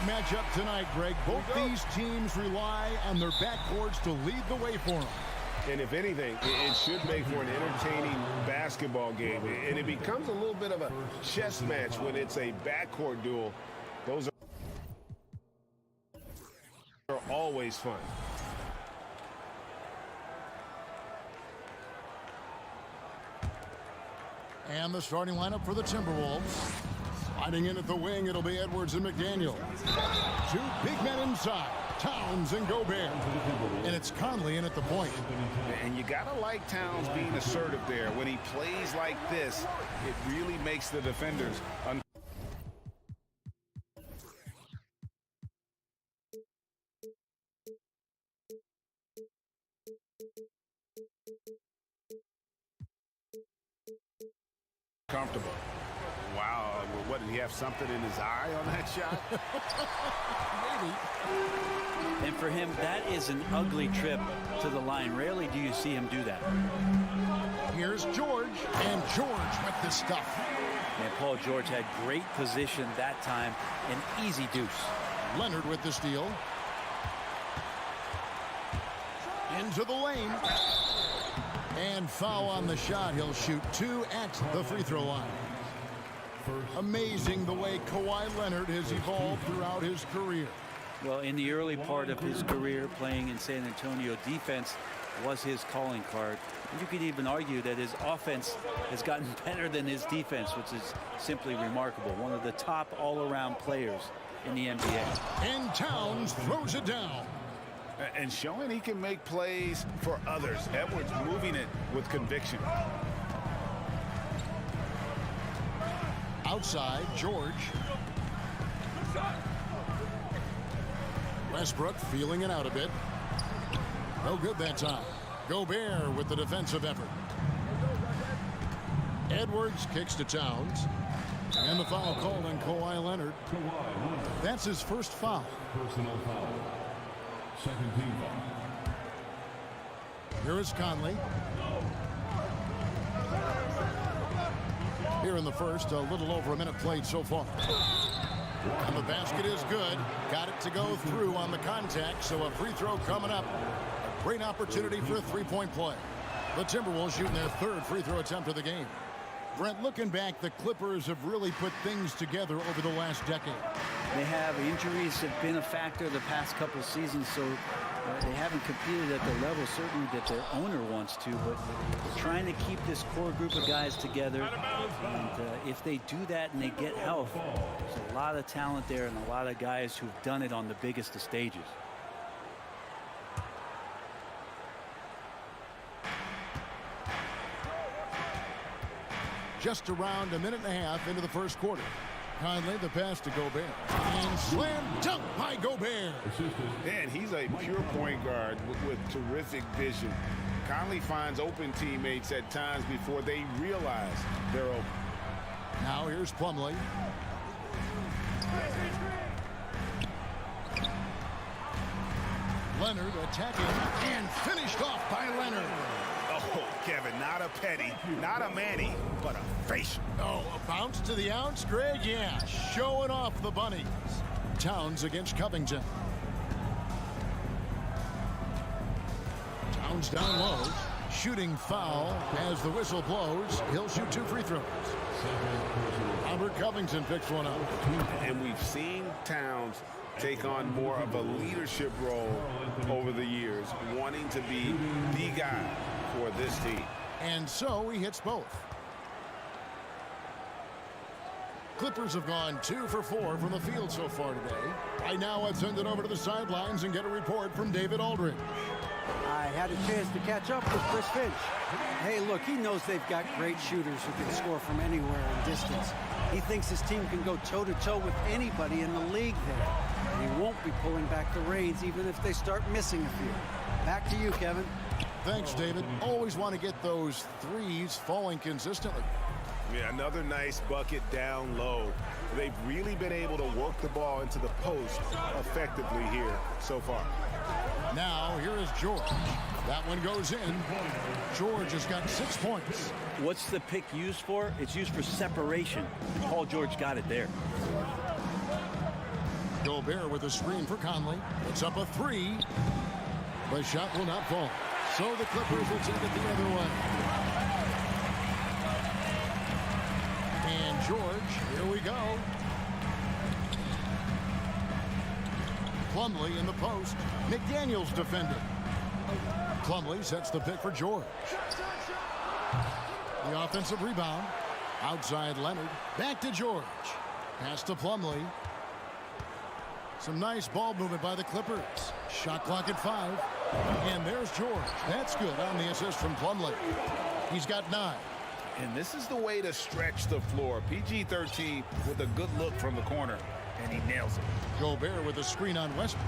matchup tonight, Greg. Both these teams rely on their backcourts to lead the way for them. And if anything, it should make for an entertaining basketball game. And it becomes a little bit of a chess match when it's a backcourt duel. Those are always fun. And the starting lineup for the Timberwolves. Sliding in at the wing, it'll be Edwards and McDaniel. Two big men inside, Towns and Gobert. And it's Conley in at the point. And you gotta like Towns being assertive there. When he plays like this, it really makes the defenders comfortable. Wow, what, did he have something in his eye on that shot? Maybe. And for him, that is an ugly trip to the line. Rarely do you see him do that. Here's George, and George with the stuff. And Paul George had great position that time, an easy deuce. Leonard with the steal. Into the lane. And foul on the shot. He'll shoot 2 at the free throw line. Amazing the way Kawhi Leonard has evolved throughout his career. Well, in the early part of his career playing in San Antonio, defense was his calling card. And you could even argue that his offense has gotten better than his defense, which is simply remarkable. One of the top all-around players in the NBA. And Towns throws it down. And showing he can make plays for others. Edwards moving it with conviction. Outside, George. Westbrook feeling it out a bit. No good that time. Gobert with the defensive effort. Edwards kicks to Towns. And the foul called on Kawhi Leonard. That's his first foul. Personal foul. Second team foul. Here is Conley. Here in the first, a little over a minute played so far. And the basket is good. Got it to go through on the contact, so a free throw coming up. A great opportunity for a three-point play. The Timberwolves shooting their third free throw attempt of the game. Brent, looking back, the Clippers have really put things together over the last decade. They have. Injuries have been a factor the past couple seasons, so they haven't competed at the level certainly that their owner wants to, but they're trying to keep this core group of guys together. And if they do that and they get health, there's a lot of talent there and a lot of guys who've done it on the biggest of stages. Just around a minute and a half into the first quarter. Conley, the pass to Gobert. And slam dunk by Gobert. Man, he's a pure point guard with terrific vision. Conley finds open teammates at times before they realize they're open. Now here's Plumlee. Leonard attacking and finished off by Leonard. Oh, Kevin, not a petty, not a Manny, but a facial. Oh, a bounce to the ounce, Greg? Yeah, showing off the bunnies. Towns against Covington. Towns down low. Shooting foul as the whistle blows. He'll shoot 2 free throws. Robert Covington picks one up. And we've seen Towns take on more of a leadership role over the years, wanting to be the guy for this team. And so he hits both. Clippers have gone 2 for 4 from the field so far today. Right now, I've sent it over to the sidelines and get a report from David Aldridge. I had a chance to catch up with Chris Finch. Hey, look, he knows they've got great shooters who can score from anywhere in distance. He thinks his team can go toe-to-toe with anybody in the league there. And he won't be pulling back the reins even if they start missing a few. Back to you, Kevin. Thanks, David. Always want to get those threes falling consistently. Yeah, another nice bucket down low. They've really been able to work the ball into the post effectively here so far. Now, here is George. That one goes in. George has got 6 points. What's the pick used for? It's used for separation. Paul George got it there. Gobert with a screen for Conley. It's up a three. The shot will not fall. So the Clippers will take it the other way. And George, here we go. Plumlee in the post. McDaniels defending. Plumlee sets the pick for George. The offensive rebound. Outside Leonard. Back to George. Pass to Plumlee. Some nice ball movement by the Clippers. Shot clock at 5. And there's George. That's good on the assist from Plumlee. He's got 9. And this is the way to stretch the floor. PG-13 with a good look from the corner. And he nails it. Gobert with a screen on Westbrook.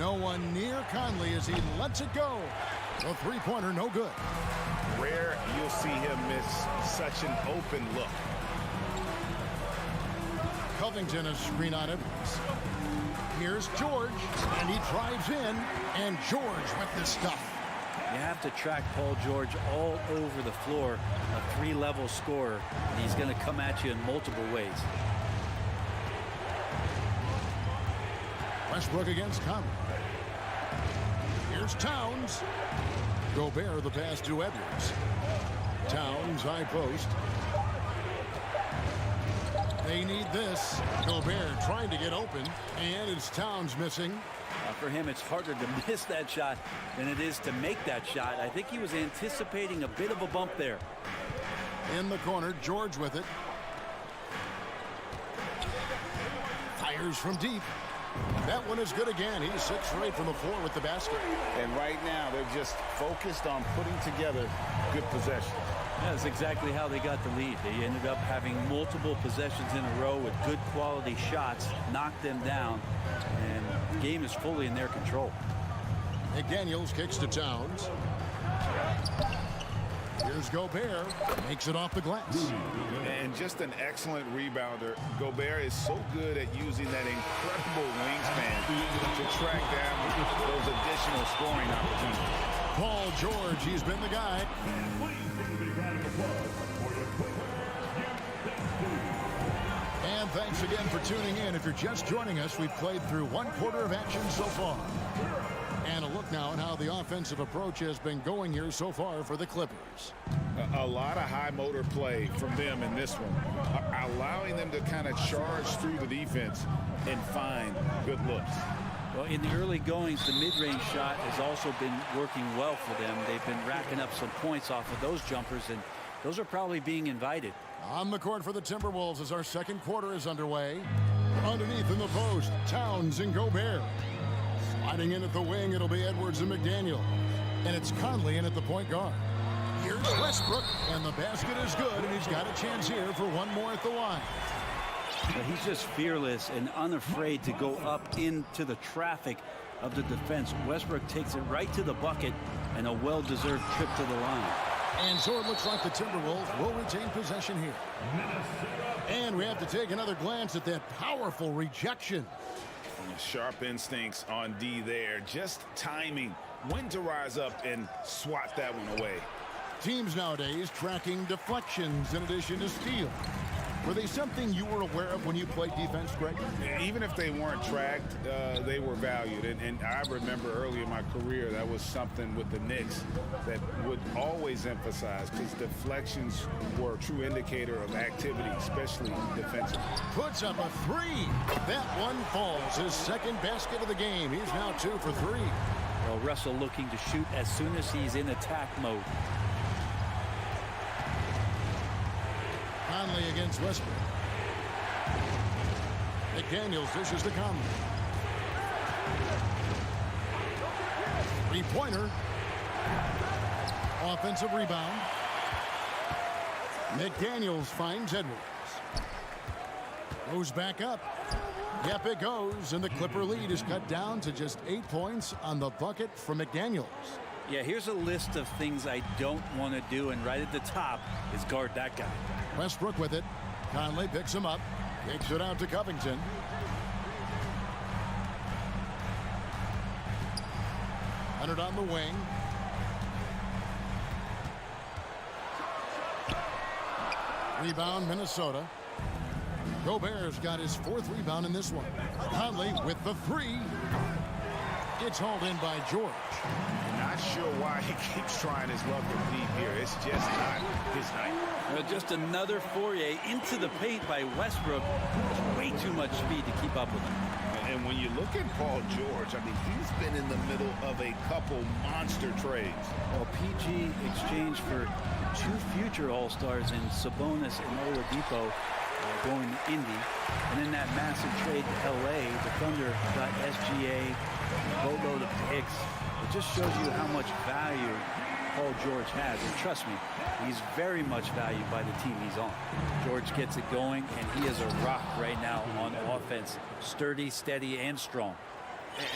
No one near Conley as he lets it go. A three-pointer, no good. Rare you'll see him miss such an open look. Covington a screen on Edwards. Here's George, and he drives in, and George with the stuff. You have to track Paul George all over the floor, a three-level scorer, and he's going to come at you in multiple ways. Westbrook against Conley. Here's Towns. Gobert the pass to Edwards. Towns high post. They need this. Gobert trying to get open, and it's Towns missing. For him, it's harder to miss that shot than it is to make that shot. I think he was anticipating a bit of a bump there. In the corner, George with it. Fires from deep. That one is good again. He's 6 for 8 from the floor with the basket. And right now, they're just focused on putting together good possessions. Yeah, that's exactly how they got the lead. They ended up having multiple possessions in a row with good quality shots, knocked them down, and the game is fully in their control. McDaniels kicks to Towns. Here's Gobert. Makes it off the glass. And just an excellent rebounder. Gobert is so good at using that incredible wingspan to track down those additional scoring opportunities. Paul George, he's been the guy. And thanks again for tuning in. If you're just joining us, we've played through 1 quarter of action so far. And a look now at how the offensive approach has been going here so far for the Clippers. A lot of high motor play from them in this one, allowing them to kind of charge through the defense and find good looks. Well, in the early goings, the mid-range shot has also been working well for them. They've been racking up some points off of those jumpers, and those are probably being invited. On the court for the Timberwolves as our second quarter is underway. Underneath in the post, Towns and Gobert. Sliding in at the wing, it'll be Edwards and McDaniel. And it's Conley in at the point guard. Here's Westbrook, and the basket is good, and he's got a chance here for one more at the line. But he's just fearless and unafraid to go up into the traffic of the defense. Westbrook takes it right to the bucket, and a well-deserved trip to the line. And so it looks like the Timberwolves will retain possession here. And we have to take another glance at that powerful rejection. Sharp instincts on D there. Just timing when to rise up and swat that one away. Teams nowadays tracking deflections in addition to steals. Were they something you were aware of when you played defense, Greg? Even if they weren't tracked, they were valued. And I remember early in my career, that was something with the Knicks that would always emphasize, because deflections were a true indicator of activity, especially defensively. Puts up a three. That one falls. His second basket of the game. He's now 2 for 3. Well, Russell looking to shoot as soon as he's in attack mode. Conley against Westbrook. McDaniels dishes to Conley. Three-pointer. Offensive rebound. McDaniels finds Edwards. Goes back up. Yep, it goes, and the Clipper lead is cut down to just 8 points on the bucket from McDaniels. Yeah, here's a list of things I don't want to do, and right at the top is guard that guy. Westbrook with it. Conley picks him up. Kicks it out to Covington. Leonard on the wing. Rebound, Minnesota. Gobert's got his 4th rebound in this one. Conley with the 3. It's hauled in by George. Not sure why he keeps trying his luck with deep here. It's just not his night. Just another foray into the paint by Westbrook. Way too much speed to keep up with him. And when you look at Paul George, I mean, he's been in the middle of a couple monster trades. Well, PG exchanged for 2 future All-Stars in Sabonis and Oladipo going to Indy. And in that massive trade to LA, the Thunder got SGA, a boatload of picks. It just shows you how much value Paul George has. And trust me, he's very much valued by the team he's on. George gets it going, and he is a rock right now on offense. Sturdy, steady, and strong.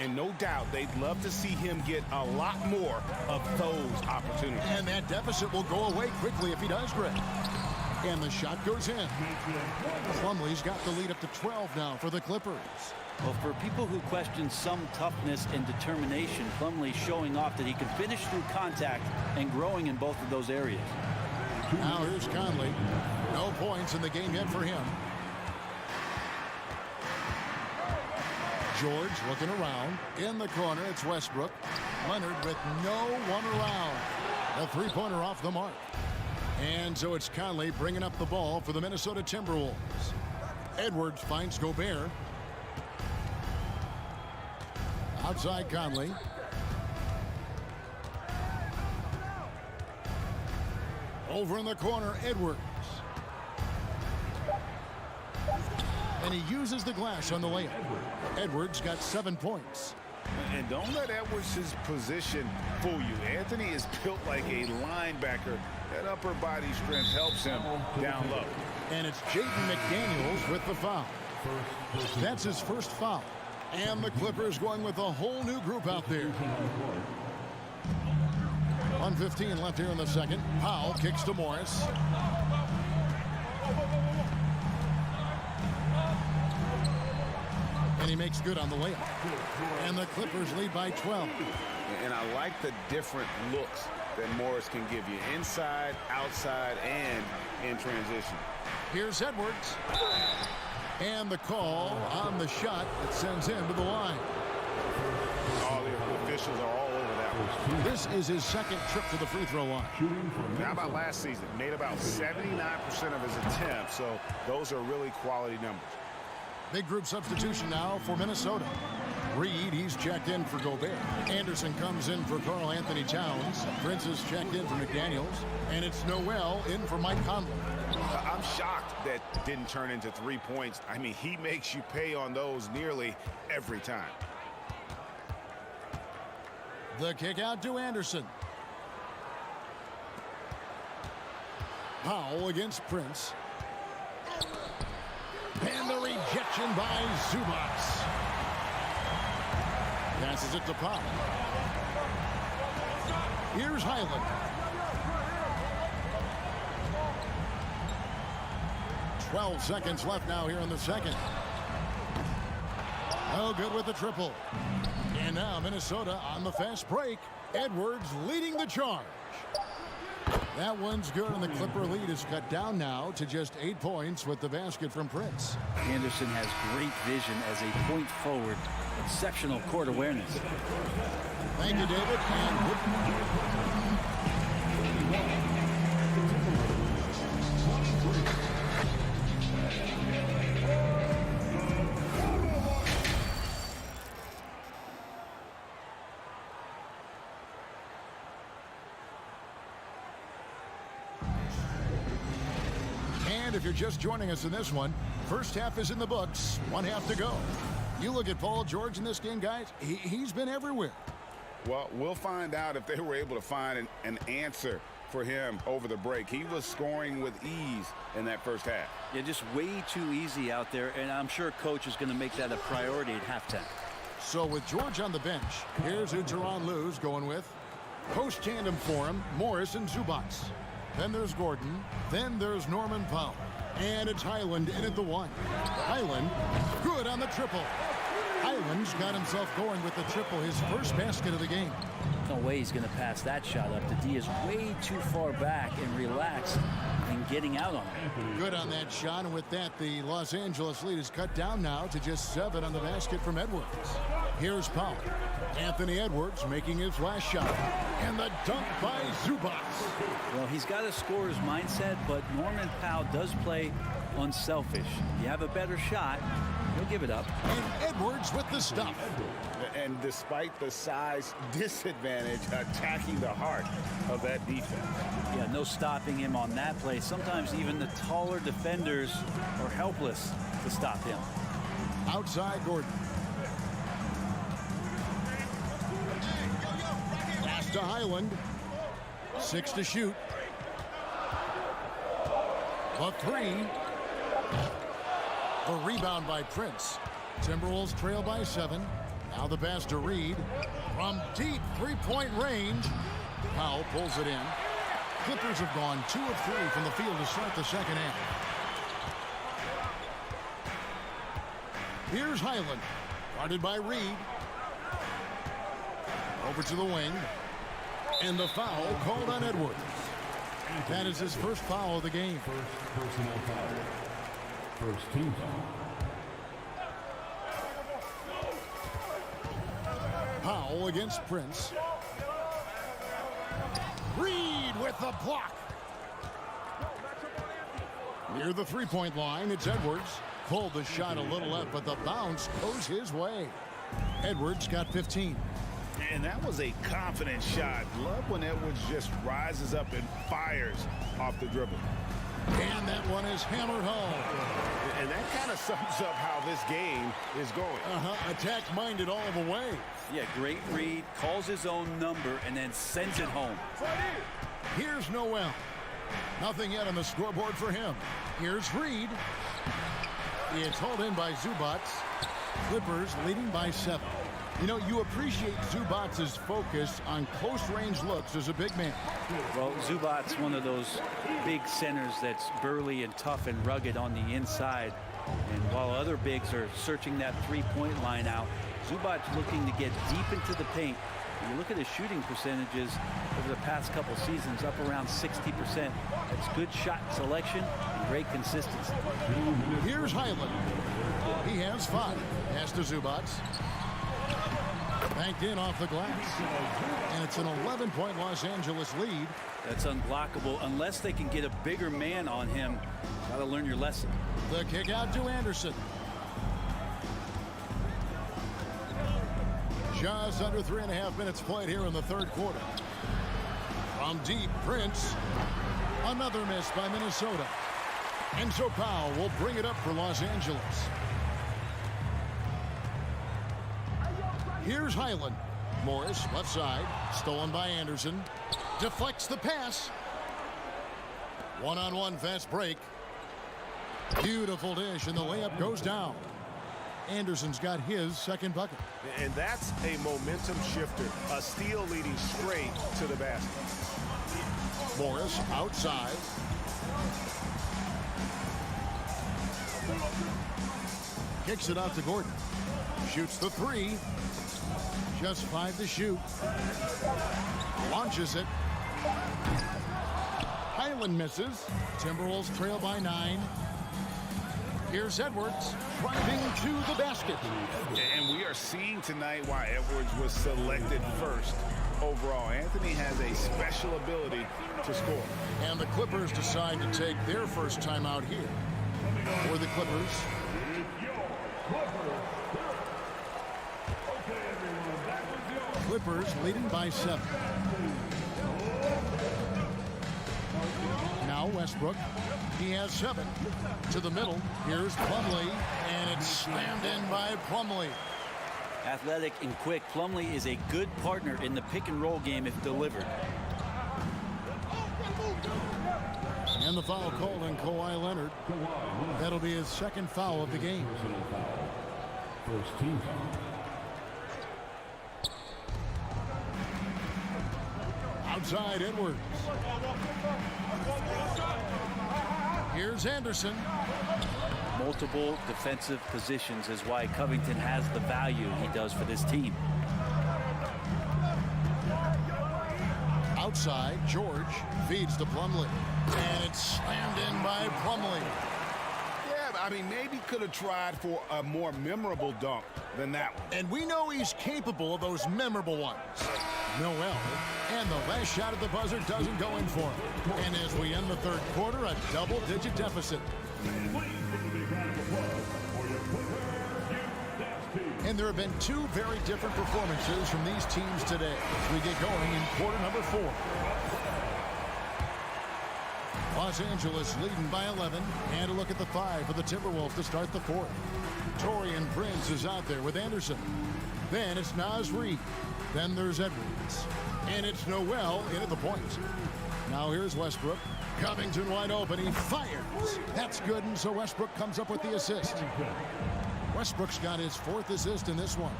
And no doubt they'd love to see him get a lot more of those opportunities. And that deficit will go away quickly if he does, Greg. And the shot goes in. Plumlee's got the lead up to 12 now for the Clippers. Well, for people who question some toughness and determination, Plumlee showing off that he can finish through contact and growing in both of those areas. Now here's Conley. No points in the game yet for him. George looking around. In the corner, it's Westbrook. Leonard with no one around. A 3-pointer off the mark. And so it's Conley bringing up the ball for the Minnesota Timberwolves. Edwards finds Gobert. Outside Conley. Over in the corner, Edwards. And he uses the glass on the layup. Edwards got 7 points. And don't let Edwards' position fool you. Anthony is built like a linebacker. That upper body strength helps him down low. And it's Jaden McDaniels with the foul. That's his first foul. And the Clippers going with a whole new group out there. 1:15 left here in the second. Powell kicks to Morris. And he makes good on the layup. And the Clippers lead by 12. And I like the different looks that Morris can give you. Inside, outside, and in transition. Here's Edwards. And the call on the shot that sends him to the line. All the officials are all over that one. This is his 2nd trip to the free throw line. How about last season? Made about 79% of his attempts, so those are really quality numbers. Big group substitution now for Minnesota. Reed, he's checked in for Gobert. Anderson comes in for Karl Anthony Towns. Prince is checked in for McDaniels. And it's Noel in for Mike Conley. I'm shocked that didn't turn into 3 points. I mean, he makes you pay on those nearly every time. The kick out to Anderson. Powell against Prince. And the rejection by Zubats. Passes it to Powell. Here's Highland. 12 seconds left now here in the second. Oh, good with the triple. And now Minnesota on the fast break. Edwards leading the charge. That one's good, and the Clipper lead is cut down now to just 8 points with the basket from Prince. Anderson has great vision as a point forward. Exceptional court awareness. Thank you, David. And if you're just joining us in this one, first half is in the books, 1 half to go. You look at Paul George in this game, guys, he's been everywhere. Well, we'll find out if they were able to find an answer for him over the break. He was scoring with ease in that first half. Yeah, just way too easy out there, and I'm sure coach is going to make that a priority at halftime. So with George on the bench, here's who Tyronn Lue's going with. Post tandem for him, Morris and Zubats. Then there's Gordon. Then there's Norman Powell. And it's Highland in at the 1. Highland, good on the triple. Highland's got himself going with the triple, his first basket of the game. No way he's going to pass that shot up. The D is way too far back and relaxed. and getting out on him. Good on that shot, and with that, the Los Angeles lead is cut down now to just 7 on the basket from Edwards. Here's Powell. Anthony Edwards making his last shot. And the dunk by Zubac. Well, he's got a scorer's mindset, but Norman Powell does play unselfish. You have a better shot, he'll give it up. And Edwards with the stuff. And despite the size disadvantage, attacking the heart of that defense. Yeah, no stopping him on that play. Sometimes even the taller defenders are helpless to stop him. Outside Gordon. Pass to Highland. 6 to shoot. The 3. The rebound by Prince. Timberwolves trail by 7. Now the pass to Reed. From deep three-point range. Powell pulls it in. Clippers have gone 2 of 3 from the field to start the second half. Here's Highland. Guarded by Reed. Over to the wing. And the foul called on Edwards. That is his first foul of the game. First personal foul. First team foul. Powell against Prince. Reed with the block. Near the three-point line, it's Edwards. Pulled the shot a little left, but the bounce goes his way. Edwards got 15. And that was a confident shot. Love when Edwards just rises up and fires off the dribble. And that one is hammered home. And that kind of sums up how this game is going. Attack-minded all the way. Yeah, great read, calls his own number, and then sends it home. Here's Noel. Nothing yet on the scoreboard for him. Here's Reed. It's hauled in by Zubac. Clippers leading by 7. You know, you appreciate Zubac's focus on close-range looks as a big man. Well, Zubac's one of those big centers that's burly and tough and rugged on the inside. And while other bigs are searching that three-point line out, Zubac's looking to get deep into the paint. When you look at his shooting percentages over the past couple seasons, up around 60%. That's good shot selection and great consistency. Here's Highland. He has 5. Pass to Zubac. Banked in off the glass. And it's an 11-point Los Angeles lead. That's unblockable unless they can get a bigger man on him. Got to learn your lesson. The kick out to Anderson. Just under 3.5 minutes played here in the third quarter. From deep, Prince. Another miss by Minnesota. And so Powell will bring it up for Los Angeles. Here's Highland. Morris, left side. Stolen by Anderson. Deflects the pass. One-on-one fast break. Beautiful dish, and the layup goes down. Anderson's got his second bucket. And that's a momentum shifter. A steal leading straight to the basket. Morris outside. Kicks it out to Gordon. Shoots the 3. Just 5 to shoot. Launches it. Highland misses. Timberwolves trail by 9. Here's Edwards driving to the basket. And we are seeing tonight why Edwards was selected first overall. Anthony has a special ability to score. And the Clippers decide to take their first time out here. For the Clippers. Clippers leading by 7. Now Westbrook. He has 7. To the middle. Here's Plumlee. And it's slammed in by Plumlee. Athletic and quick, Plumlee is a good partner in the pick and roll game if delivered. And the foul called on Kawhi Leonard. That'll be his second foul of the game. Personal foul. First team foul. Outside Edwards. Here's Anderson. Multiple defensive positions is why Covington has the value he does for this team. Outside, George feeds to Plumlee. And it's slammed in by Plumlee. Yeah, I mean, maybe could have tried for a more memorable dunk than that one. And we know he's capable of those memorable ones. Noel, and the last shot at the buzzer doesn't go in for him. And as we end the third quarter, a double-digit deficit. And there have been two very different performances from these teams today as we get going in quarter number 4. Los Angeles leading by 11. And a look at the 5 for the Timberwolves to start the 4th. Taurean Prince is out there with Anderson. Then it's Naz Reid. Then there's Edwards. And it's Noel in at the point. Now here's Westbrook. Covington wide open. He fires. That's good, and so Westbrook comes up with the assist. Westbrook's got his 4th assist in this one.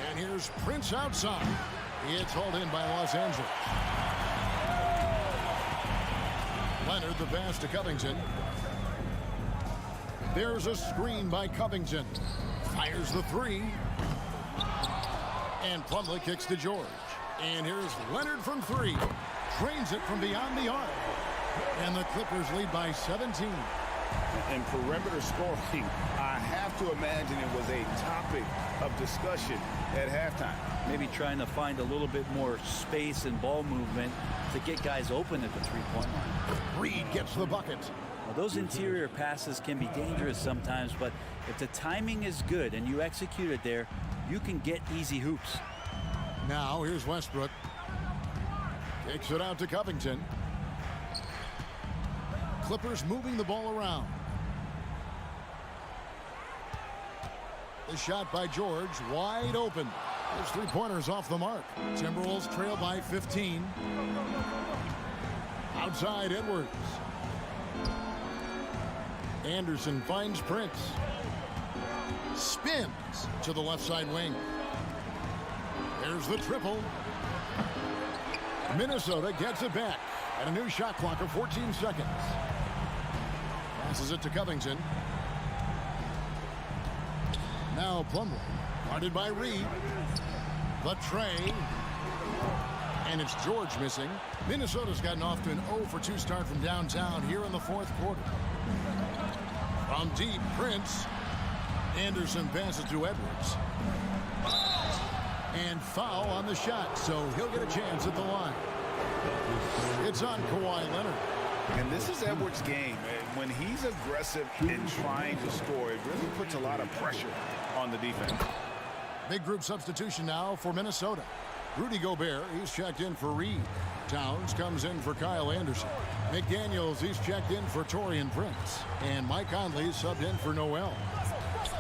And here's Prince outside. It's hauled in by Los Angeles. Leonard the pass to Covington. There's a screen by Covington. Fires the 3. And Plumlee kicks to George. And here's Leonard from 3. Drains it from beyond the arc. And the Clippers lead by 17. And perimeter scoring, I have to imagine it was a topic of discussion at halftime. Maybe trying to find a little bit more space and ball movement to get guys open at the three-point line. Reid gets the bucket. Well, those interior passes can be dangerous sometimes, but if the timing is good and you execute it there, you can get easy hoops. Now here's Westbrook. Kicks it out to Covington. Clippers moving the ball around. The shot by George, wide open. His three-pointers off the mark. Timberwolves trail by 15. Outside Edwards. Anderson finds Prince. Spins to the left side wing. There's the triple. Minnesota gets it back. And a new shot clock of 14 seconds. Passes it to Covington. Now Plumlee. Guarded by Reid. The tray. And it's George missing. Minnesota's gotten off to an 0-for-2 start from downtown here in the 4th quarter. From deep, Prince. Anderson passes to Edwards. And foul on the shot, so he'll get a chance at the line. It's on Kawhi Leonard. And this is Edwards' game. When he's aggressive and trying to score, it really puts a lot of pressure on the defense. Big group substitution now for Minnesota. Rudy Gobert, he's checked in for Reid. Towns comes in for Kyle Anderson. McDaniels, he's checked in for Taurean Prince. And Mike Conley subbed in for Noel.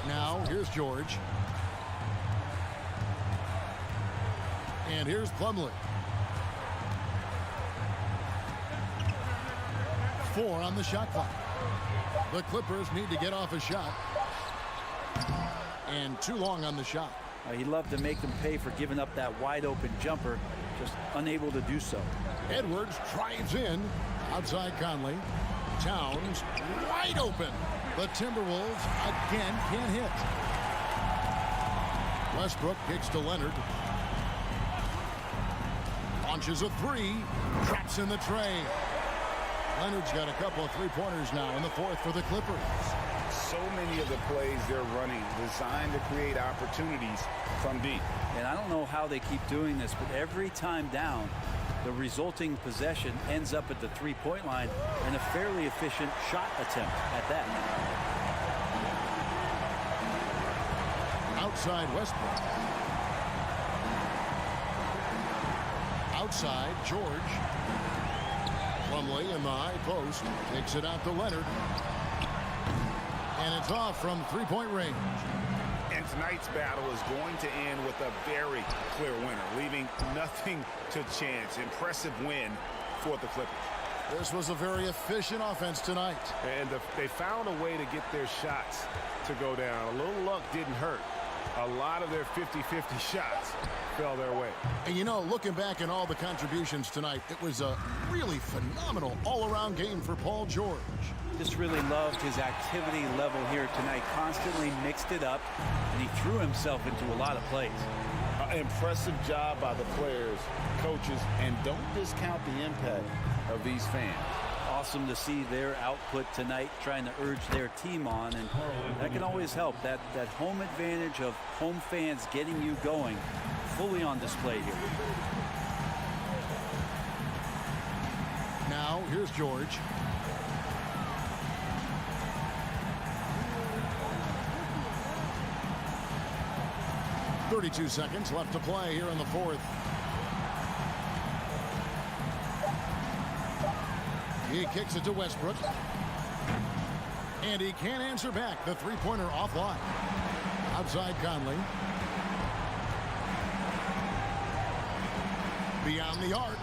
Now, here's George. And here's Plumlee. 4 on the shot clock. The Clippers need to get off a shot. And too long on the shot. He'd love to make them pay for giving up that wide open jumper, just unable to do so. Edwards drives in. Outside Conley. Towns wide open. The Timberwolves again can't hit. Westbrook kicks to Leonard. Launches a 3. Traps in the tray. Leonard's got a couple of three-pointers now in the 4th for the Clippers. So many of the plays they're running designed to create opportunities from deep. And I don't know how they keep doing this, but every time down, the resulting possession ends up at the three-point line and a fairly efficient shot attempt at that. Outside Westbrook. Outside George. Plumlee in the high post. Takes it out to Leonard. And it's off from three-point range. And tonight's battle is going to end with a very clear winner, leaving nothing to chance. Impressive win for the Clippers. This was a very efficient offense tonight. And they found a way to get their shots to go down. A little luck didn't hurt. A lot of their 50-50 shots fell their way. And you know, looking back at all the contributions tonight, it was a really phenomenal all-around game for Paul George. Just really loved his activity level here tonight. Constantly mixed it up, and he threw himself into a lot of plays. Impressive job by the players, coaches, and don't discount the impact of these fans. Awesome to see their output tonight, trying to urge their team on, and that can always help. That home advantage of home fans getting you going, fully on display here. Now, here's George. "32 seconds left to play here in the fourth." He kicks it to Westbrook. And he can't answer back. The three-pointer offline. Outside Conley. Beyond the arc.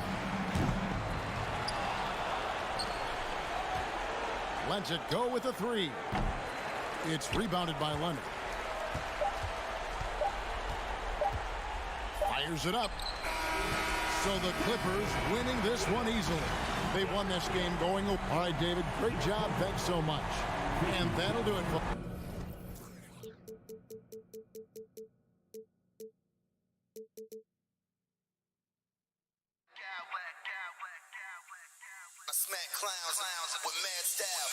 Lets it go with a three. It's rebounded by Leonard. Fires it up. So the Clippers winning this one easily. They won this game going. All right, David, great job. Thanks so much. And that'll do it for... I smack clowns with mad style.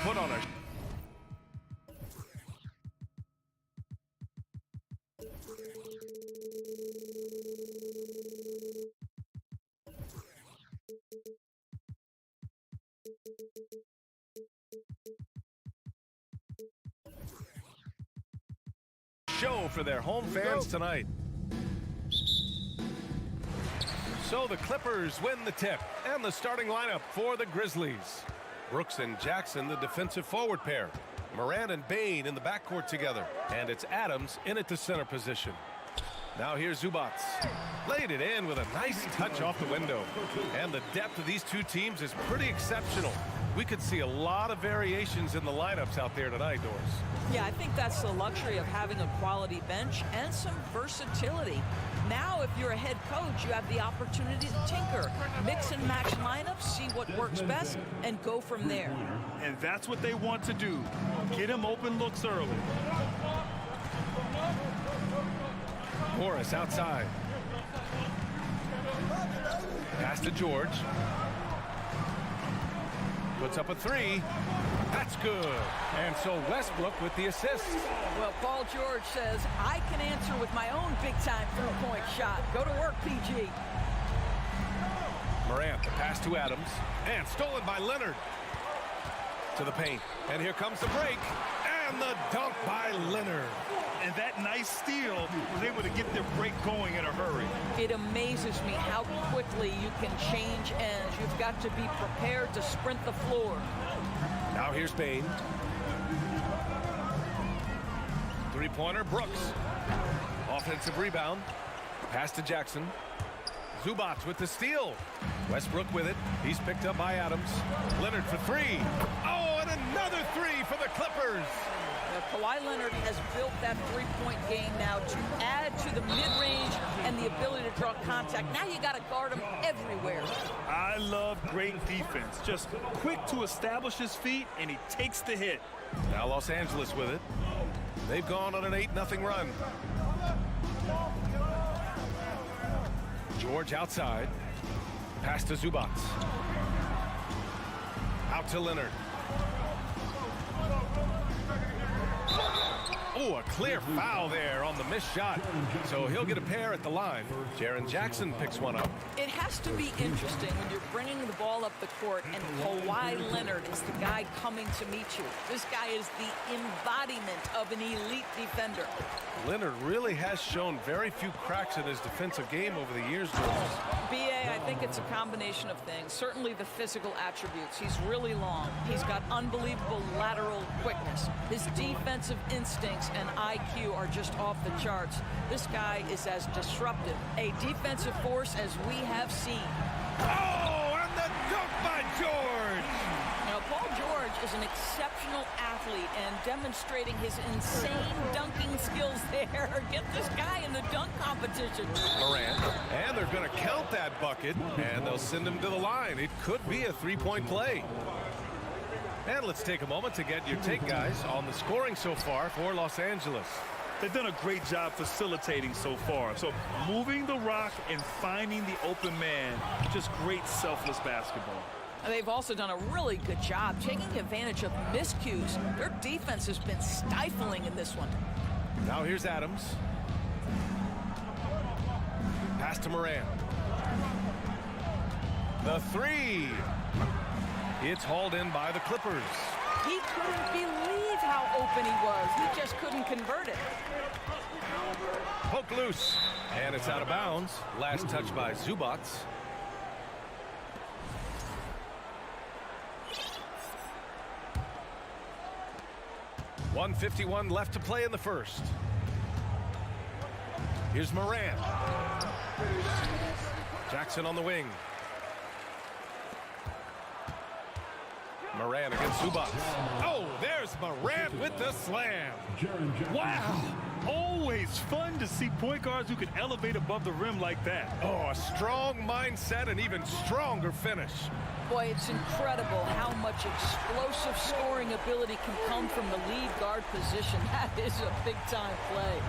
put on a show for their home fans tonight. So the Clippers win the tip, and the starting lineup for the Grizzlies. Brooks and Jackson, the defensive forward pair. Morant and Bane in the backcourt together. And it's Adams in at the center position. Now here's Zubac. Laid it in with a nice touch off the window. And the depth of these two teams is pretty exceptional. We could see a lot of variations in the lineups out there tonight, Doris. Yeah, I think that's the luxury of having a quality bench and some versatility. Now, if you're a head coach, you have the opportunity to tinker, mix and match lineups, see what works best, and go from there. And that's what they want to do. Get him open looks early. Morris outside. Pass to George. Puts up a three. That's good. And so Westbrook with the assist. Well, Paul George says, I can answer with my own big-time three-point shot. Go to work, PG. Morant, the pass to Adams. And stolen by Leonard. To the paint. And here comes the break. And the dunk by Leonard. And that nice steal was able to get their break going in a hurry. It amazes me how quickly you can change ends. You've got to be prepared to sprint the floor. Now here's Bane. Three-pointer, Brooks. Offensive rebound. Pass to Jackson. Zubac with the steal. Westbrook with it. He's picked up by Adams. Leonard for three. Oh, and another three for the Clippers. Kawhi Leonard has built that three-point game now to add to the mid-range and the ability to draw contact. Now you got to guard him everywhere. I love great defense. Just quick to establish his feet, and he takes the hit. Now Los Angeles with it. They've gone on an 8-0 run. George outside. Pass to Zubac. Out to Leonard. Oh, a clear foul there on the missed shot. So he'll get a pair at the line. Jaren Jackson picks one up. It has to be interesting when you're bringing the ball up the court and Kawhi Leonard is the guy coming to meet you. This guy is the embodiment of an elite defender. Leonard really has shown very few cracks in his defensive game over the years, George. B.A., I think it's a combination of things. Certainly the physical attributes. He's really long. He's got unbelievable lateral quickness. His defensive instincts and IQ are just off the charts. This guy is as disruptive, a defensive force as we have seen. Oh, and the dunk by George! Now, Paul George is an exceptional athlete and demonstrating his insane dunking skills there. Get this guy in the dunk competition. Morant, and they're going to count that bucket, and they'll send him to the line. It could be a three-point play. And let's take a moment to get your take, guys, on the scoring so far for Los Angeles. They've done a great job facilitating so far. So moving the rock and finding the open man, just great selfless basketball. They've also done a really good job taking advantage of miscues. Their defense has been stifling in this one. Now here's Adams. Pass to Morant. The three. It's hauled in by the Clippers. He couldn't believe how open he was. He just couldn't convert it. Poke loose. And it's out of bounds. Last touch by Zubac. .151 left to play in the first. Here's Morant. Jackson on the wing. Morant against Zubac. Oh, there's Morant with the slam. Wow. Always fun to see point guards who can elevate above the rim like that. Oh, a strong mindset and even stronger finish. Boy, it's incredible how much explosive scoring ability can come from the lead guard position. That is a big-time play.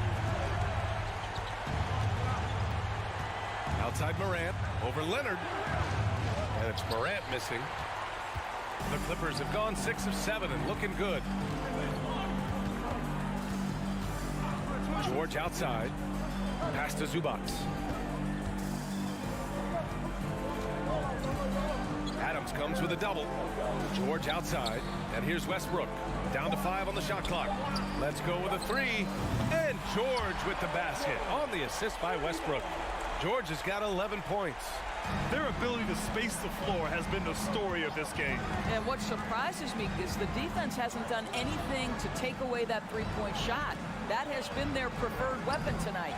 Outside Morant, over Leonard. And it's Morant missing. The Clippers have gone 6 of 7 and looking good. George outside. Pass to Zubac. Adams comes with a double. George outside. And here's Westbrook. Down to 5 on the shot clock. Let's go with a 3. And George with the basket on the assist by Westbrook. George has got 11 points. Their ability to space the floor has been the story of this game. And what surprises me is the defense hasn't done anything to take away that three-point shot. That has been their preferred weapon tonight.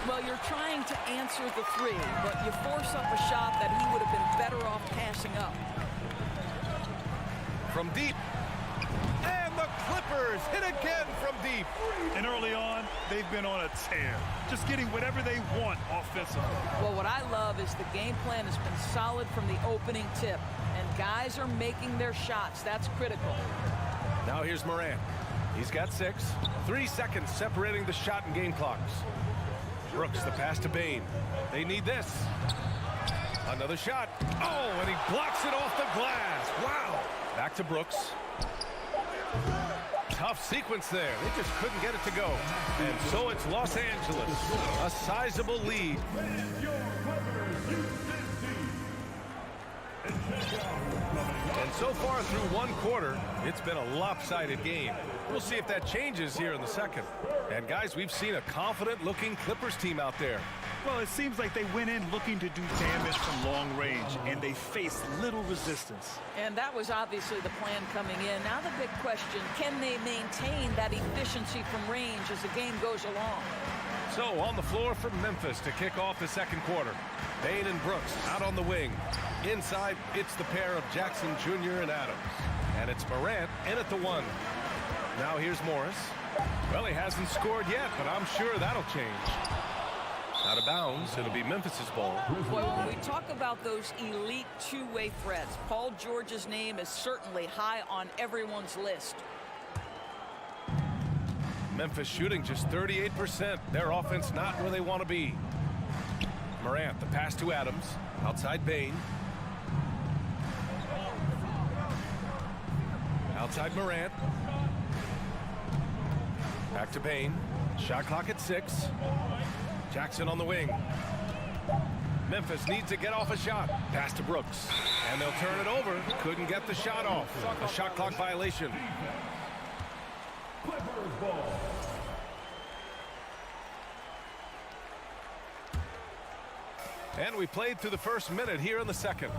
Well, you're trying to answer the 3, but you force up a shot that he would have been better off passing up. From deep. And the Clippers hit again from deep. And early on, they've been on a tear. Just getting whatever they want offensively. Well, what I love is the game plan has been solid from the opening tip. And guys are making their shots. That's critical. Now here's Morant. He's got 6. 3 seconds separating the shot and game clocks. Brooks, the pass to Bane. They need this. Another shot. Oh, and he blocks it off the glass. Wow. Back to Brooks. Tough sequence there. They just couldn't get it to go. And so it's Los Angeles. A sizable lead. And so far through one quarter, it's been a lopsided game. We'll see if that changes here in the second. And guys, we've seen a confident-looking Clippers team out there. Well, it seems like they went in looking to do damage from long range, and they faced little resistance. And that was obviously the plan coming in. Now the big question, can they maintain that efficiency from range as the game goes along? So on the floor for Memphis to kick off the second quarter. Bane and Brooks out on the wing. Inside, it's the pair of Jackson Jr. and Adams. And it's Morant in at the 1. Now here's Morris. Well, he hasn't scored yet, but I'm sure that'll change. Out of bounds, it'll be Memphis's ball. Well, when we talk about those elite two-way threats, Paul George's name is certainly high on everyone's list. Memphis shooting just 38%. Their offense not where they want to be. Morant, the pass to Adams. Outside Bane. Outside Morant. Back to Bane. Shot clock at 6. Jackson on the wing. Memphis needs to get off a shot. Pass to Brooks. And they'll turn it over. Couldn't get the shot off. A shot clock violation. Clippers ball. And we played through the first minute here in the second.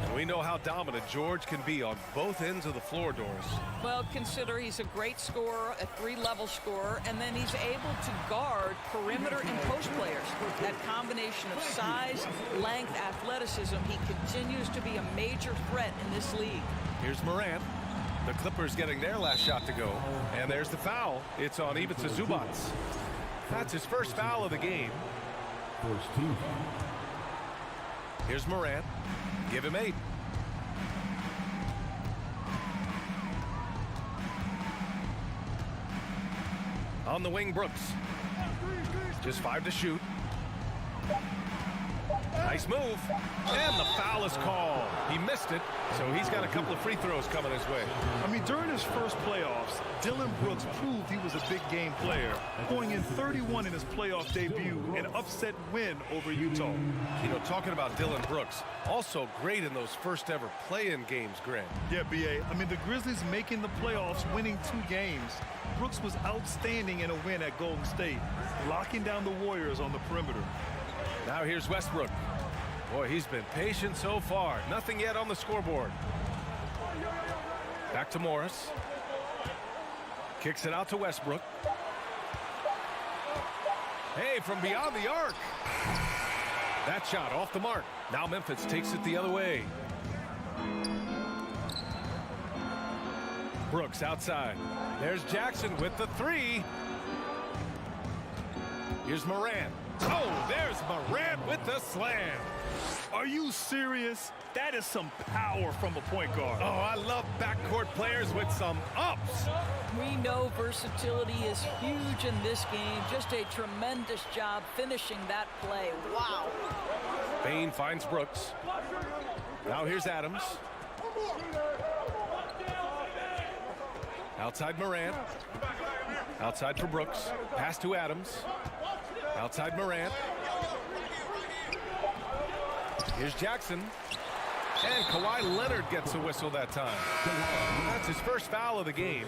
And we know how dominant George can be on both ends of the floor, Doris. Well, consider he's a great scorer, a 3-level scorer, and then he's able to guard perimeter and post players. That combination of size, length, athleticism, he continues to be a major threat in this league. Here's Morant. The Clippers getting their last shot to go. And there's the foul. It's on Ivica Zubac. That's his first foul of the game. First team. Here's Morant. Give him 8. On the wing, Brooks. Just 5 to shoot. Nice move. And the foul is called. He missed it, so he's got a couple of free throws coming his way. I mean, during his first playoffs, Dillon Brooks proved he was a big game player, going in 31 in his playoff debut, an upset win over Utah. You know, talking about Dillon Brooks, also great in those first ever play-in games, Grant. Yeah, B.A. I mean, the Grizzlies making the playoffs, winning 2 games. Brooks was outstanding in a win at Golden State, locking down the Warriors on the perimeter. Now here's Westbrook. Boy, he's been patient so far. Nothing yet on the scoreboard. Back to Morris. Kicks it out to Westbrook. Hey, from beyond the arc. That shot off the mark. Now Memphis takes it the other way. Brooks outside. There's Jackson with the 3. Here's Morant. Oh, there's Morant with the slam. Are you serious? That is some power from a point guard. Oh, I love backcourt players with some ups. We know versatility is huge in this game. Just a tremendous job finishing that play. Wow. Bane finds Brooks. Now here's Adams. Outside Morant. Outside for Brooks. Pass to Adams. Outside Morant. Here's Jackson. And Kawhi Leonard gets a whistle that time. That's his first foul of the game.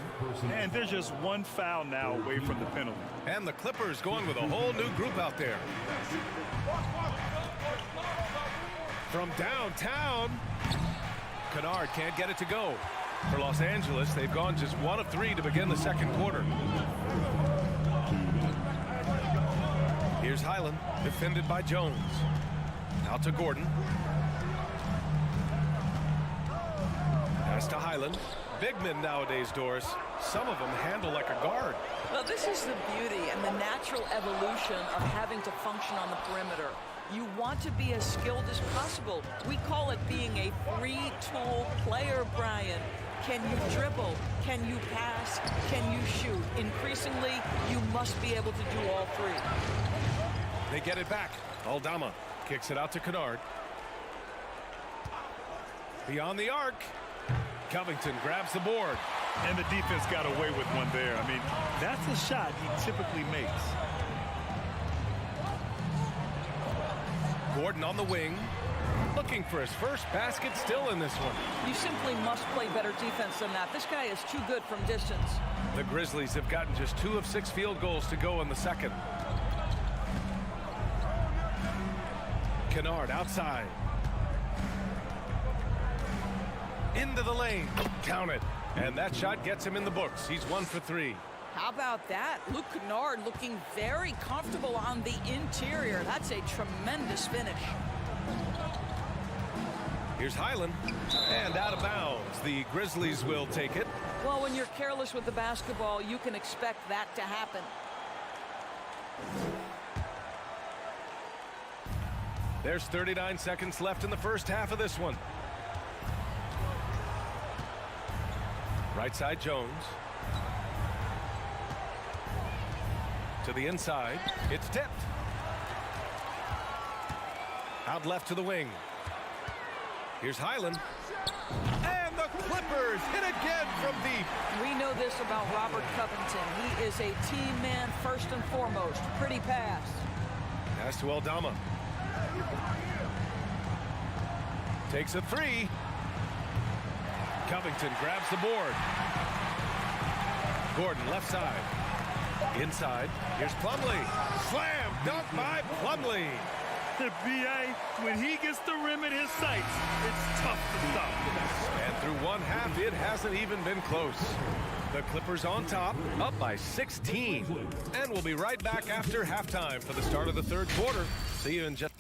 And there's just one foul now away from the penalty. And the Clippers going with a whole new group out there. From downtown, Kennard can't get it to go. For Los Angeles, they've gone just 1 of 3 to begin the second quarter. Here's Highland, defended by Jones. Out to Gordon. Pass to Highland. Big men nowadays, Doris. Some of them handle like a guard. Well, this is the beauty and the natural evolution of having to function on the perimeter. You want to be as skilled as possible. We call it being a three-tool player, Brian. Can you dribble? Can you pass? Can you shoot? Increasingly, you must be able to do all three. They get it back. Aldama kicks it out to Kennard. Beyond the arc. Covington grabs the board. And the defense got away with one there. I mean, that's a shot he typically makes. Gordon on the wing. Looking for his first basket still in this one. You simply must play better defense than that. This guy is too good from distance. The Grizzlies have gotten just 2 of 6 field goals to go in the second. Kennard outside. Into the lane. Count it. And that shot gets him in the books. He's 1 for 3. How about that? Luke Kennard looking very comfortable on the interior. That's a tremendous finish. Here's Highland. And out of bounds. The Grizzlies will take it. Well, when you're careless with the basketball, you can expect that to happen. There's 39 seconds left in the first half of this one. Right side, Jones. To the inside. It's tipped. Out left to the wing. Here's Highland. And the Clippers hit again from deep. We know this about Robert Covington. He is a team man first and foremost. Pretty pass. Pass to Aldama. Takes a 3. Covington grabs the board. Gordon left side. Inside. Here's Plumlee. Slam dunk by Plumlee. The BA, when he gets the rim in his sights, it's tough to stop. And through one half, it hasn't even been close. The Clippers on top, up by 16. And we'll be right back after halftime for the start of the third quarter. See you in just...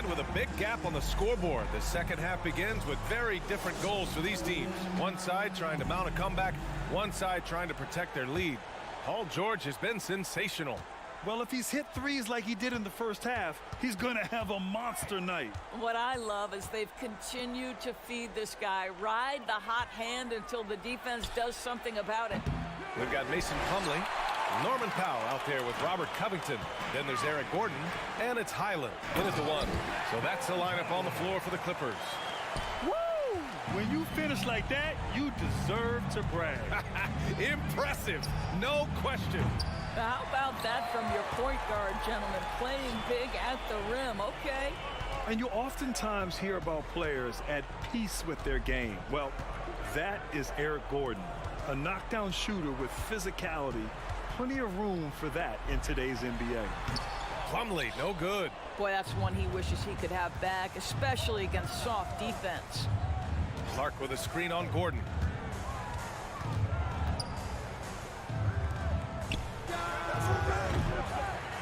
With a big gap on the scoreboard, the second half begins with very different goals for these teams. One side trying to mount a comeback, one side trying to protect their lead. Paul George has been sensational. Well, if he's hit threes like he did in the first half, he's going to have a monster night. What I love is they've continued to feed this guy, ride the hot hand until the defense does something about it. We've got Mason Plumlee, Norman Powell out there with Robert Covington. Then there's Eric Gordon, and it's Highland in at the 1. So that's the lineup on the floor for the Clippers. Woo! When you finish like that, you deserve to brag. Impressive, no question. How about that from your point guard, gentlemen? Playing big at the rim, okay. And you oftentimes hear about players at peace with their game. Well, that is Eric Gordon, a knockdown shooter with physicality. Plenty of room for that in today's NBA. Plumlee, no good. Boy, that's one he wishes he could have back, especially against soft defense. Clark with a screen on Gordon.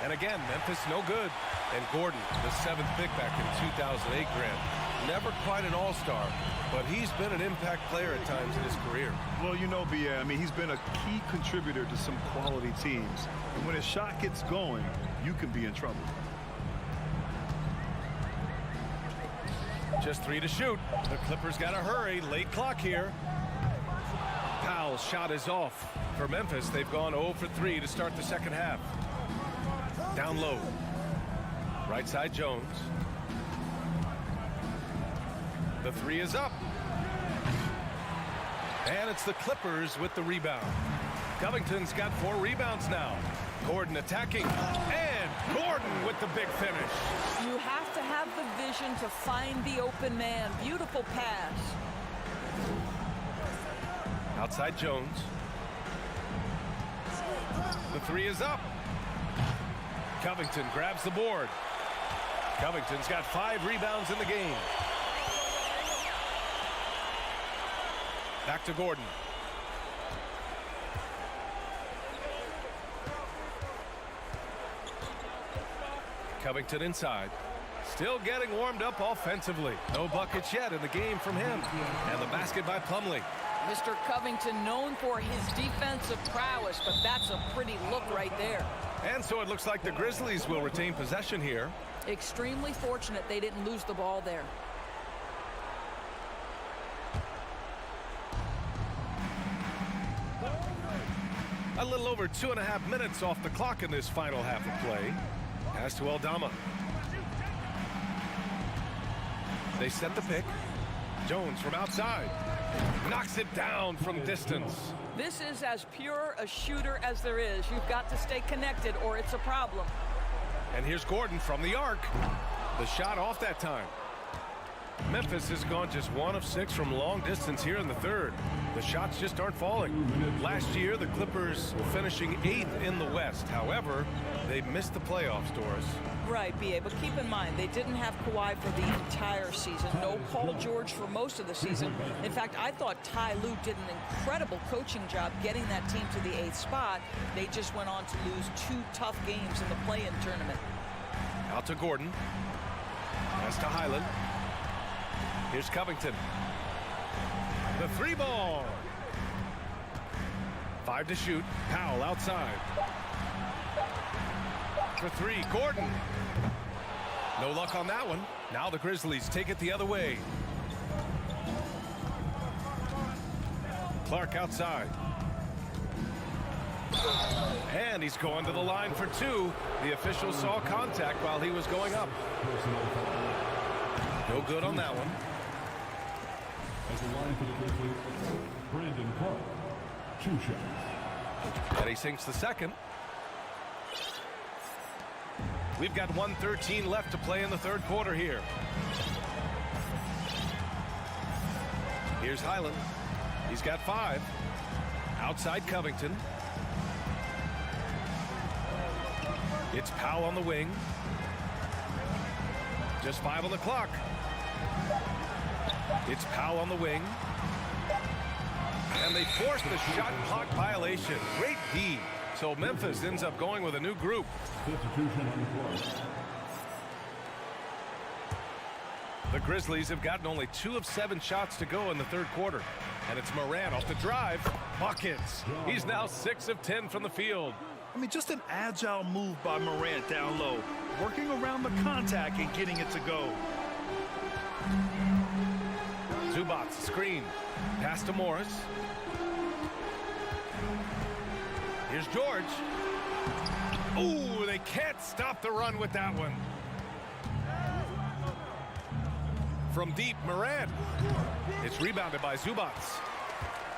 And again, Memphis no good. And Gordon, the 7th pick back in 2008 grant. Never quite an all-star, but he's been an impact player at times in his career. Well, you know, B.A., I mean, he's been a key contributor to some quality teams. And when his shot gets going, you can be in trouble. Just 3 to shoot. The Clippers got to hurry. Late clock here. Powell's shot is off. For Memphis, they've gone 0 for 3 to start the second half. Down low. Right side, Jones. The three is up. And it's the Clippers with the rebound. Covington's got 4 rebounds now. Gordon attacking. And Gordon with the big finish. You have to have the vision to find the open man. Beautiful pass. Outside Jones. The three is up. Covington grabs the board. Covington's got 5 rebounds in the game. Back to Gordon. Covington inside. Still getting warmed up offensively. No buckets yet in the game from him. And the basket by Plumlee. Mr. Covington known for his defensive prowess, but that's a pretty look right there. And so it looks like the Grizzlies will retain possession here. Extremely fortunate they didn't lose the ball there. A little over 2.5 minutes off the clock in this final half of play. Pass to Aldama. They set the pick. Jones from outside. Knocks it down from distance. This is as pure a shooter as there is. You've got to stay connected or it's a problem. And here's Gordon from the arc. The shot off that time. Memphis has gone just 1 of 6 from long distance here in the third. The shots just aren't falling. Last year, the Clippers finishing 8th in the West. However, they missed the playoffs, Doris. Right, B.A., but keep in mind, they didn't have Kawhi for the entire season. No Paul George for most of the season. In fact, I thought Ty Lue did an incredible coaching job getting that team to the 8th spot. They just went on to lose 2 tough games in the play-in tournament. Out to Gordon. Pass to Highland. Here's Covington. The 3 ball. 5 to shoot. Powell outside. For 3, Gordon. No luck on that one. Now the Grizzlies take it the other way. Clark outside. And he's going to the line for 2. The official saw contact while he was going up. No good on that one. At the line for the Grizzlies, Brandon Clark. 2 shots. And he sinks the second. We've got 1:13 left to play in the third quarter here. Here's Highland. He's got 5. Outside Covington. It's Powell on the wing. Just 5 on the clock. It's Powell on the wing. And they force the shot clock violation. Great D. So Memphis ends up going with a new group. The Grizzlies have gotten only 2 of 7 shots to go in the third quarter. And it's Morant off the drive. Buckets. He's now 6 of 10 from the field. I mean, just an agile move by Morant down low, working around the contact and getting it to go. Zubac screen. Pass to Morris. Here's George. Ooh, they can't stop the run with that one. From deep, Morant. It's rebounded by Zubac.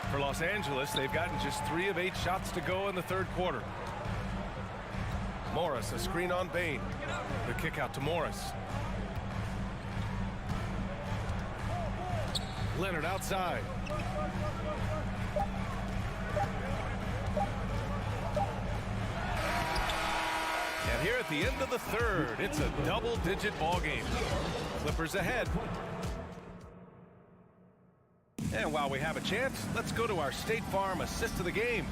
For Los Angeles, they've gotten just 3 of 8 shots to go in the third quarter. Morris, a screen on Bane. The kick out to Morris. Leonard outside. And here at the end of the third, it's a double-digit ball game. Clippers ahead. And while we have a chance, let's go to our State Farm assist of the game.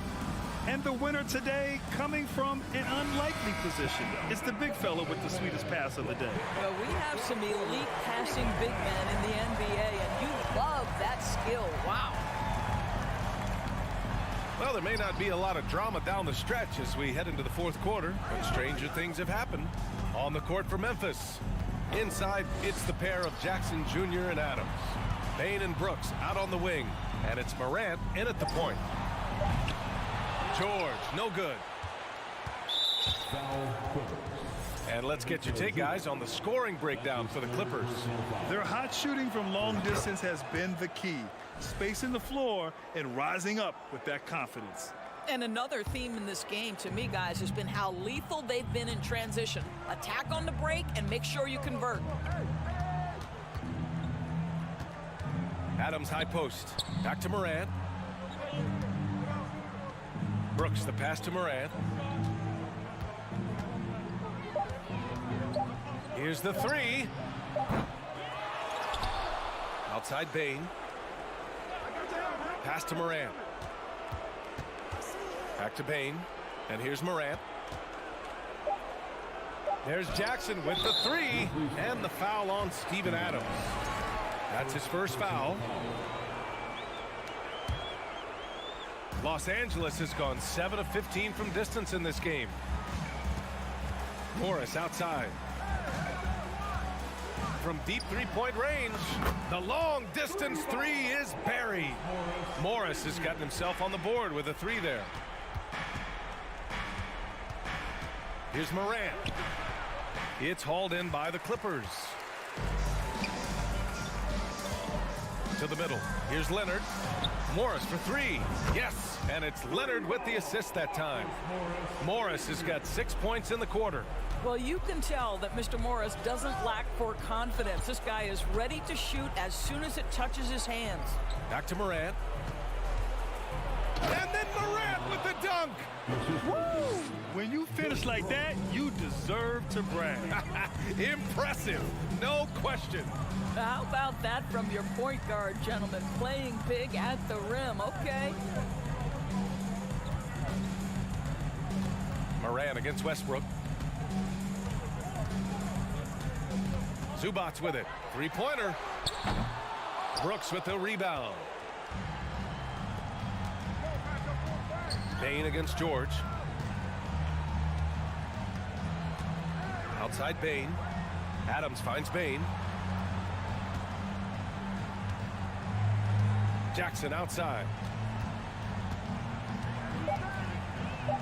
And the winner today, coming from an unlikely position, is the big fella with the sweetest pass of the day. Well, we have some elite passing big men in the NBA, and you love that skill. Wow. Well, there may not be a lot of drama down the stretch as we head into the fourth quarter, but stranger things have happened. On the court for Memphis. Inside, it's the pair of Jackson Jr. and Adams. Bane and Brooks out on the wing, and it's Morant in at the point. George, no good. And let's get your take, guys, on the scoring breakdown for the Clippers. Their hot shooting from long distance has been the key. Spacing the floor and rising up with that confidence. And another theme in this game, to me, guys, has been how lethal they've been in transition. Attack on the break and make sure you convert. Adams high post. Back to Morant. Brooks, the pass to Morant. Here's the three. Outside Bane. Pass to Morant. Back to Bane. And here's Morant. There's Jackson with the three. And the foul on Steven Adams. That's his first foul. Los Angeles has gone 7 of 15 from distance in this game. Morris outside. From deep three-point range, the long distance three is buried. Morris has gotten himself on the board with a three there. Here's Morant. It's hauled in by the Clippers. To the middle. Here's Leonard. Morris for three. Yes, and it's Leonard with the assist that time. Morris has got 6 points in the quarter. Well, you can tell that Mr. Morris doesn't lack for confidence. This guy is ready to shoot as soon as it touches his hands. Back to Morant. And then Morant with the dunk. Woo! When you finish like that, you deserve to brag. Impressive, no question. How about that from your point guard, gentlemen? Playing big at the rim, okay. Morant against Westbrook. Zubac's with it. Three-pointer. Brooks with the rebound. Bane against George. Outside Bane. Adams finds Bane. Jackson outside.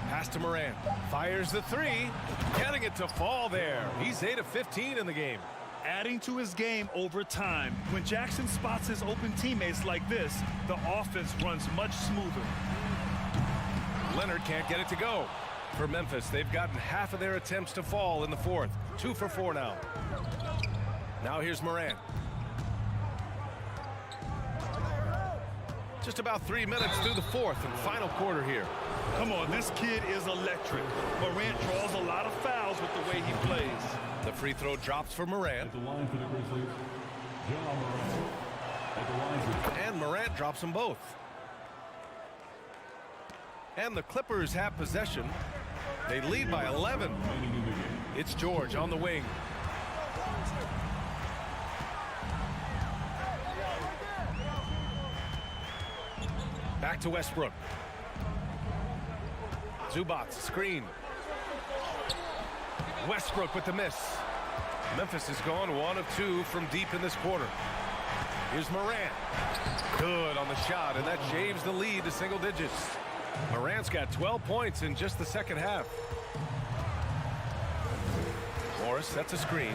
Pass to Morant. Fires the three. Getting it to fall there. He's 8 of 15 in the game. Adding to his game over time. When Jackson spots his open teammates like this, the offense runs much smoother. Leonard can't get it to go. For Memphis, they've gotten half of their attempts to fall in the fourth. 2 for 4 now. Now here's Morant. Just about 3 minutes through the fourth and final quarter here. Come on, this kid is electric. Morant draws a lot of fouls with the way he plays. The free throw drops for Morant. At the line for the Grizzlies, John Morant. At the line for... And Morant drops them both. And the Clippers have possession. They lead by 11. It's George on the wing. Back to Westbrook. Zubac screen. Westbrook with the miss. Memphis has gone 1 of 2 from deep in this quarter. Here's Morant. Good on the shot, and that shaves the lead to single digits. Morant's got 12 points in just the second half. Morris sets a screen.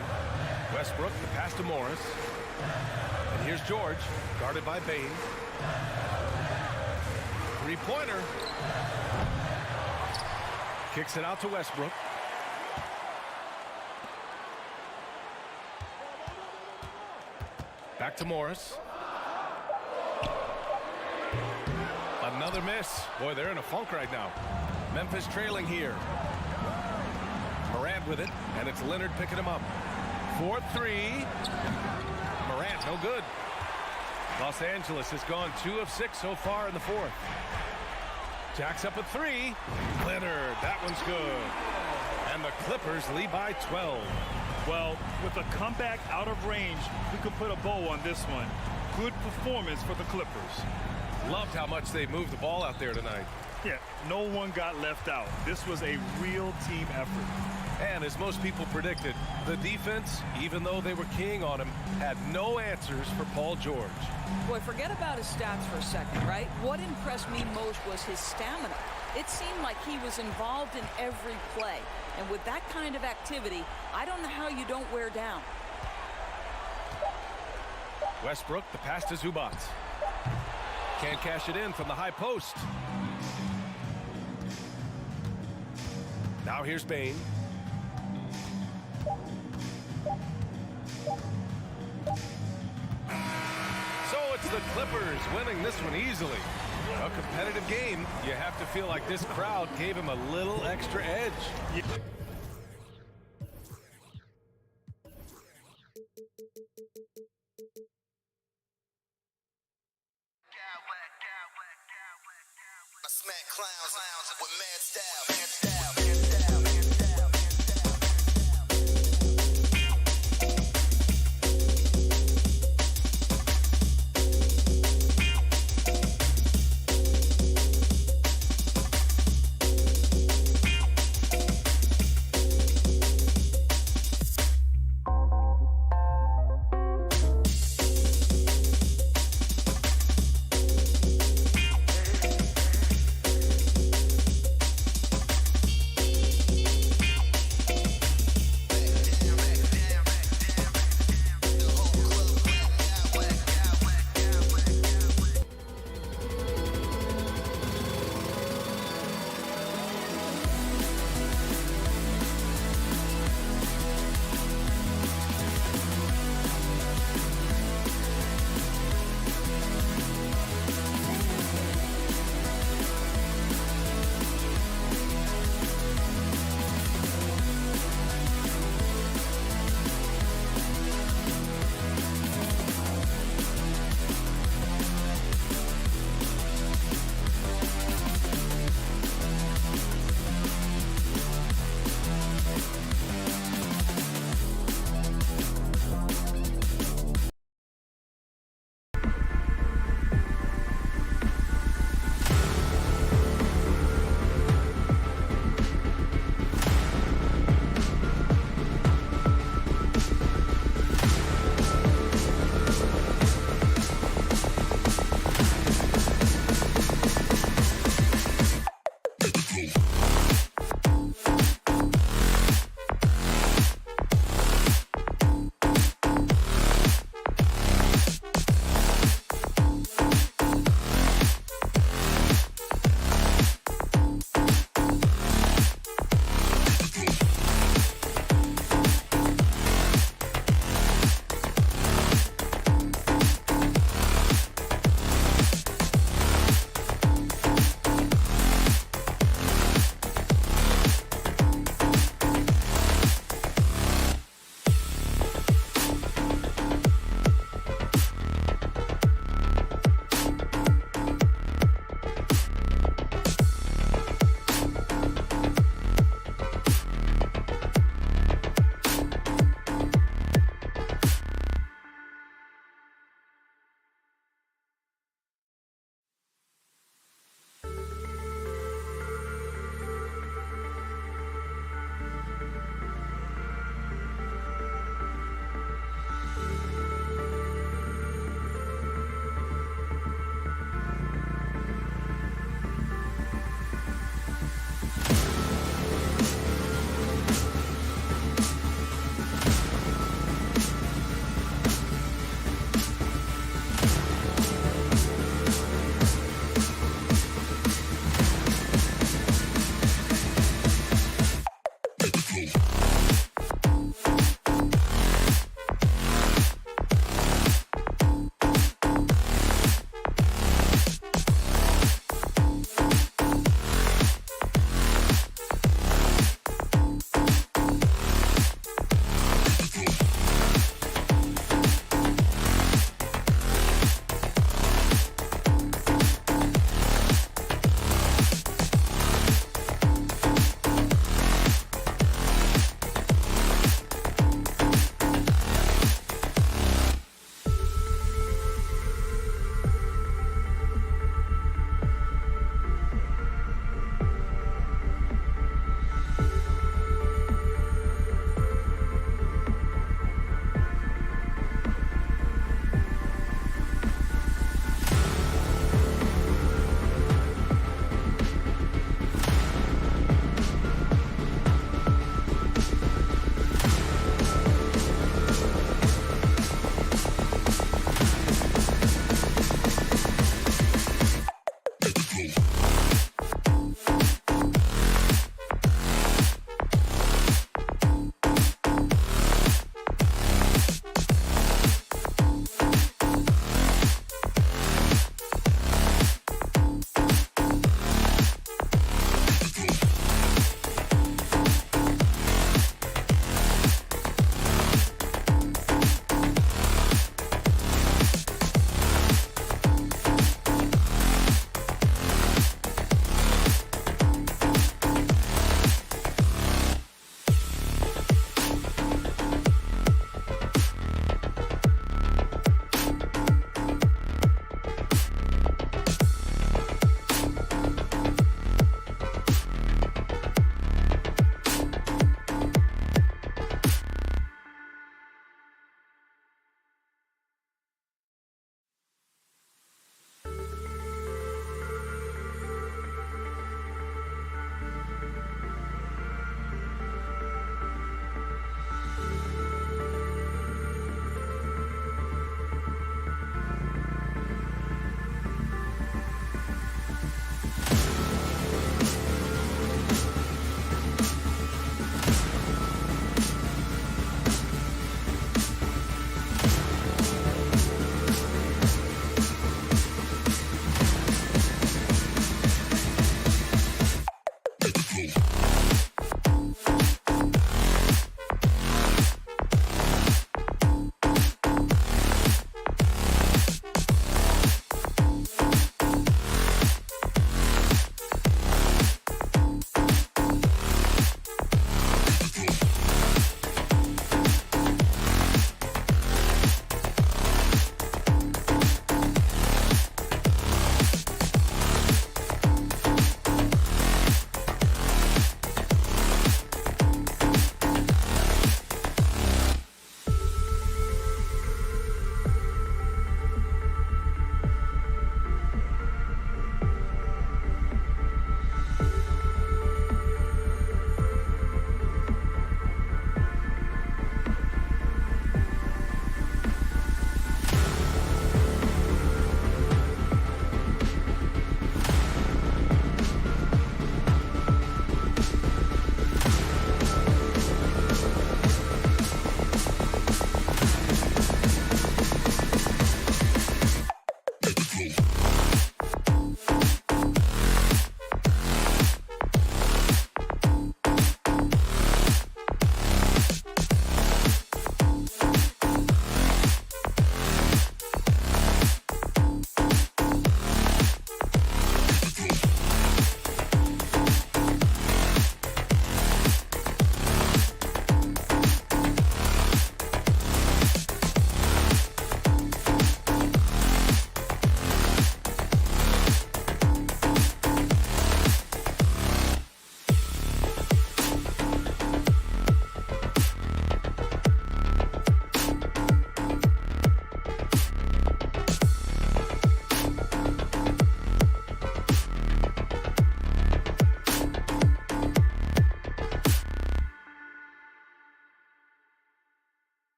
Westbrook, the pass to Morris. And here's George, guarded by Bane. Three-pointer. Kicks it out to Westbrook. Back to Morris. Another miss. Boy, they're in a funk right now. Memphis trailing here. Morant with it, and it's Leonard picking him up. 4-3. Morant, no good. Los Angeles has gone 2 of 6 so far in the fourth. Jacks up a 3. Leonard, that one's good. And the Clippers lead by 12. Well, with a comeback out of range, we could put a bow on this one. Good performance for the Clippers. Loved how much they moved the ball out there tonight. Yeah, no one got left out. This was a real team effort. And as most people predicted, the defense, even though they were keying on him, had no answers for Paul George. Boy, forget about his stats for a second, right? What impressed me most was his stamina. It seemed like he was involved in every play. And with that kind of activity, I don't know how you don't wear down. Westbrook, the pass to Zubac. Can't cash it in from the high post. Now here's Bane. So it's the Clippers winning this one easily. A competitive game. You have to feel like this crowd gave him a little extra edge. I smack clowns with mad style.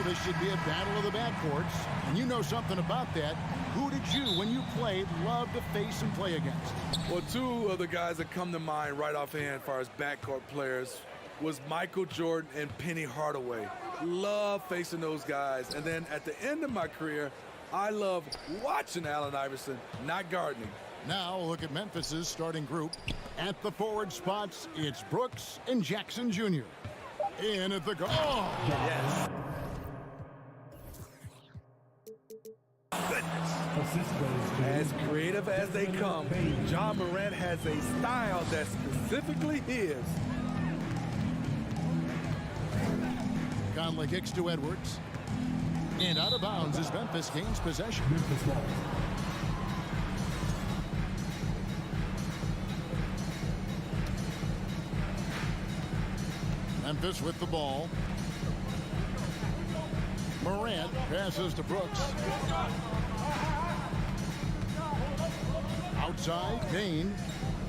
this should be a battle of the backcourts, and you know something about that. Who did you, when you played, love to face and play against? Well, two of the guys that come to mind right offhand as far as backcourt players was Michael Jordan and Penny Hardaway. Love facing those guys. And then at the end of my career, I love watching Allen Iverson, not gardening. Now look at Memphis's starting group. At the forward spots, it's Brooks and Jackson Jr. In at the goal. Oh! Yes. As creative as they come, Ja Morant has a style that's specifically his. Conley kicks to Edwards. And out of bounds as Memphis gains possession. Memphis with the ball. Morant passes to Brooks. Outside, Payne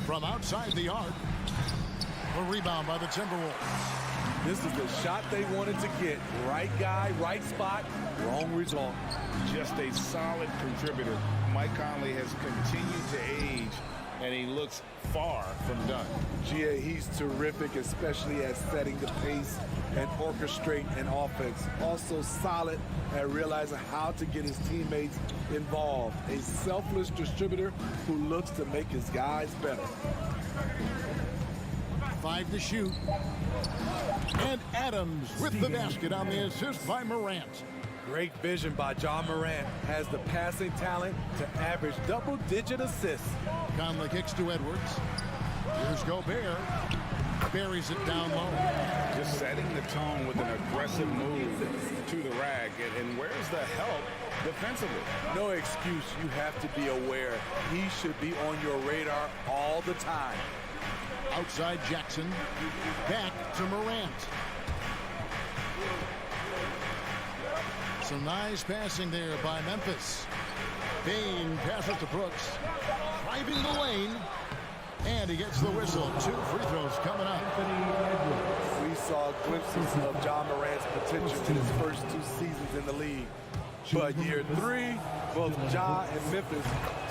from outside the arc. A rebound by the Timberwolves. This is the shot they wanted to get. Right guy, right spot, wrong result. Just a solid contributor. Mike Conley has continued to age, and he looks far from done. GA, he's terrific, especially at setting the pace and orchestrate an offense. Also solid at realizing how to get his teammates involved. A selfless distributor who looks to make his guys better. 5 to shoot. And Adams with the basket on the assist by Morant. Great vision by Ja Morant. Has the passing talent to average double-digit assists. Conley kicks to Edwards. Here's Gobert. Buries it down low. Just setting the tone with an aggressive move to the rack. And where's the help defensively? No excuse. You have to be aware. He should be on your radar all the time. Outside Jackson. Back to Morant. Some nice passing there by Memphis. Payne passes to Brooks. Driving the lane. And he gets the whistle. 2 free throws coming up. We saw glimpses of Ja Morant's potential in his first 2 seasons in the league. But year 3, both Ja and Memphis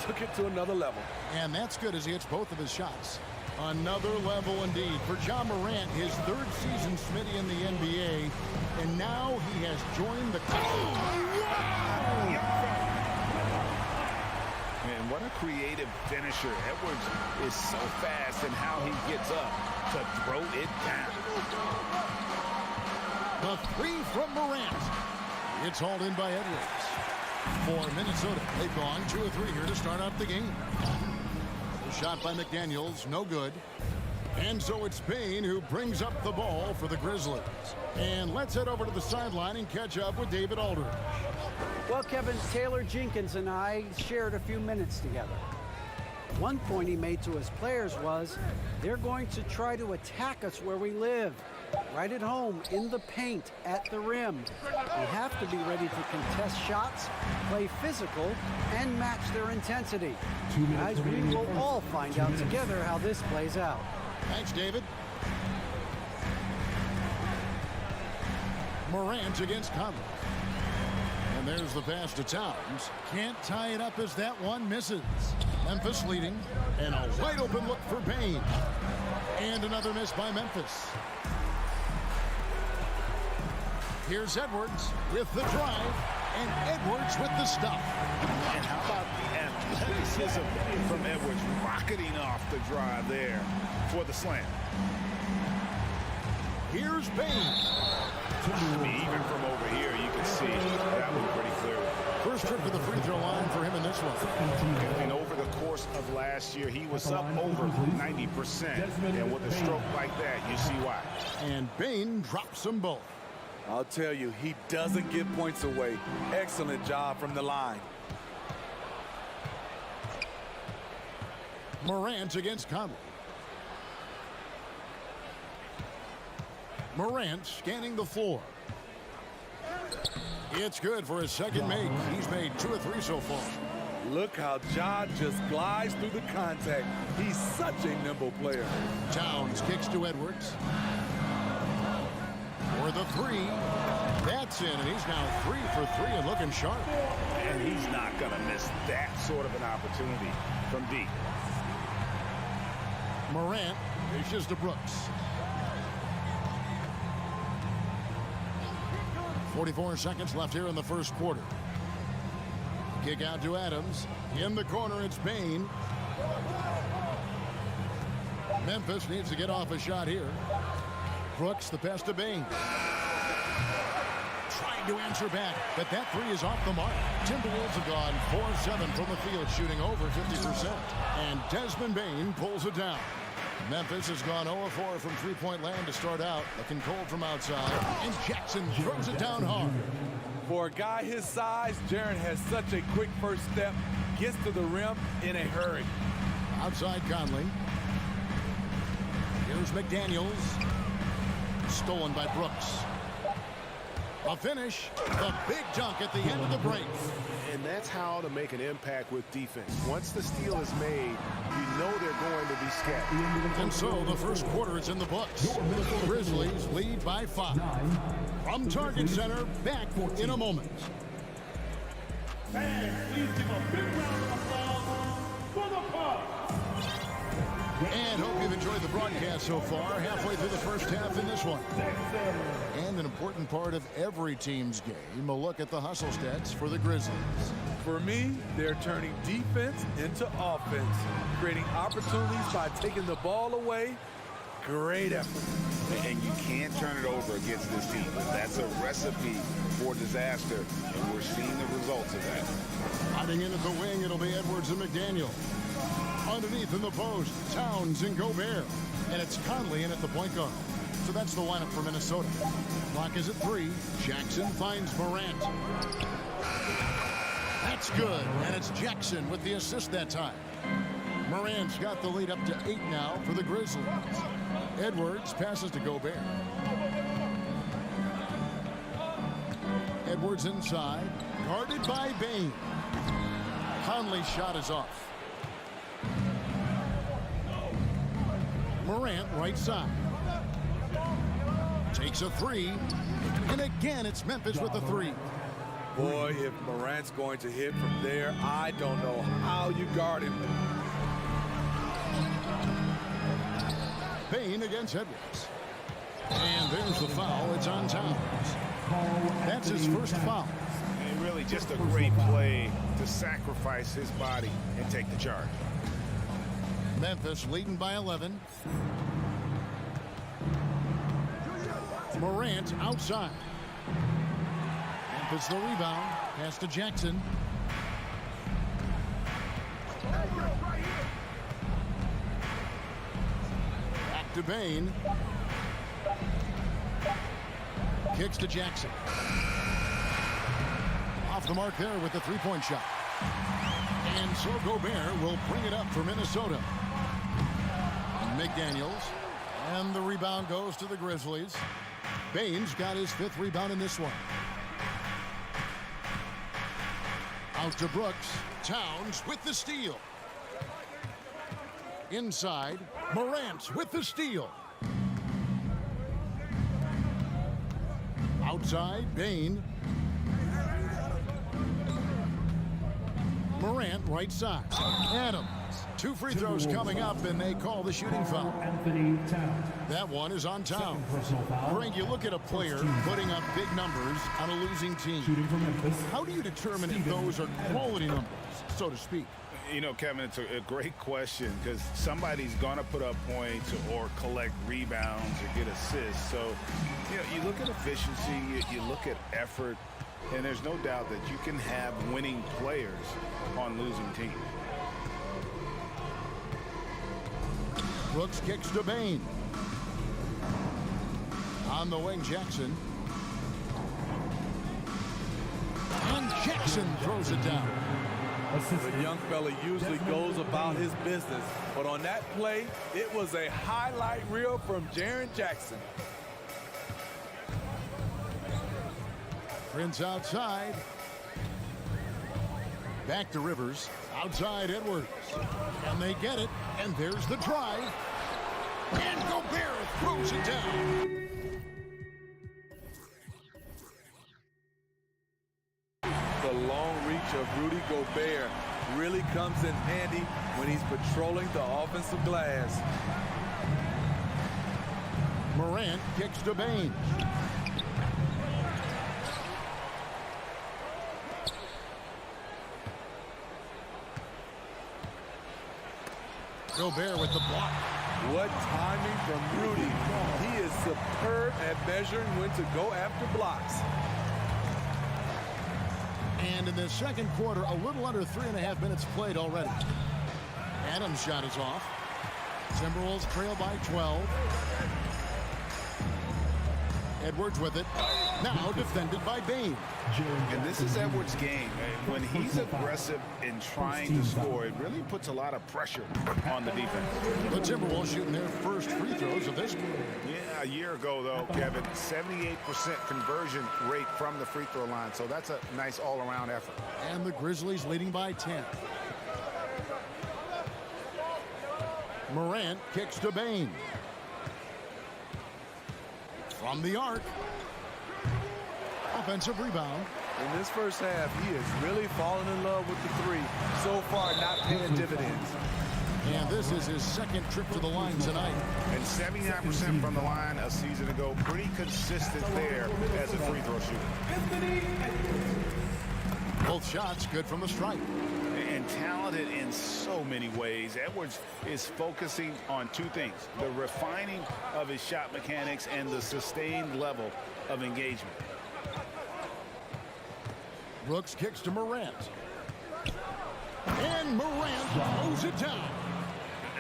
took it to another level. And that's good as he hits both of his shots. Another level indeed for Ja Morant, his 3rd season Smitty in the NBA, and now he has joined the And what a creative finisher. Edwards is so fast in how he gets up to throw it down. The 3 from Morant. It's hauled in by Edwards. For Minnesota, they've gone 2 of 3 here to start off the game. The shot by McDaniels, no good. And so it's Payne who brings up the ball for the Grizzlies. And let's head over to the sideline and catch up with David Aldridge. Well, Kevin, Taylor Jenkins and I shared a few minutes together. One point he made to his players was, they're going to try to attack us where we live. Right at home, in the paint, at the rim. We have to be ready to contest shots, play physical, and match their intensity. Guys, we will all find out together how this plays out. Thanks, David. Morant against Conley. And there's the pass to Towns. Can't tie it up as that one misses. Memphis leading. And a wide open look for Payne. And another miss by Memphis. Here's Edwards with the drive, and Edwards with the stop. And how about the athleticism from Edwards rocketing off the drive there for the slam. Here's Payne. Even from over here, you can see that was pretty clear. First trip to the free throw line for him in this one. And over the course of last year, he was up over 90%. And with a stroke like that, you see why. And Payne drops them both. I'll tell you, he doesn't give points away. Excellent job from the line. Morant against Conley. Morant scanning the floor. It's good for his second make. He's made 2 of 3 so far. Look how Ja just glides through the contact. He's such a nimble player. Towns kicks to Edwards. for the three. That's in, and he's now 3 for 3 and looking sharp. And he's not going to miss that sort of an opportunity from deep. Morant dishes to Brooks. 44 seconds left here in the first quarter. Kick out to Adams. In the corner, it's Bane. Memphis needs to get off a shot here. Brooks, the pass to Bane. Trying to answer back, but that three is off the mark. Timberwolves have gone 4-7 from the field, shooting over 50%. And Desmond Bane pulls it down. Memphis has gone 0-4 from three-point land to start out. Looking cold from outside. And Jackson throws it down hard. For a guy his size, Jaren has such a quick first step. Gets to the rim in a hurry. Outside Conley. Here's McDaniels. Stolen by Brooks. A finish. The big dunk at the end of the break. And that's how to make an impact with defense. Once the steal is made, you know they're going to be scattered. And so the first quarter is in the books. Grizzlies lead by 5. From Target Center, back in a moment. Fans, please give a big round of applause for the Puck. And hope you've enjoyed the broadcast so far. Halfway through the first half in this one. And an important part of every team's game, a look at the hustle stats for the Grizzlies. For me, they're turning defense into offense, creating opportunities by taking the ball away. Great effort. And you can't turn it over against this team. That's a recipe for disaster, and we're seeing the results of that. Hiding in at the wing, it'll be Edwards and McDaniel. Underneath in the post, Towns and Gobert. And it's Conley in at the point guard. So that's the lineup for Minnesota. Clock is at 3. Jackson finds Morant. That's good. And it's Jackson with the assist that time. Morant's got the lead up to 8 now for the Grizzlies. Edwards passes to Gobert. Edwards inside. Guarded by Bane. Conley's shot is off. Morant right side. Takes a 3. And again, it's Memphis with the 3. Boy, if Morant's going to hit from there, I don't know how you guard him. Bane against Edwards. And there's the foul. It's on Towns. That's his first foul. And really just a great play to sacrifice his body and take the charge. Memphis leading by 11. Morant outside. Memphis the rebound. Pass to Jackson. Back to Bane. Kicks to Jackson. Off the mark there with the three-point shot. And so Gobert will bring it up for Minnesota. McDaniels. And the rebound goes to the Grizzlies. Bane's got his 5th rebound in this one. Out to Brooks. Towns with the steal. Inside. Morant with the steal. Outside. Bane. Morant right side. Adams. 2 free throws coming up, and they call the shooting foul. That one is on Towns. Frank, you look at a player putting up big numbers on a losing team. How do you determine if those are quality numbers, so to speak? You know, Kevin, it's a great question because somebody's going to put up points or collect rebounds or get assists. So, you know, you look at efficiency, you look at effort, and there's no doubt that you can have winning players on losing teams. Brooks kicks to Bane. On the wing, Jackson. And Jackson throws it down. The young fella usually goes about his business, but on that play, it was a highlight reel from Jaren Jackson. Prince outside. Back to Rivers. Outside Edwards. And they get it. And there's the drive. And Gobert throws it down. of Rudy Gobert really comes in handy when he's patrolling the offensive glass. Morant kicks to Baines. Gobert with the block. What timing from Rudy. He is superb at measuring when to go after blocks. And in the second quarter, a little under 3.5 minutes played already. Adams' shot is off. Timberwolves trail by 12. Edwards with it. Now defended by Baines. And this is Edwards' game. When he's aggressive in trying to score, it really puts a lot of pressure on the defense. The Timberwolves shooting their first free throws of this game. Yeah, a year ago, though, Kevin, 78% conversion rate from the free throw line. So that's a nice all-around effort. And the Grizzlies leading by 10. Morant kicks to Baines. From the arc. Offensive rebound. In this first half, he is really falling in love with the three. So far, not paying dividends. And this is his second trip to the line tonight. And 79% from the line a season ago. Pretty consistent there as a free throw shooter. Both shots good from the stripe. And talented in so many ways. Edwards is focusing on two things: the refining of his shot mechanics and the sustained level of engagement. Brooks kicks to Morant. And Morant throws it down.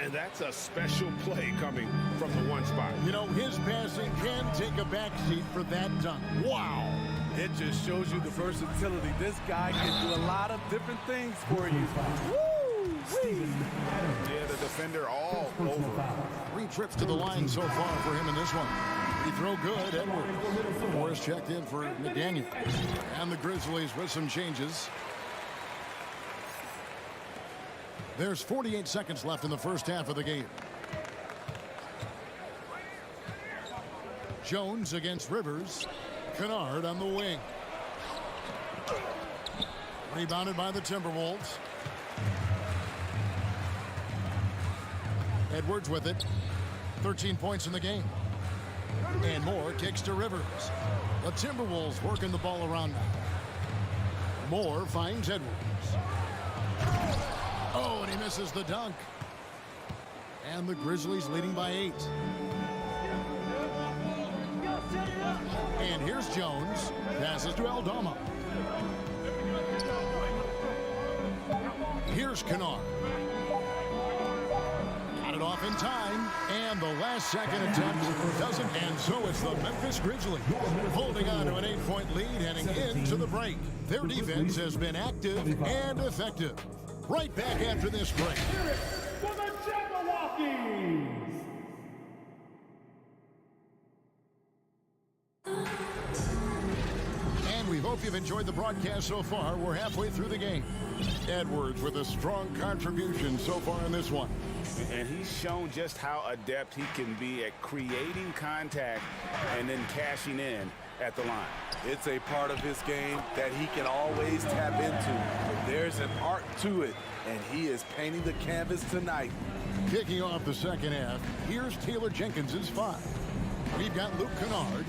And that's a special play coming from the one spot. You know, his passing can take a backseat for that dunk. Wow. It just shows you the versatility. This guy can do a lot of different things for you. Woo! Yeah, the defender all over. 3 trips to the line so far for him in this one. Free throw good, Edwards. Morris checked in for McDaniel. And the Grizzlies with some changes. There's 48 seconds left in the first half of the game. Jones against Rivers. Kennard on the wing. Rebounded by the Timberwolves. Edwards with it. 13 points in the game. And Moore kicks to Rivers. The Timberwolves working the ball around now. Moore finds Edwards. Oh, and he misses the dunk. And the Grizzlies leading by 8. And here's Jones. Passes to Eldorado. Here's Kennard. Got it off in time. And the last second attempt doesn't. And so it's the Memphis Grizzlies holding on to an 8-point lead heading into the break. Their defense has been active and effective. Right back after this break. For the Jabberwockies! And we hope you've enjoyed the broadcast so far. We're halfway through the game. Edwards with a strong contribution so far in this one. And he's shown just how adept he can be at creating contact and then cashing in at the line. It's a part of his game that he can always tap into. There's an art to it, and he is painting the canvas tonight. Kicking off the second half, here's Taylor Jenkins's 5. We've got Luke Kennard.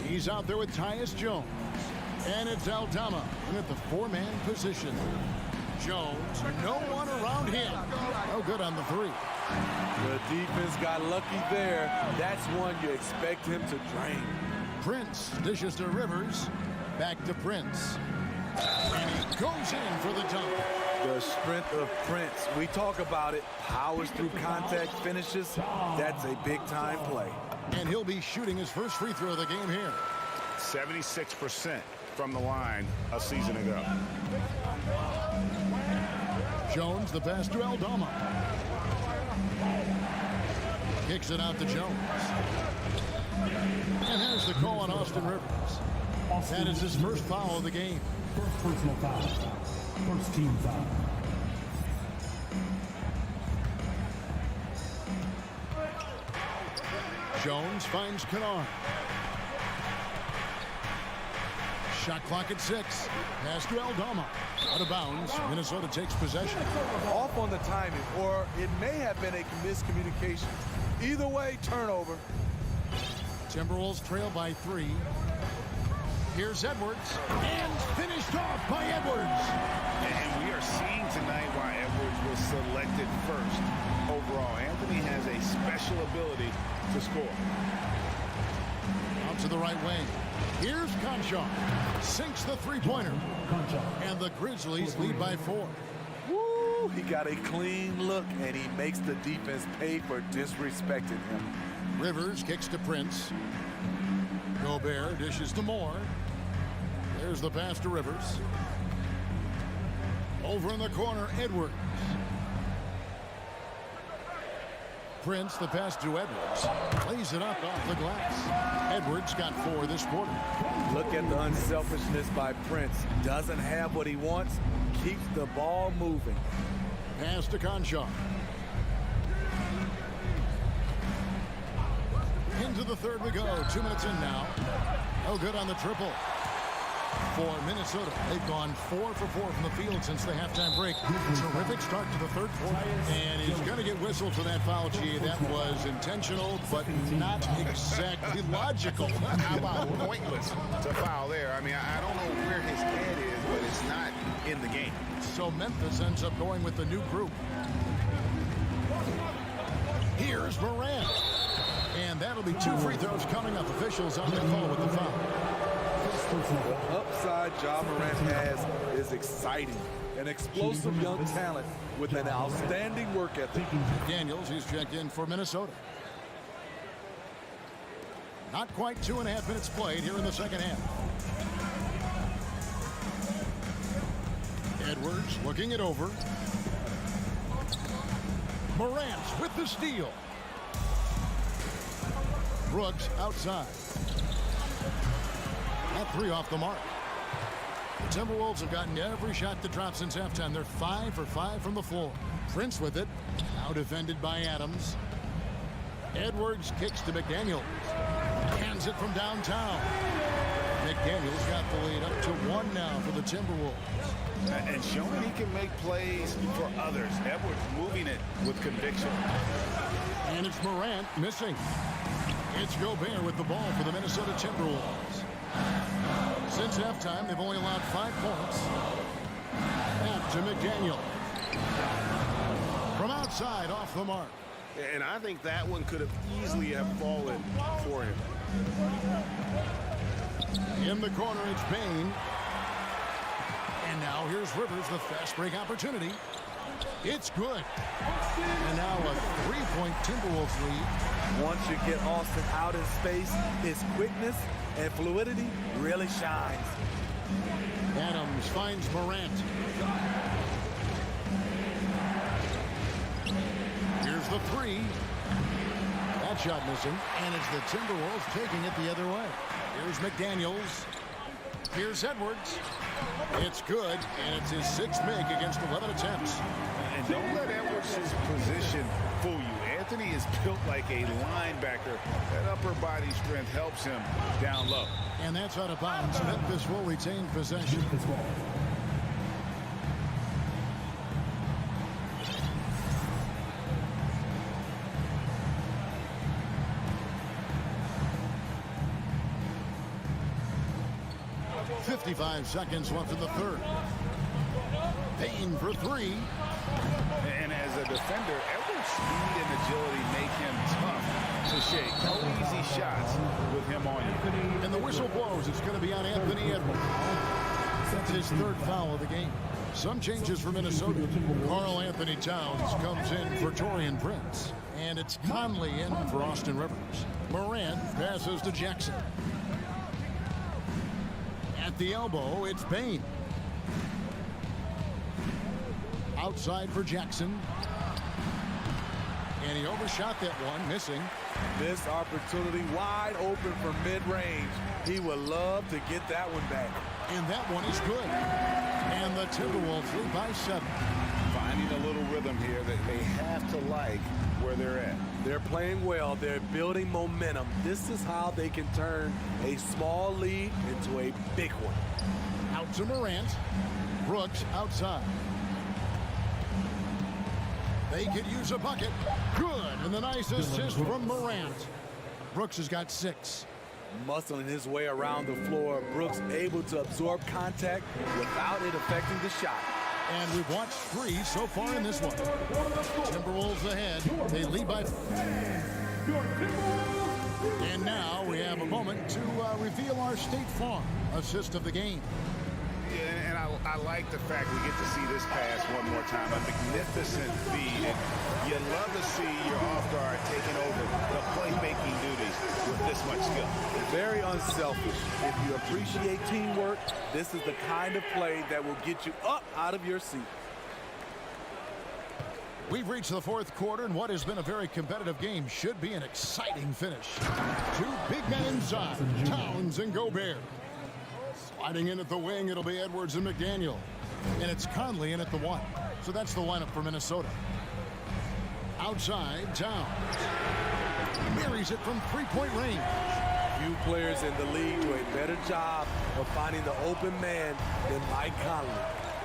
He's out there with Tyus Jones. And it's Aldama at the 4-man position. Jones, no one around him. No good on the 3. The defense got lucky there. That's one you expect him to drain. Prince dishes to Rivers. Back to Prince. And he goes in for the dunk. The strength of Prince. We talk about it. Powers through contact finishes. That's a big-time play. And he'll be shooting his first free throw of the game here. 76% from the line a season ago. Jones, the pass to Aldama. Kicks it out to Jones. And there's the call on Austin Rivers. That is his first foul of the game. First personal foul. First team foul. Jones finds Kennard. Shot clock at 6. Pass to Eldorado. Out of bounds. Minnesota takes possession. Off on the timing, or it may have been a miscommunication. Either way, turnover. Timberwolves trail by 3. Here's Edwards. And finished off by Edwards. And we are seeing tonight why Edwards was selected first overall. Anthony has a special ability to score. Out to the right wing. Here's Conchar. Sinks the three-pointer. And the Grizzlies lead by 4. Woo! He got a clean look, and he makes the defense pay for disrespecting him. Rivers kicks to Prince. Gobert dishes to Moore. There's the pass to Rivers. Over in the corner, Edwards. Prince, the pass to Edwards. Plays it up off the glass. Edwards got 4 this quarter. Look at the unselfishness by Prince. Doesn't have what he wants. Keeps the ball moving. Pass to Conchar. Into the third we go. 2 minutes in now. No good on the triple. For Minnesota, they've gone 4 for 4 from the field since the halftime break. Terrific start to the third quarter. And he's going to get whistled for that foul, G. That was intentional, but not exactly logical. How about pointless to foul there? I mean, I don't know where his head is, but it's not in the game. So Memphis ends up going with the new group. Here's Morant. And that'll be 2 free throws coming up. Officials on the call with the foul. The upside Ja Morant has is exciting. An explosive young talent with an outstanding work ethic. Daniels, he's checked in for Minnesota. Not quite 2.5 minutes played here in the second half. Edwards looking it over. Morant with the steal. Brooks outside. That 3 off the mark. The Timberwolves have gotten every shot to drop since halftime. They're 5 for 5 from the floor. Prince with it. Now defended by Adams. Edwards kicks to McDaniels. Hands it from downtown. McDaniels got the lead up to 1 now for the Timberwolves. And showing he can make plays for others. Edwards moving it with conviction. And it's Morant missing. It's Gobert with the ball for the Minnesota Timberwolves. Since halftime, they've only allowed 5 points. Back to McDaniel. From outside, off the mark. And I think that one could have easily have fallen for him. In the corner, it's Bane. And now here's Rivers, the fast break opportunity. It's good. And now a 3-point Timberwolves lead. Once you get Austin out in space, his quickness and fluidity really shines. Adams finds Morant. Here's the 3. That shot missing. And it's the Timberwolves taking it the other way. Here's McDaniels. Here's Edwards. It's good, and it's his 6th make against 11 attempts. And don't let Edwards' position fool you. Anthony is built like a linebacker. That upper body strength helps him down low. And that's out of bounds. Memphis will retain possession. 55 seconds left in the third. Payne for 3. And as a defender, Edwards' speed and agility make him tough to shake. No easy shots with him on you. And the whistle blows. It's going to be on Anthony Edwards. That's his 3rd foul of the game. Some changes for Minnesota. Karl Anthony Towns comes in for Taurean Prince. And it's Conley in for Austin Rivers. Morant passes to Jackson. At the elbow, it's Bane. Outside for Jackson. And he overshot that one, missing. This opportunity wide open from mid-range. He would love to get that one back. And that one is good. And the Timberwolves lead by 7. Finding a little rhythm here that they have to like where they're at. They're playing well. They're building momentum. This is how they can turn a small lead into a big one. Out to Morant. Brooks outside. They could use a bucket. Good. And the nice assist from Morant. Brooks has got 6. Muscling his way around the floor. Brooks able to absorb contact without it affecting the shot. And we've watched 3 so far in this one. Timberwolves ahead. They lead by... And now we have a moment to reveal our State Farm assist of the game. Yeah, and I like the fact we get to see this pass one more time. A magnificent feed. And you love to see your off guard taking over the playmaking duties with this much skill. Very unselfish. If you appreciate teamwork, this is the kind of play that will get you up out of your seat. We've reached the 4th quarter, and what has been a very competitive game should be an exciting finish. 2 big men inside, Towns and Gobert. Sliding in at the wing, it'll be Edwards and McDaniel. And it's Conley in at the 1. So that's the lineup for Minnesota. Outside, Towns. Marries it from 3-point range. Few players in the league do a better job of finding the open man than Mike Conley.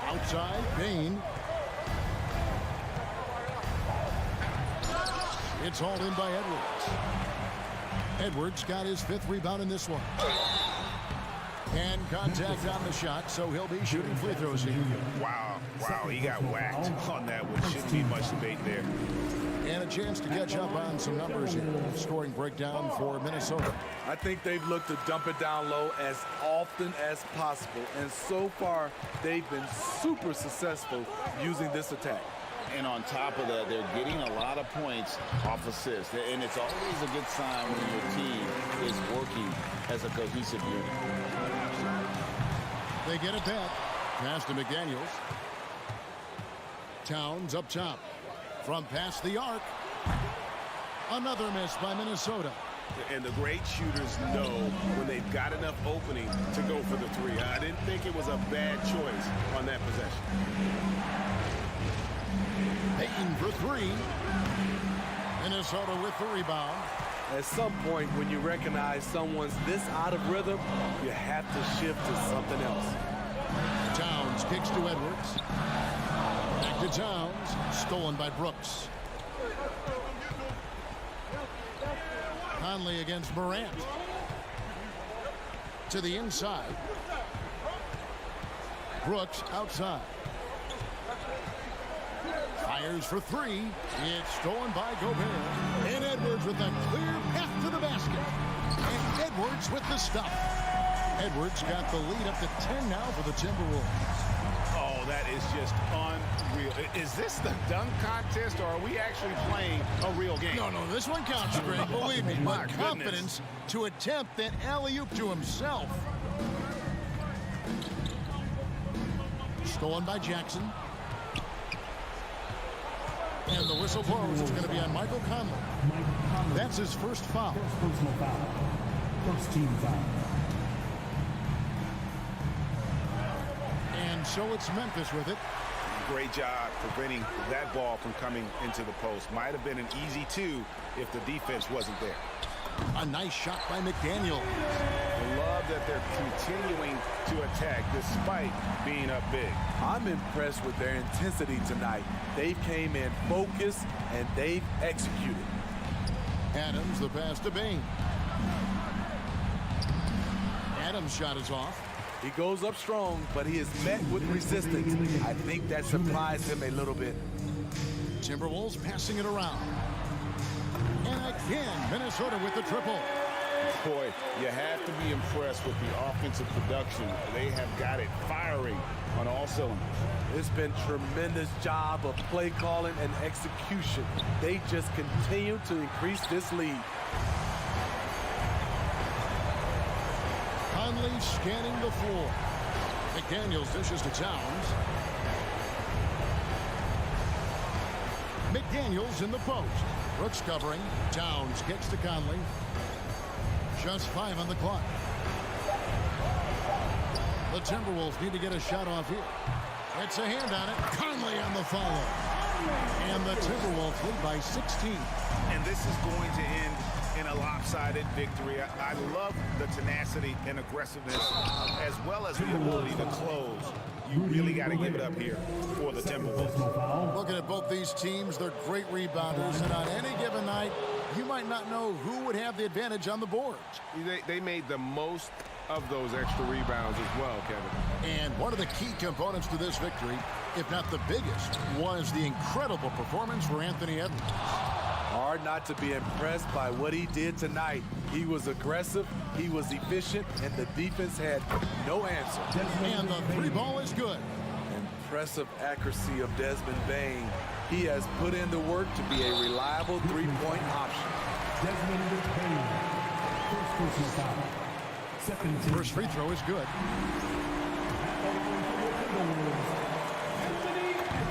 Outside, Bain. It's hauled in by Edwards. Edwards got his 5th rebound in this one. And contact on the shot, so he'll be shooting free throws here. Wow, he got whacked on that one. Shouldn't be much debate there. And a chance to catch up on some numbers here. Scoring breakdown for Minnesota. I think they've looked to dump it down low as often as possible. And so far, they've been super successful using this attack. And on top of that, they're getting a lot of points off assists. And it's always a good sign when your team is working as a cohesive unit. They get it back. Pass to McDaniels. Towns up top. From past the arc. Another miss by Minnesota. And the great shooters know when they've got enough opening to go for the 3. I didn't think it was a bad choice on that possession. Payton for 3. Minnesota with the rebound. At some point, when you recognize someone's this out of rhythm, you have to shift to something else. Towns kicks to Edwards. Back to Towns. Stolen by Brooks. Conley against Morant. To the inside. Brooks outside. Fires for 3. It's stolen by Gobert. And Edwards with a clear path to the basket. And Edwards with the stop. Edwards got the lead up to 10 now for the Timberwolves. Oh, that is just unreal. Is this the dunk contest, or are we actually playing a real game? No, this one counts, Greg. Believe me. My But confidence to attempt that alley-oop to himself. Stolen by Jackson. And the whistle blows. It's going to be on Michael Conley. That's his first foul. First personal foul. First team foul. And so it's Memphis with it. Great job preventing that ball from coming into the post. Might have been an easy 2 if the defense wasn't there. A nice shot by McDaniel. I love that they're continuing to attack despite being up big. I'm impressed with their intensity tonight. They came in focused and they've executed. Adams, the pass to Bain. Adams' shot is off. He goes up strong, but he is met with resistance. I think that surprised him a little bit. Timberwolves passing it around. And again, Minnesota with the triple. Boy, you have to be impressed with the offensive production. They have got it firing on all cylinders. It's been tremendous job of play calling and execution. They just continue to increase this lead. Conley scanning the floor. McDaniels dishes to Towns. McDaniels in the post. Brooks covering. Towns kicks to Conley. Just 5 on the clock. The Timberwolves need to get a shot off here. It's a hand on it. Conley on the follow. And the Timberwolves lead by 16. And this is going to end in a lopsided victory. I love the tenacity and aggressiveness as well as the ability to close. You really got to give it up here for the Timberwolves. Looking at both these teams, they're great rebounders, and on any given night, you might not know who would have the advantage on the boards. They made the most of those extra rebounds as well, Kevin. And one of the key components to this victory, if not the biggest, was the incredible performance for Anthony Edwards. Hard not to be impressed by what he did tonight. He was aggressive, he was efficient, and the defense had no answer. And the three ball is good. Impressive accuracy of Desmond Bane. He has put in the work to be a reliable three-point option. Desmond Bane, first personal foul. Second team. First free throw is good.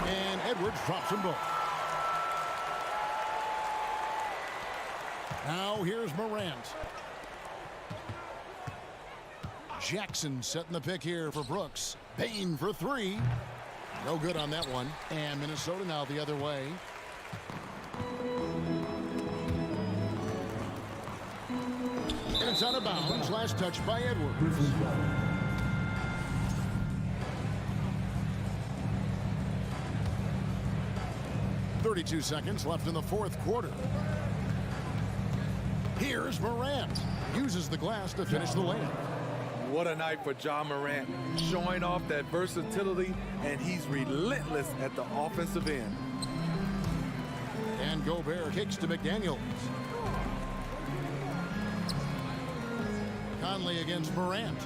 And Edwards drops them both. Now here's Morant. Jackson setting the pick here for Brooks. Bane for three. No good on that one. And Minnesota now the other way. And it's out of bounds. Last touch by Edwards. 32 seconds left in the fourth quarter. Here's Morant. Uses the glass to finish the layup. What a night for John Morant. Showing off that versatility, and he's relentless at the offensive end. And Gobert kicks to McDaniels. Conley against Morant.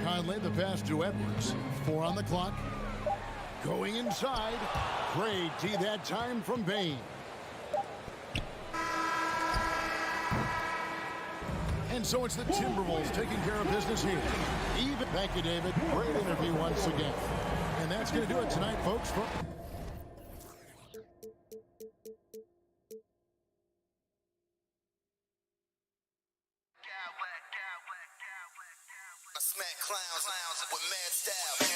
Conley the pass to Edwards. 4 on the clock. Going inside. Great D that time from Bane. And so it's the Timberwolves taking care of business here. Even. Thank you, David. Great interview once again. And that's going to do it tonight, folks. Smack clowns with mad style.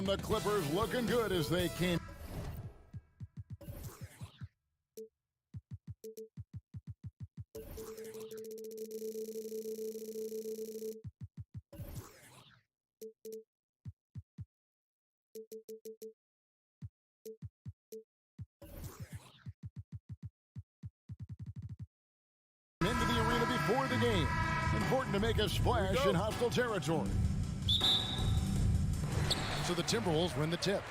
And the Clippers looking good as they came. Into the arena before the game. Important to make a splash in hostile territory. So the Timberwolves win the tip.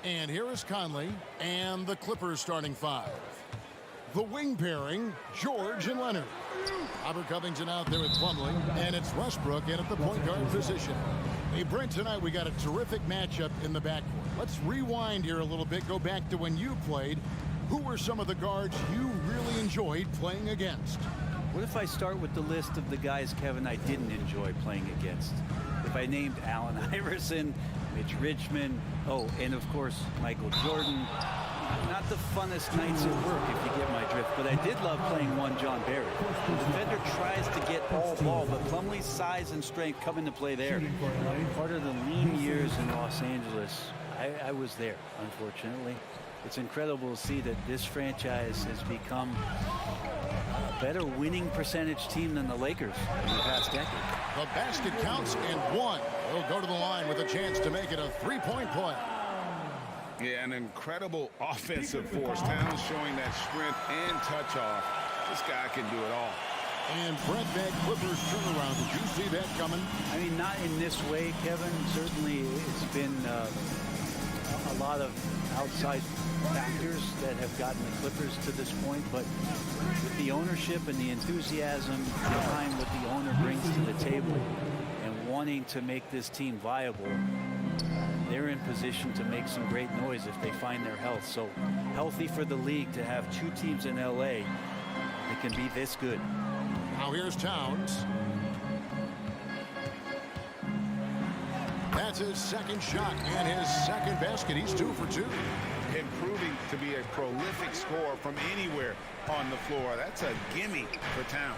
And here is Conley and the Clippers starting five. The wing pairing, George and Leonard. Robert Covington out there with Plumlee, and it's Westbrook in at the point guard position. Hey, Brent, tonight we got a terrific matchup in the backcourt. Let's rewind here a little bit, go back to when you played. Who were some of the guards you really enjoyed playing against? What if I start with the list of the guys, Kevin, I didn't enjoy playing against? If I named Allen Iverson, Mitch Richmond, and of course, Michael Jordan. Not the funnest nights at work, if you get my drift, but I did love playing one John Barry. The defender tries to get all ball, but Plumlee's size and strength come into play there. Part of the lean years in Los Angeles, I was there, unfortunately. It's incredible to see that this franchise has become a better winning percentage team than the Lakers in the past decade. The basket counts and one. He'll go to the line with a chance to make it a three-point play. Yeah, an incredible offensive force. Towns showing that strength and touch off. This guy can do it all. And Brent, that Clippers turnaround, did you see that coming? I mean, not in this way, Kevin. Certainly it's been a lot of outside factors that have gotten the Clippers to this point, but with the ownership and the enthusiasm behind what the owner brings to the table and wanting to make this team viable, they're in position to make some great noise if they find their health. So healthy for the league to have two teams in LA that can be this good. Now here's Towns. That's his second shot and his second basket. He's 2 for 2. Improving to be a prolific scorer from anywhere on the floor. That's a gimme for Towns.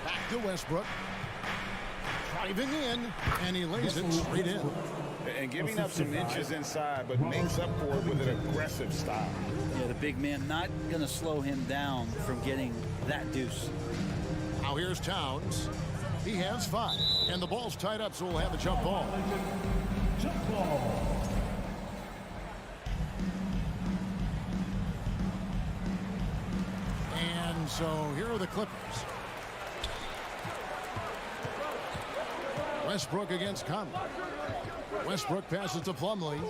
Back to Westbrook. Driving in, and he lays it straight in. And giving up some inches inside, but makes up for it with an aggressive style. Yeah, the big man not going to slow him down from getting that deuce. Now here's Towns. He has 5, and the ball's tied up, so we'll have a jump ball. Jump ball. And so here are the Clippers. Westbrook against Conley. Westbrook passes to Plumlee.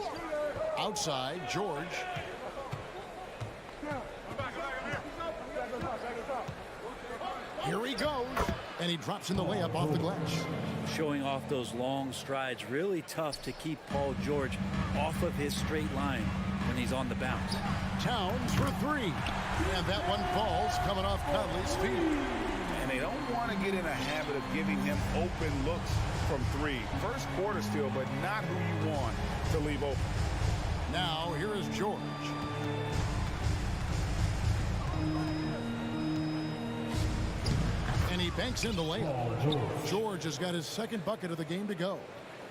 Outside, George. Here he goes. And he drops in the layup off the glass. Showing off those long strides. Really tough to keep Paul George off of his straight line when he's on the bounce. Towns for 3. And that one falls coming off Conley's feet. And they don't want to get in a habit of giving him open looks from 3. First quarter still, but not who you want to leave open. Now here is George. And he banks in the layup. George has got his second bucket of the game to go.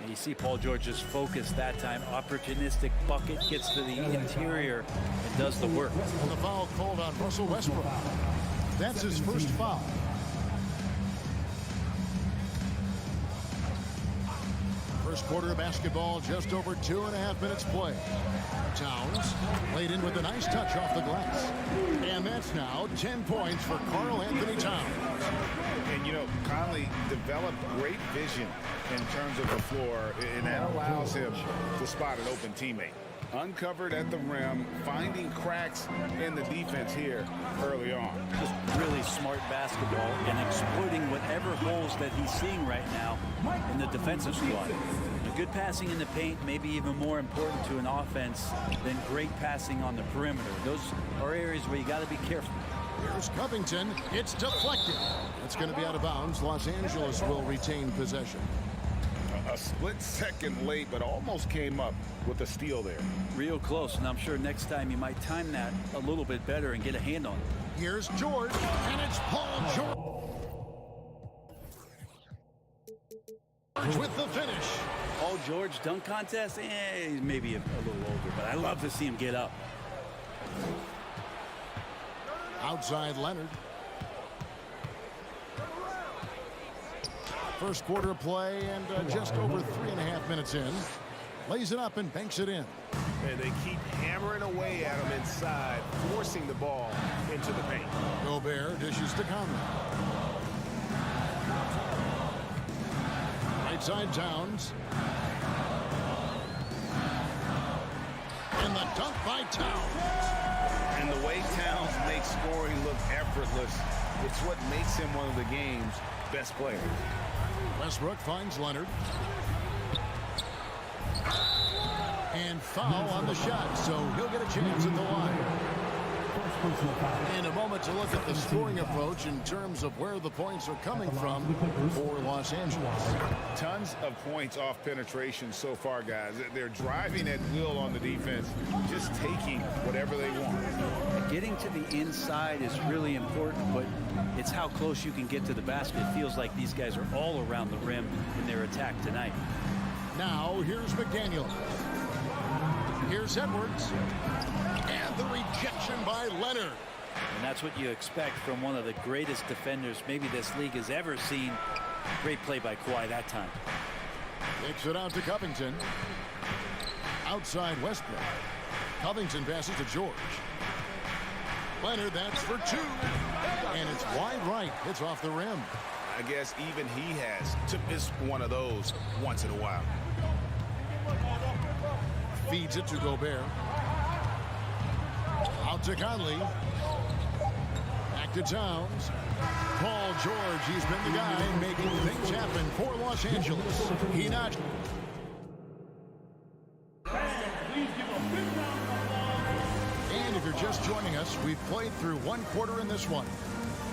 And you see Paul George's focus that time. Opportunistic bucket, gets to the interior and does the work. And the foul called on Russell Westbrook. That's his first foul. First quarter of basketball, just over 2.5 minutes play. Towns laid in with a nice touch off the glass. And that's now 10 points for Karl Anthony Towns. And, you know, Conley developed great vision in terms of the floor, and that allows him to spot an open teammate. Uncovered at the rim, finding cracks in the defense here early on. Just really smart basketball and exploiting whatever holes that he's seeing right now in the defensive squad. Good passing in the paint may be even more important to an offense than great passing on the perimeter. Those are areas where you got to be careful. Here's Covington. It's deflected. It's going to be out of bounds. Los Angeles will retain possession. A split second late, but almost came up with a steal there. Real close, and I'm sure next time you might time that a little bit better and get a hand on it. Here's George, and it's Paul George. George with the finish. Paul George dunk contest, he's maybe a little older, but I love to see him get up. Outside Leonard. First quarter of play and just over 3.5 minutes in. Lays it up and banks it in. And they keep hammering away at him inside, forcing the ball into the paint. Gobert dishes to Conley. Right side Towns. And the dunk by Towns. And the way Towns makes scoring look effortless, it's what makes him one of the game's best players. Westbrook finds Leonard. And foul on the shot, so he'll get a chance at the line. In a moment to look at the scoring approach in terms of where the points are coming from for Los Angeles. Tons of points off penetration so far, guys. They're driving at will on the defense, just taking whatever they want. Getting to the inside is really important, but it's how close you can get to the basket. It feels like these guys are all around the rim in their attack tonight. Now, here's McDaniel. Here's Edwards. And the rejection by Leonard. And that's what you expect from one of the greatest defenders maybe this league has ever seen. Great play by Kawhi that time. Takes it out to Covington. Outside Westbrook. Covington passes to George. Leonard, that's for two. And it's wide right. It's off the rim. I guess even he has to miss one of those once in a while. Feeds it to Gobert. Out to Conley. Back to Towns. Paul George, he's been the guy making things happen for Los Angeles. He notched. And if you're just joining us, we've played through one quarter in this one.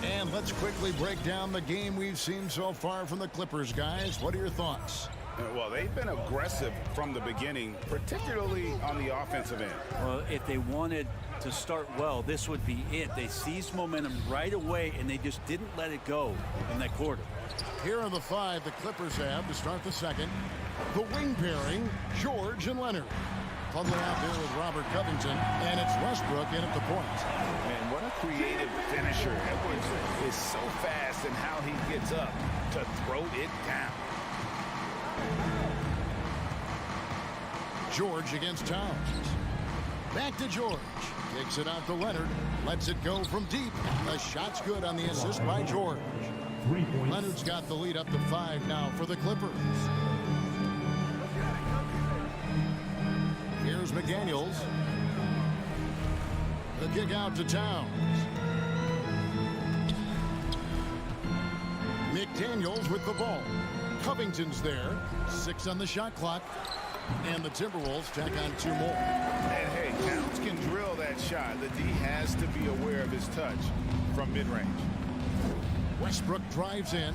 And let's quickly break down the game we've seen so far from the Clippers, guys. What are your thoughts? Well, they've been aggressive from the beginning, particularly on the offensive end. Well, if they wanted to start well, this would be it. They seized momentum right away, and they just didn't let it go in that quarter. Here are the five the Clippers have to start the second. The wing pairing, George and Leonard. Conley out there with Robert Covington, and it's Westbrook in at the point. Man, what a creative finisher. Edwards is so fast in how he gets up to throw it down. George against Towns. Back to George. Kicks it out to Leonard. Lets it go from deep. The shot's good on the assist by George. Leonard's got the lead up to 5 now for the Clippers. Here's McDaniels. The kick out to Towns. McDaniels with the ball. Covington's there. 6 on the shot clock. And the Timberwolves tack on 2 more. And hey, Towns can drill that shot. The D has to be aware of his touch from mid-range. Westbrook drives in.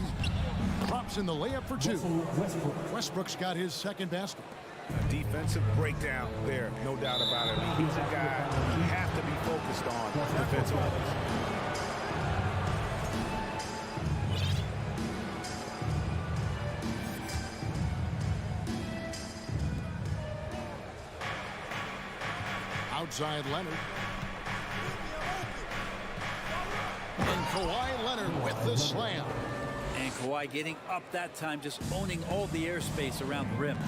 Drops in the layup for 2. Westbrook's got his second basket. A defensive breakdown there, no doubt about it. He's a guy you have to be focused on defensively. Outside Leonard. And Kawhi Leonard with the slam. And Kawhi getting up that time, just owning all the airspace around the rim.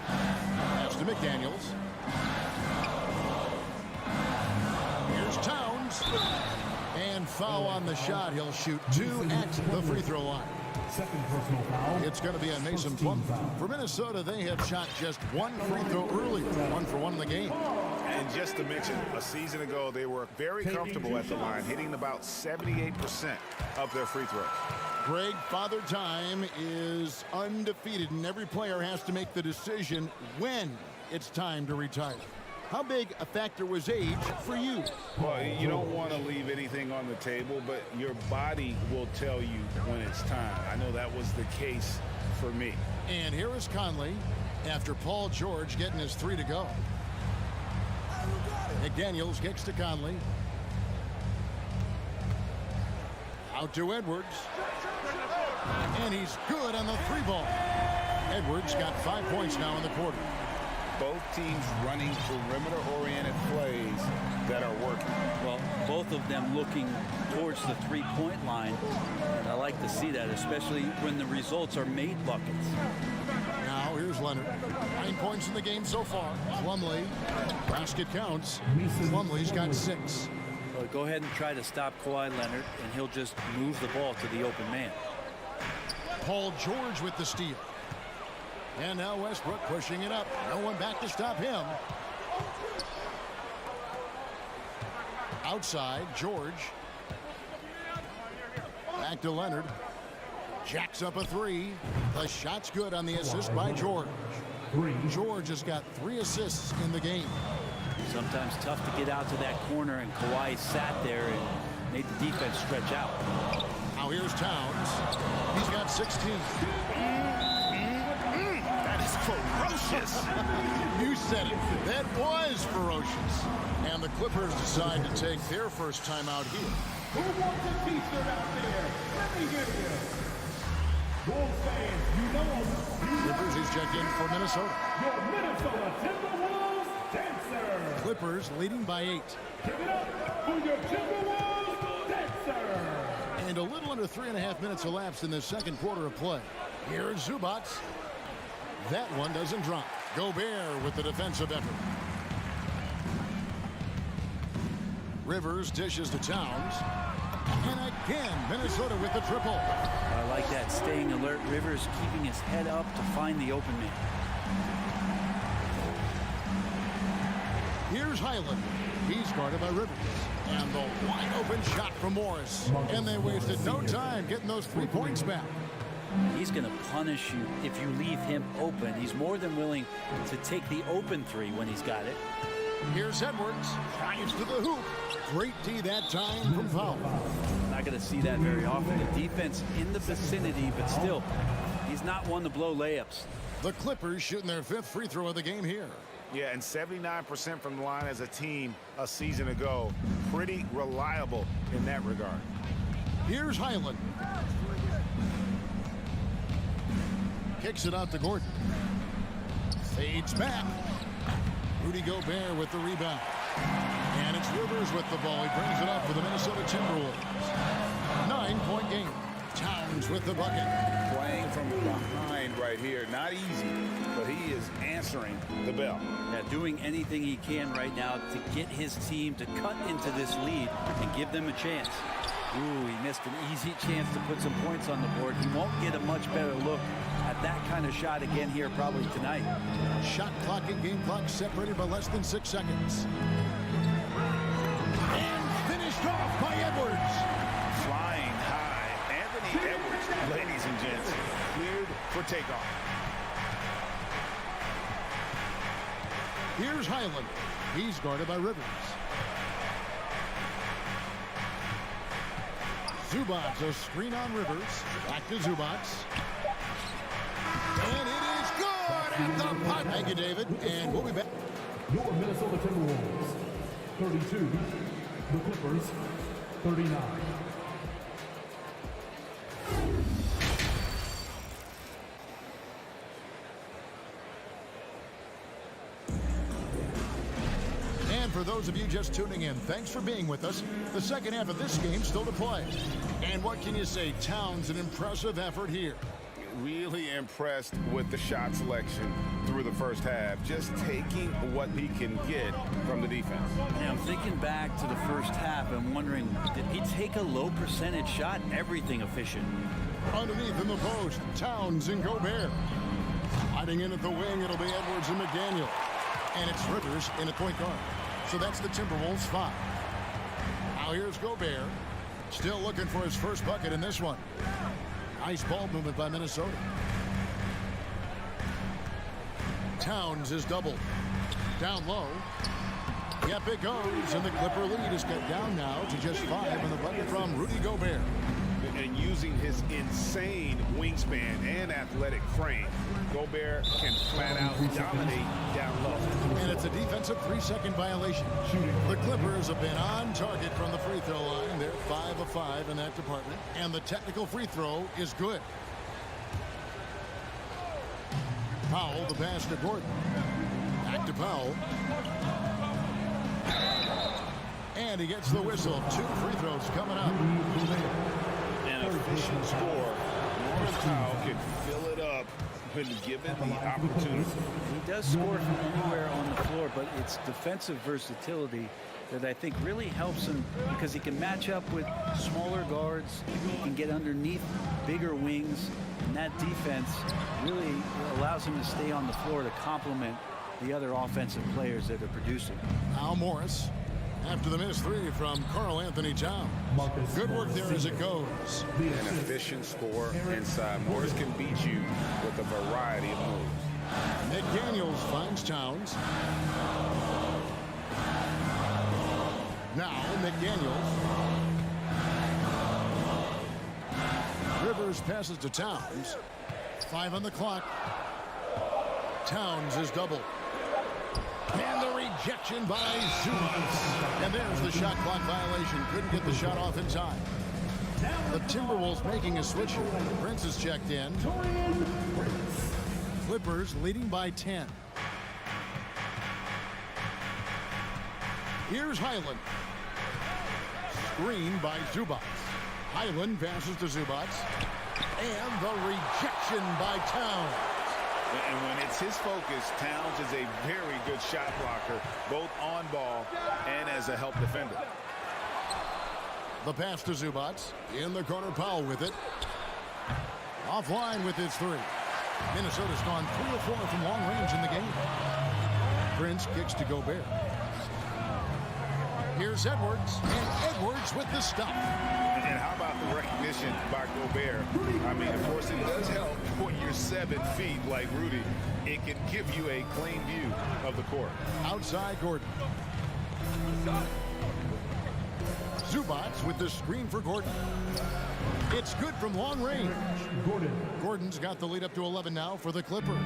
Pass to McDaniels. Here's Towns. And foul on the shot. He'll shoot 2 at the free throw line. Second personal foul. It's going to be a Mason Plum. For Minnesota, they have shot just 1 free throw earlier. 1 for 1 in the game. And just to mention, a season ago, they were very comfortable at the line, hitting about 78% of their free throws. Greg, Father Time is undefeated, and every player has to make the decision when it's time to retire. How big a factor was age for you? Well, you don't want to leave anything on the table, but your body will tell you when it's time. I know that was the case for me. And here is Conley after Paul George getting his 3 to go. McDaniels kicks to Conley. Out to Edwards. And he's good on the 3-ball. Edwards got 5 points now in the quarter. Both teams running perimeter-oriented plays that are working. Well, both of them looking towards the 3-point line. And I like to see that, especially when the results are made buckets. Now here's Leonard. 9 points in the game so far. Plumlee. Basket counts. Plumlee's got 6. Well, go ahead and try to stop Kawhi Leonard, and he'll just move the ball to the open man. Paul George with the steal. And now Westbrook pushing it up. No one back to stop him. Outside, George. Back to Leonard. Jacks up a 3. The shot's good on the assist by George. George has got 3 assists in the game. Sometimes tough to get out to that corner, and Kawhi sat there and made the defense stretch out. Now here's Towns. He's got 16. That is ferocious. You said it. That was ferocious. And the Clippers decide to take their first timeout here. Who wants a t-shirt out there? Let me hear you. Wolves fans, you know them. Clippers is checked in for Minnesota. Your Minnesota Timberwolves dancer. Clippers leading by 8. Give it up for your Timberwolves dancer. And a little under 3.5 minutes elapsed in the second quarter of play. Here is Zubac. That one doesn't drop. Gobert with the defensive effort. Rivers dishes to Towns. And again, Minnesota with the triple. I like that, staying alert. Rivers keeping his head up to find the open man. Here's Highland. He's guarded by Rivers. And the wide open shot from Morris. And they wasted no time getting those 3 points back. He's going to punish you if you leave him open. He's more than willing to take the open 3 when he's got it. Here's Edwards. Drives to the hoop. Great D that time from foul. Not going to see that very often. The defense in the vicinity, but still, he's not one to blow layups. The Clippers shooting their 5th free throw of the game here. Yeah, and 79% from the line as a team a season ago. Pretty reliable in that regard. Here's Highland. Kicks it out to Gordon. Fades back. Rudy Gobert with the rebound. And it's Rivers with the ball. He brings it up for the Minnesota Timberwolves. 9-point game. Towns with the bucket. Playing from behind right here. Not easy, but he is answering the bell. Yeah, doing anything he can right now to get his team to cut into this lead and give them a chance. Ooh, he missed an easy chance to put some points on the board. He won't get a much better look at that kind of shot again here probably tonight. Shot clock and game clock separated by less than 6 seconds. And finished off by Edwards. Flying high. Anthony Edwards, ladies and gents, cleared for takeoff. Here's Highland. He's guarded by Rivers. Zubac, a screen on Rivers. Back to Zubac. And it is good at the puck. Thank you, David. And we'll be back. Your Minnesota Timberwolves, 32. The Clippers, 39. And for those of you just tuning in, thanks for being with us. The second half of this game still to play. And what can you say? Towns, an impressive effort here. Really impressed with the shot selection through the first half. Just taking what he can get from the defense. Yeah, I'm thinking back to the first half and wondering, did he take a low percentage shot? Everything efficient. Underneath in the post, Towns and Gobert. Hiding in at the wing, it'll be Edwards and McDaniel. And it's Rivers in at point guard. So that's the Timberwolves 5. Now here's Gobert. Still looking for his first bucket in this one. Nice ball movement by Minnesota. Towns is doubled. Down low. Yep, it goes. And the Clipper lead is cut down now to just 5 in the bucket from Rudy Gobert. And using his insane wingspan and athletic frame, Gobert can flat out dominate down low. And it's a defensive 3-second violation. The Clippers have been on target from the free throw line. They're 5 of 5 in that department. And the technical free throw is good. Powell, the pass to Gordon. Back to Powell. And he gets the whistle. 2 free throws coming up. An efficient score. Norman Powell can fill it up when given the opportunity. He does score from anywhere on the floor, but it's defensive versatility that I think really helps him because he can match up with smaller guards. He can get underneath bigger wings. And that defense really allows him to stay on the floor to complement the other offensive players that are producing. Al Morris after the missed 3 from Karl Anthony Towns. Good work there as it goes. An efficient score inside. Morris can beat you with a variety of moves. McDaniels finds Towns. Now McDaniels. Rivers passes to Towns. 5 on the clock. Towns is doubled. And the rejection by Zubac. And there's the shot clock violation. Couldn't get the shot off in time. The Timberwolves making a switch here. Prince is checked in. Clippers leading by 10. Here's Highland. Screen by Zubac. Highland passes to Zubac. And the rejection by Towns. And when it's his focus, Towns is a very good shot blocker, both on ball and as a help defender. The pass to Zubac. In the corner, Powell with it. Offline with his 3. Minnesota's gone 3 of 4 from long range in the game. Prince kicks to Gobert. Here's Edwards. And Edwards with the stuff. And how about the recognition by Gobert? I mean, of course, it does help when you're 7 feet like Rudy. It can give you a clean view of the court. Outside Gordon. Zubac with the screen for Gordon. It's good from long range. Gordon's got the lead up to 11 now for the Clippers.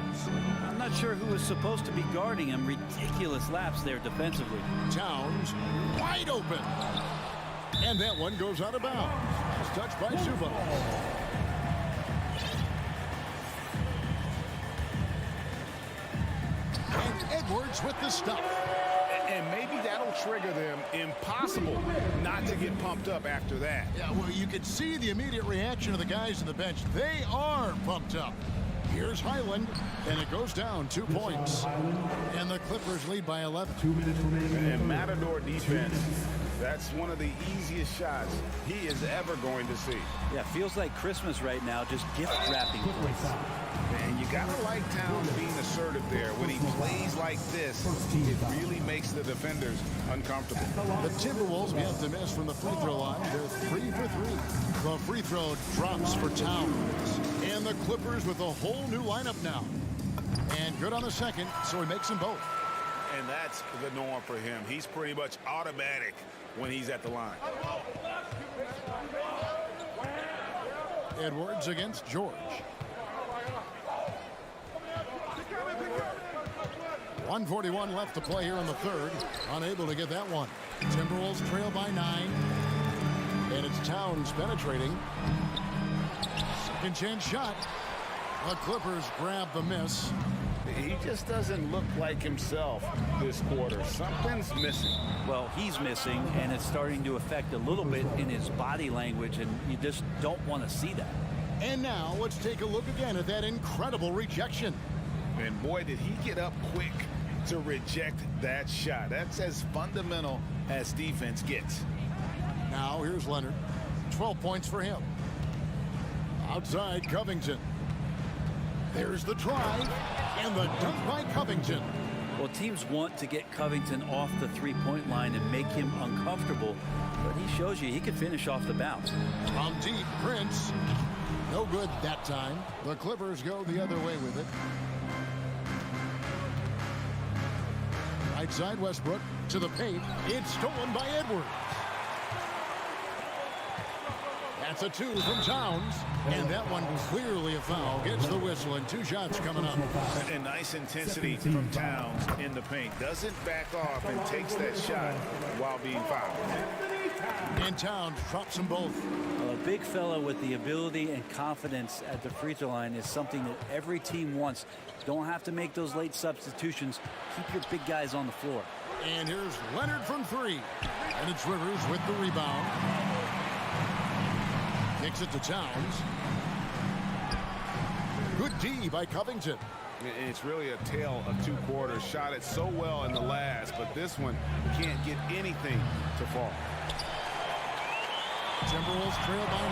I'm not sure who was supposed to be guarding him. Ridiculous laps there defensively. Towns wide open. And that one goes out of bounds. It's touched by Zubac. And Edwards with the stuff. And maybe that'll trigger them. Impossible not to get pumped up after that. Yeah, well, you could see the immediate reaction of the guys on the bench. They are pumped up. Here's Highland, and it goes down 2 points. And the Clippers lead by 11. 2 minutes remaining. And Matador defense, that's one of the easiest shots he is ever going to see. Yeah, feels like Christmas right now, just gift wrapping. And you gotta like Towns being assertive there. When he plays like this, it really makes the defenders uncomfortable. The Timberwolves have to miss from the free throw line. They're 3 for 3. The free throw drops for Towns. And the Clippers with a whole new lineup now. And good on the second, so he makes them both. And that's the norm for him. He's pretty much automatic when he's at the line. Edwards against George. 1:41 left to play here in the third. Unable to get that one. Timberwolves trail by 9. And it's Towns penetrating. Second chance shot. The Clippers grab the miss. He just doesn't look like himself this quarter. Something's missing. Well, he's missing, and it's starting to affect a little bit in his body language, and you just don't want to see that. And now let's take a look again at that incredible rejection. And boy, did he get up quick to reject that shot. That's as fundamental as defense gets. Now here's Leonard. 12 points for him. Outside Covington. There's the drive and the dunk by Covington. Well, teams want to get Covington off the three-point line and make him uncomfortable, but he shows you he can finish off the bounce. From deep, Prince. No good that time. The Clippers go the other way with it. Right side Westbrook to the paint. It's stolen by Edwards. That's It's a 2 from Towns. And that one clearly a foul. Gets the whistle, and 2 shots coming up. And nice intensity from Towns in the paint. Doesn't back off and takes that shot while being fouled. And Towns drops them both. A big fella with the ability and confidence at the free throw line is something that every team wants. Don't have to make those late substitutions. Keep your big guys on the floor. And here's Leonard from 3. And it's Rivers with the rebound. Kicks it to Towns. Good D by Covington. And it's really a tale of 2 quarters. Shot it so well in the last, but this one can't get anything to fall. Timberwolves trail by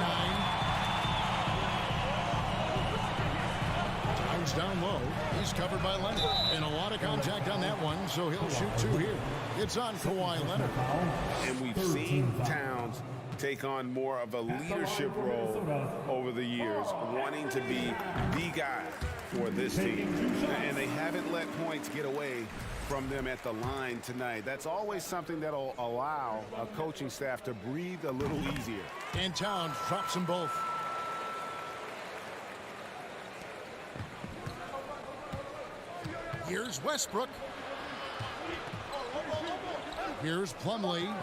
9. Towns down low. He's covered by Leonard. And a lot of contact on that one, so he'll shoot 2 here. It's on Kawhi Leonard. And we've seen Towns take on more of a leadership role over the years, wanting to be the guy for this team. And they haven't let points get away from them at the line tonight. That's always something that'll allow a coaching staff to breathe a little easier. And Towns drops them both. Here's Westbrook. Here's Plumlee.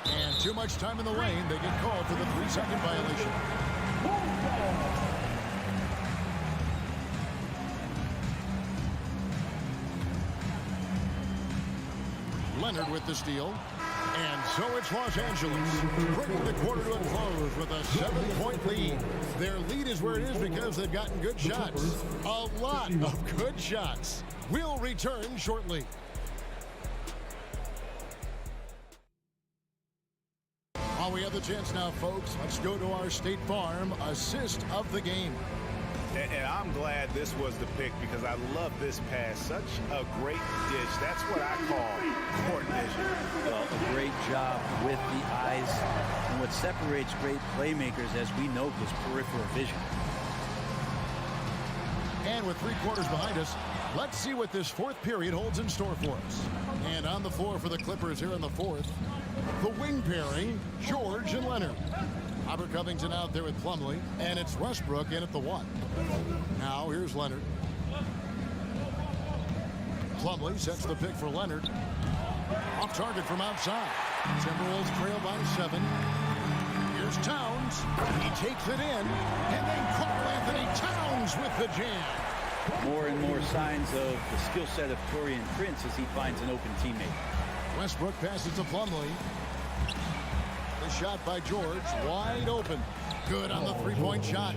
And too much time in the lane. They get called for the 3-second violation. Leonard with the steal. And so it's Los Angeles bringing the quarter to a close with a 7-point lead. Their lead is where it is because they've gotten good shots. A lot of good shots. We'll return shortly. While we have the chance now, folks, let's go to our State Farm assist of the game. And I'm glad this was the pick because I love this pass. Such a great dish. That's what I call court vision. Well, a great job with the eyes. And what separates great playmakers, as we know, is peripheral vision. And with 3 quarters behind us, let's see what this 4th period holds in store for us. And on the floor for the Clippers here in the 4th, the wing pairing, George and Leonard. Robert Covington out there with Plumlee, and it's Westbrook in at the 1. Now here's Leonard. Plumlee sets the pick for Leonard. Off target from outside. Timberwolves trail by 7. Here's Towns. He takes it in, and then Karl Anthony Towns with the jam. More and more signs of the skill set of Taurean Prince as he finds an open teammate. Westbrook passes to Plumlee. The shot by George, wide open. Good on the 3-point shot.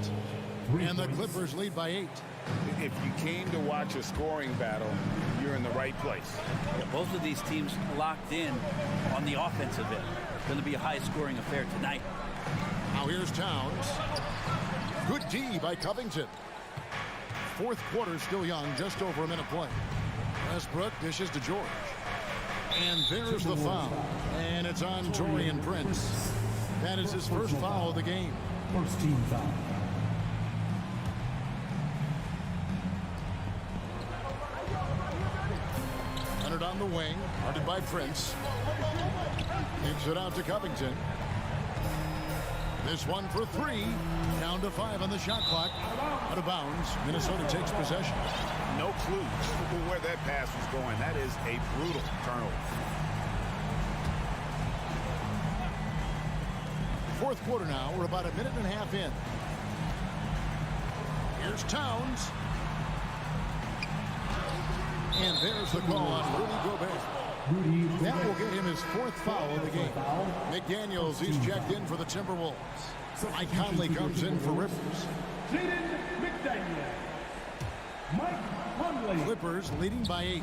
And the Clippers lead by 8. If you came to watch a scoring battle, you're in the right place. Yeah, both of these teams locked in on the offensive end. Going to be a high-scoring affair tonight. Now here's Towns. Good D by Covington. 4th quarter still young, just over a minute play. Westbrook dishes to George. And there's the foul. And it's on Taurean Prince. That is his first foul of the game. First team foul. Leonard on the wing, guarded by Prince. Gives it out to Covington. This one for 3. Down to 5 on the shot clock. Out of bounds. Minnesota takes possession. No clue where that pass was going. That is a brutal turnover. 4th quarter now. We're about a minute and a half in. Here's Towns. And there's the call on Rudy Gobert. That will get him his 4th foul of the game. McDaniels, he's checked in for the Timberwolves. Mike Conley comes in for Rivers. Clippers leading by 8.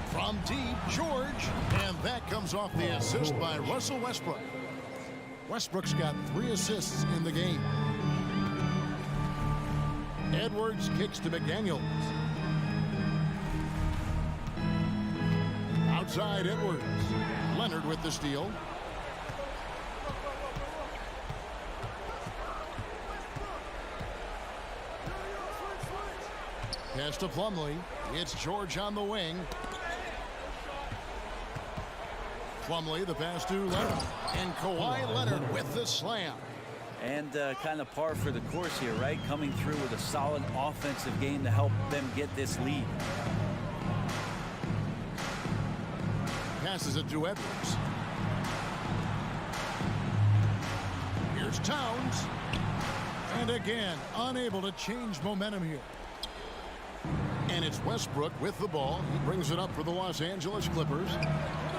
From deep, George. And that comes off the assist by Russell Westbrook. Westbrook's got 3 assists in the game. Edwards kicks to McDaniels. Outside Edwards. Leonard with the steal. Pass to Plumlee. It's George on the wing. Plumlee, the pass to Leonard. And Kawhi Leonard with the slam. And kind of par for the course here, right? Coming through with a solid offensive game to help them get this lead. Passes it to Edwards. Here's Towns. And again, unable to change momentum here. And it's Westbrook with the ball. He brings it up for the Los Angeles Clippers.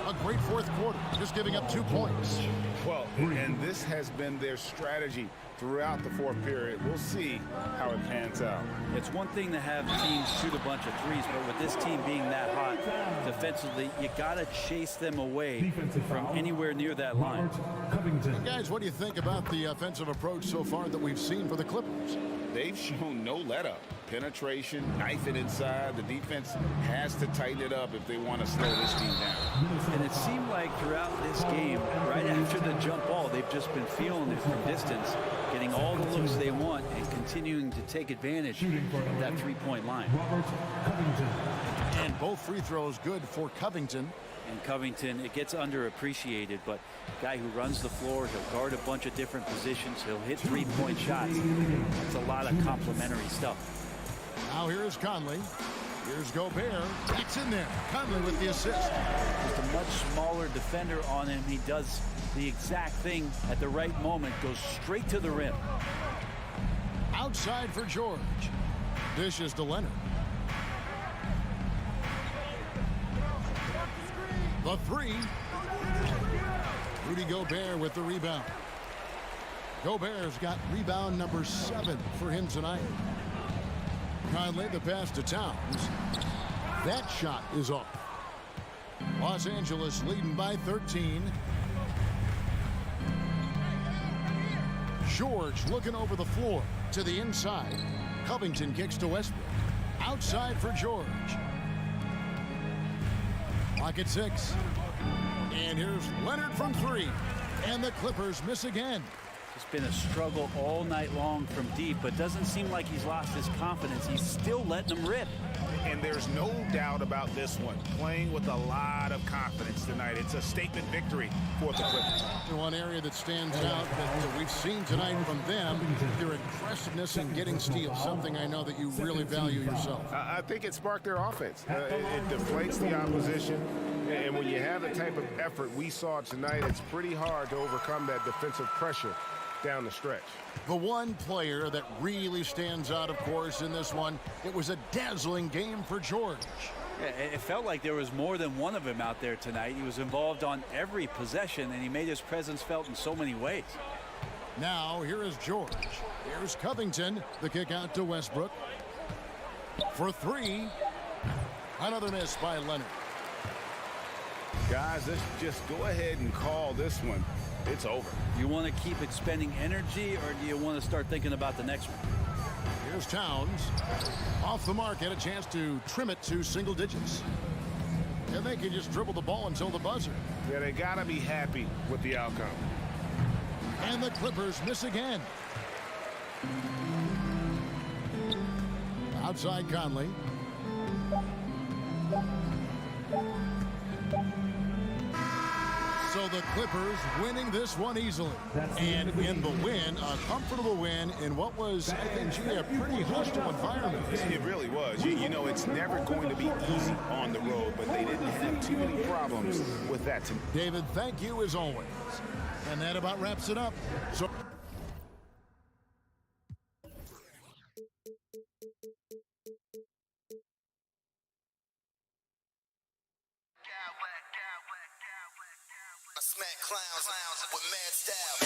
A great fourth quarter, just giving up 2 points. Well, and this has been their strategy throughout the fourth period. We'll see how it pans out. It's one thing to have teams shoot a bunch of threes, but with this team being that hot defensively, you got to chase them away from anywhere near that line. And guys, what do you think about the offensive approach so far that we've seen for the Clippers? They've shown no let-up. Penetration, knife it inside. The defense has to tighten it up if they want to slow this team down. And it seemed like throughout this game, right after the jump ball, they've just been feeling it from distance, getting all the looks they want and continuing to take advantage of that three-point line. And both free throws good for Covington. And Covington, it gets underappreciated, but guy who runs the floor, he'll guard a bunch of different positions, he'll hit three-point shots. It's a lot of complimentary stuff. Now here's Conley. Here's Gobert. It's in there. Conley with the assist. Just a much smaller defender on him. He does the exact thing at the right moment, goes straight to the rim. Outside for George. Dishes to Leonard. The three. Rudy Gobert with the rebound. Gobert's got rebound number 7 for him tonight. Conley, the pass to Towns. That shot is off. Los Angeles leading by 13. George looking over the floor to the inside. Covington kicks to Westbrook. Outside for George. Clock at 6. And here's Leonard from 3. And the Clippers miss again. It's been a struggle all night long from deep, but doesn't seem like he's lost his confidence. He's still letting them rip. And there's no doubt about this one. Playing with a lot of confidence tonight. It's a statement victory for the Clippers. One area that stands out that we've seen tonight from them, their aggressiveness in getting steals, something I know that you really value yourself. I think it sparked their offense. It deflates the opposition. And when you have the type of effort we saw tonight, it's pretty hard to overcome that defensive pressure down the stretch. The one player that really stands out, of course, in this one, it was a dazzling game for George. Yeah, it felt like there was more than one of him out there tonight. He was involved on every possession, and he made his presence felt in so many ways. Now, here is George. Here's Covington. The kick out to Westbrook. For 3. Another miss by Leonard. Guys, let's just go ahead and call this one. It's over. You want to keep expending energy, or do you want to start thinking about the next one? Here's Towns. Off the mark, had a chance to trim it to single digits. And they can just dribble the ball until the buzzer. Yeah, they got to be happy with the outcome. And the Clippers miss again. Outside Conley. So the Clippers winning this one easily. And in the win, a comfortable win in what was, I think, a pretty hostile environment. It really was. You know, it's never going to be easy on the road, but they didn't have too many problems with that tonight. David, thank you as always. And that about wraps it up. So Smack clowns with mad style.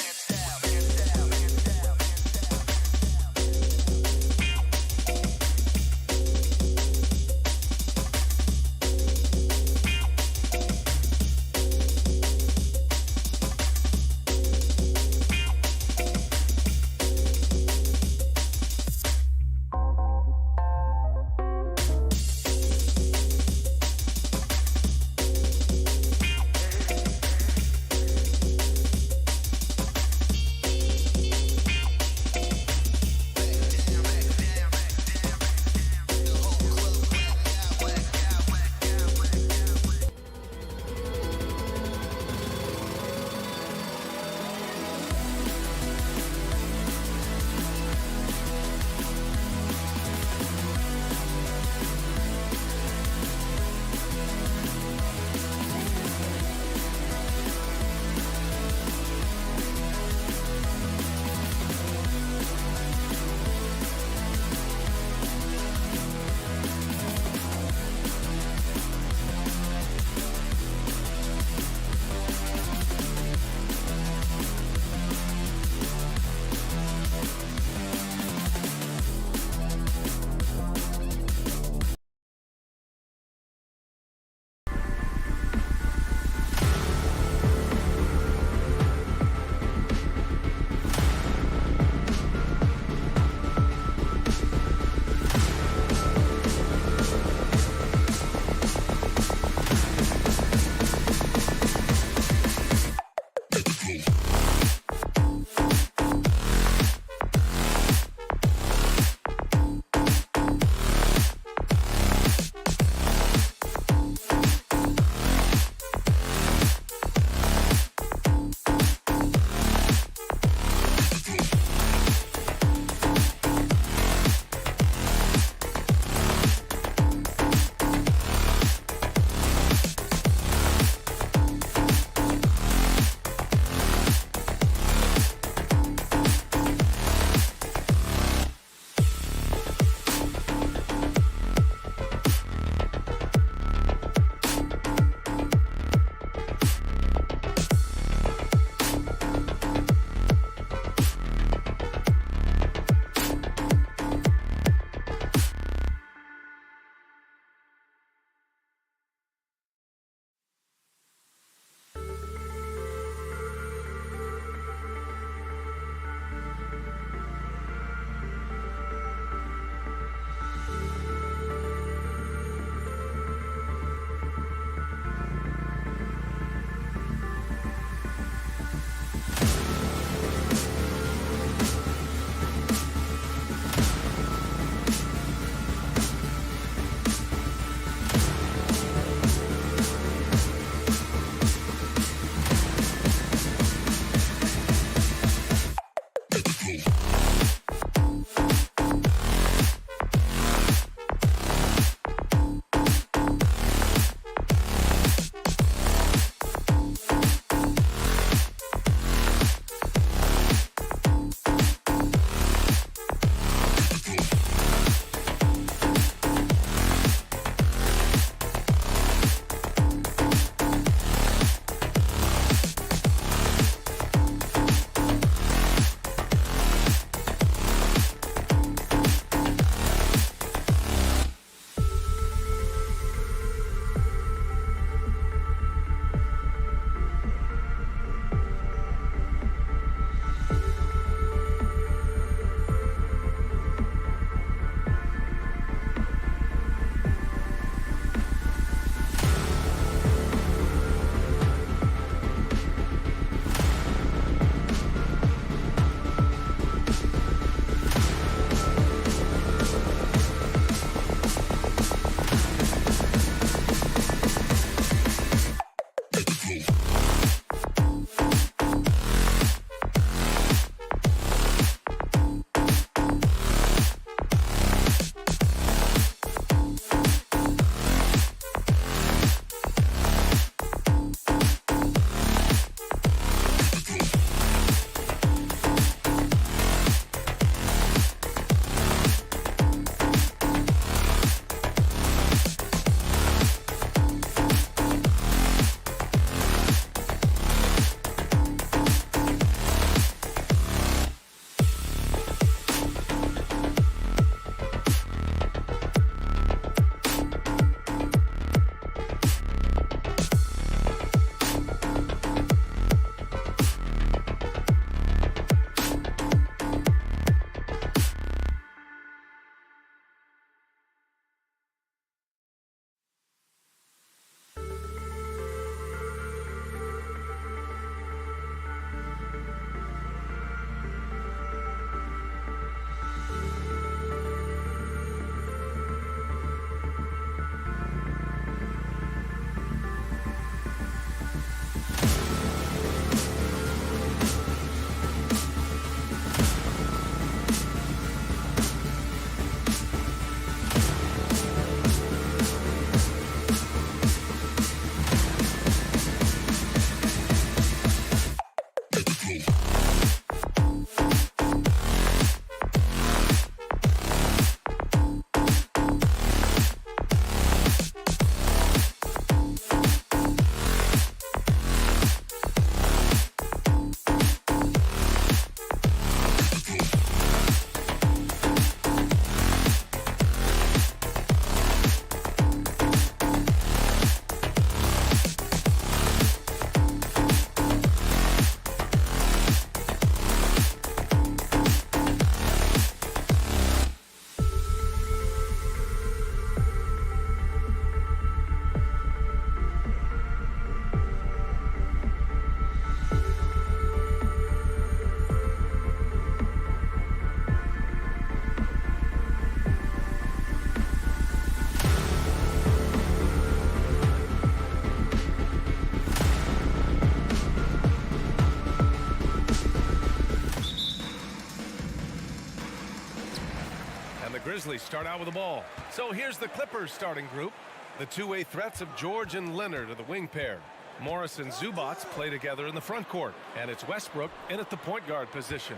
Grizzlies start out with the ball. So here's the Clippers starting group. The two-way threats of George and Leonard are the wing pair. Morris and Zubac play together in the front court. And it's Westbrook in at the point guard position.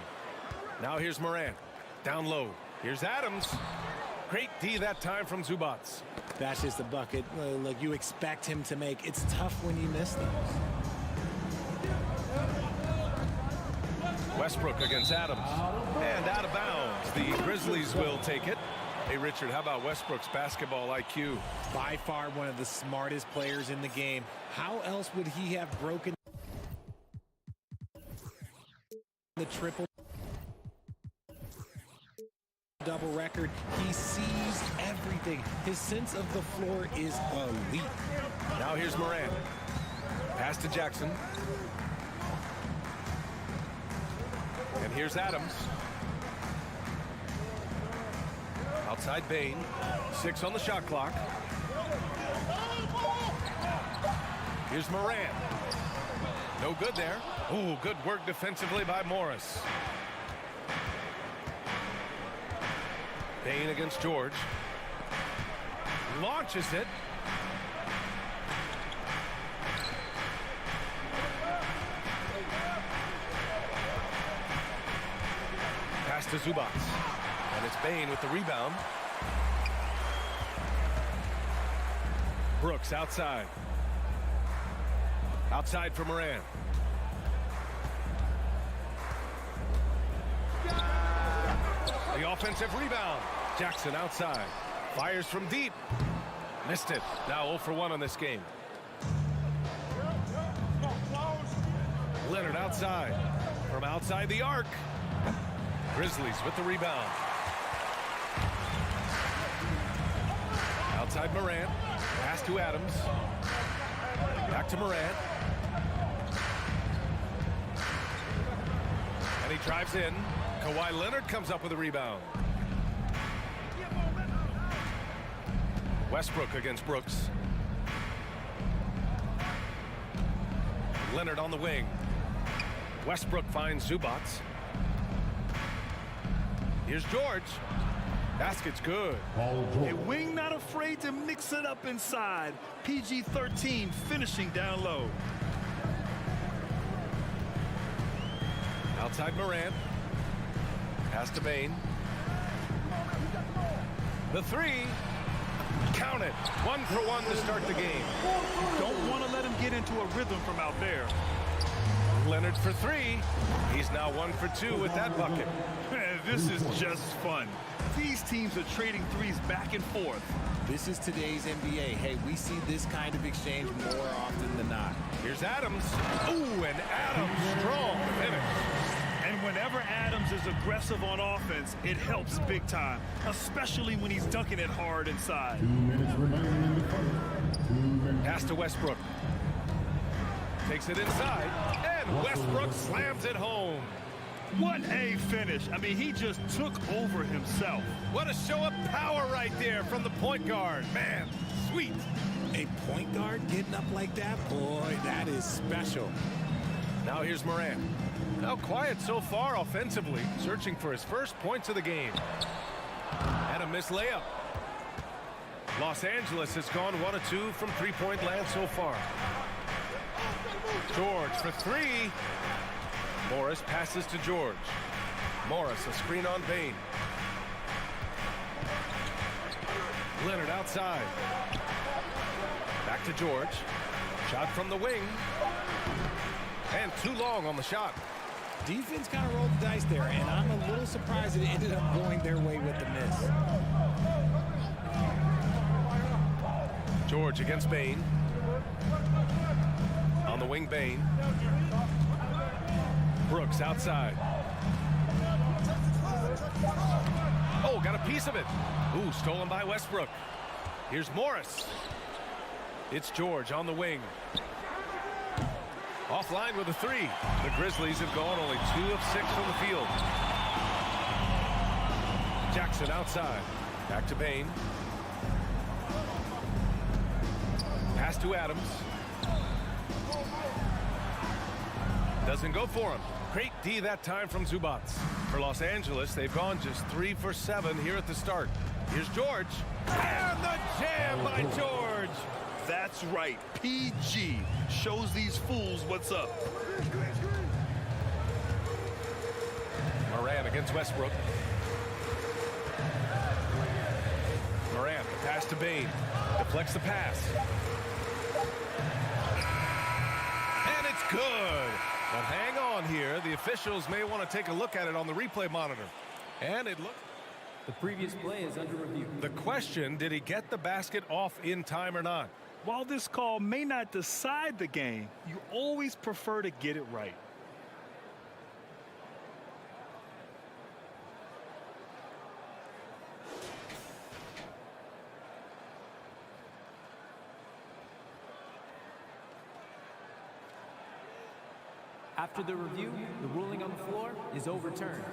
Now here's Morant. Down low. Here's Adams. Great D that time from Zubac. That's just a bucket like you expect him to make. It's tough when you miss those. Westbrook against Adams. And out of bounds. The Grizzlies will take it. Hey, Richard, how about Westbrook's basketball IQ? By far one of the smartest players in the game. How else would he have broken the triple-double record? He sees everything. His sense of the floor is elite. Now here's Morant. Pass to Jackson. And here's Adams. Outside Bane. 6 on the shot clock. Here's Morant. No good there. Ooh, good work defensively by Morris. Bane against George. Launches it. Pass to Zubac. And it's Bane with the rebound. Brooks outside. Outside for Morant. The offensive rebound. Jackson outside. Fires from deep. Missed it. Now 0 for 1 on this game. Leonard outside. From outside the arc. Grizzlies with the rebound. Outside Morant. Pass to Adams. Back to Morant. And he drives in. Kawhi Leonard comes up with a rebound. Westbrook against Brooks. Leonard on the wing. Westbrook finds Zubac. Here's George. Basket's good. A wing not afraid to mix it up inside. PG-13 finishing down low. Outside Morant. Pass to Bane. The three. Count it. 1 for 1 to start the game. Don't want to let him get into a rhythm from out there. Leonard for 3. He's now 1 for 2 with that bucket. Man, this is just fun. These teams are trading threes back and forth. This is today's NBA. Hey, we see this kind of exchange more often than not. Here's Adams. Ooh, and Adams strong to finish. And whenever Adams is aggressive on offense, it helps big time, especially when he's dunking it hard inside. 2 minutes remaining in the first. 2 minutes. Pass to Westbrook. Takes it inside, and Westbrook slams it home. What a finish. I mean, he just took over himself. What a show of power right there from the point guard. Man, sweet. A point guard getting up like that? Boy, that is special. Now here's Morant. Now quiet so far offensively, searching for his first points of the game. And a missed layup. Los Angeles has gone 1 of 2 from three-point land so far. George for 3. Morris passes to George. Morris, a screen on Bane. Leonard outside. Back to George. Shot from the wing. And too long on the shot. Defense kind of rolled the dice there, and I'm a little surprised it ended up going their way with the miss. George against Bane. On the wing, Bane. Brooks outside. Oh, got a piece of it. Ooh, stolen by Westbrook. Here's Morris. It's George on the wing. Offline with a 3. The Grizzlies have gone only 2 of 6 from the field. Jackson outside. Back to Bane. Pass to Adams. Doesn't go for him. Great D that time from Zubac. For Los Angeles, they've gone just 3 for 7 here at the start. Here's George. And the jam by George. That's right. PG shows these fools what's up. Morant against Westbrook. Morant, the pass to Bane. Deflects the pass. And it's good. But hang on here. The officials may want to take a look at it on the replay monitor. And it looks... The previous play is under review. The question, did he get the basket off in time or not? While this call may not decide the game, you always prefer to get it right. After the review, the ruling on the floor is overturned.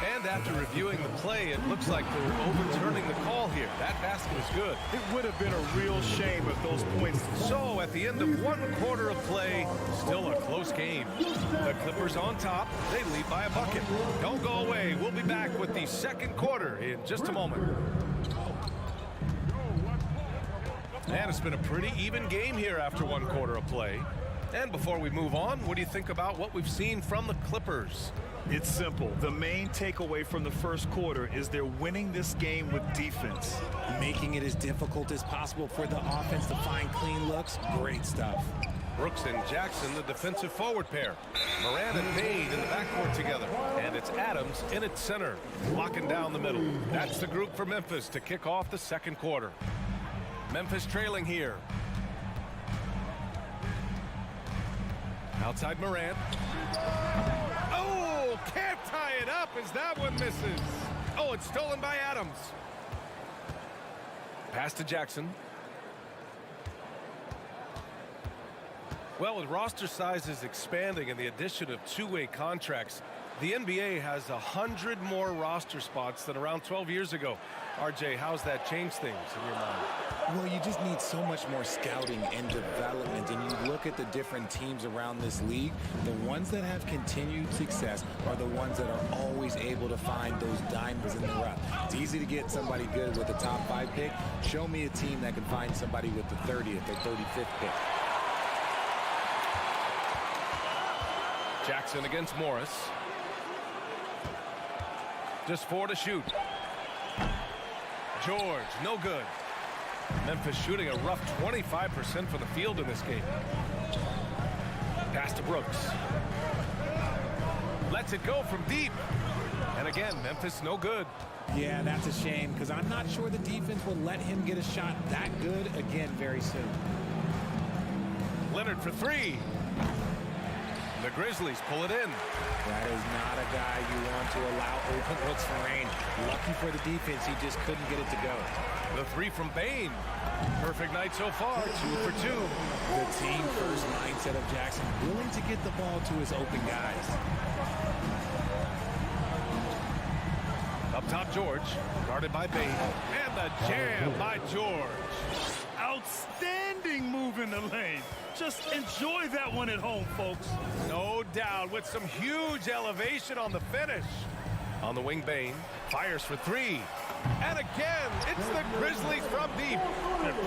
And after reviewing the play, it looks like they're overturning the call here. That basket is good. It would have been a real shame if those points... So at the end of one quarter of play, still a close game. The Clippers on top. They lead by a bucket. Don't go away. We'll be back with the second quarter in just a moment. And it's been a pretty even game here after one quarter of play. And before we move on, what do you think about what we've seen from the Clippers? It's simple. The main takeaway from the first quarter is they're winning this game with defense. Making it as difficult as possible for the offense to find clean looks. Great stuff. Brooks and Jackson, the defensive forward pair. Morant and Bane in the backcourt together. And it's Adams in its center, locking down the middle. That's the group for Memphis to kick off the second quarter. Memphis trailing here. Outside Morant. Oh, can't tie it up as that one misses. Oh, it's stolen by Adams. Pass to Jackson. Well, with roster sizes expanding and the addition of two-way contracts, the NBA has 100 more roster spots than around 12 years ago. RJ, how's that changed things in your mind? Well, you just need so much more scouting and development, and you look at the different teams around this league, the ones that have continued success are the ones that are always able to find those diamonds in the rough. It's easy to get somebody good with the top 5 pick. Show me a team that can find somebody with the 30th or 35th pick. Jackson against Morris. Just 4 to shoot. George, no good. Memphis shooting a rough 25% from the field in this game. Pass to Brooks. Lets it go from deep. And again, Memphis no good. Yeah, that's a shame because I'm not sure the defense will let him get a shot that good again very soon. Leonard for 3. The Grizzlies pull it in. That is not a guy you want to allow open looks for range. Lucky for the defense, he just couldn't get it to go. The 3 from Bane. Perfect night so far, 2 for 2. The team first mindset of Jackson, willing to get the ball to his open guys. Up top, George, guarded by Bane. And the jam by George. Outstanding move in the lane. Just enjoy that one at home, folks. No doubt, with some huge elevation on the finish. On the wing, Bane fires for 3. And again, it's the Grizzlies from deep.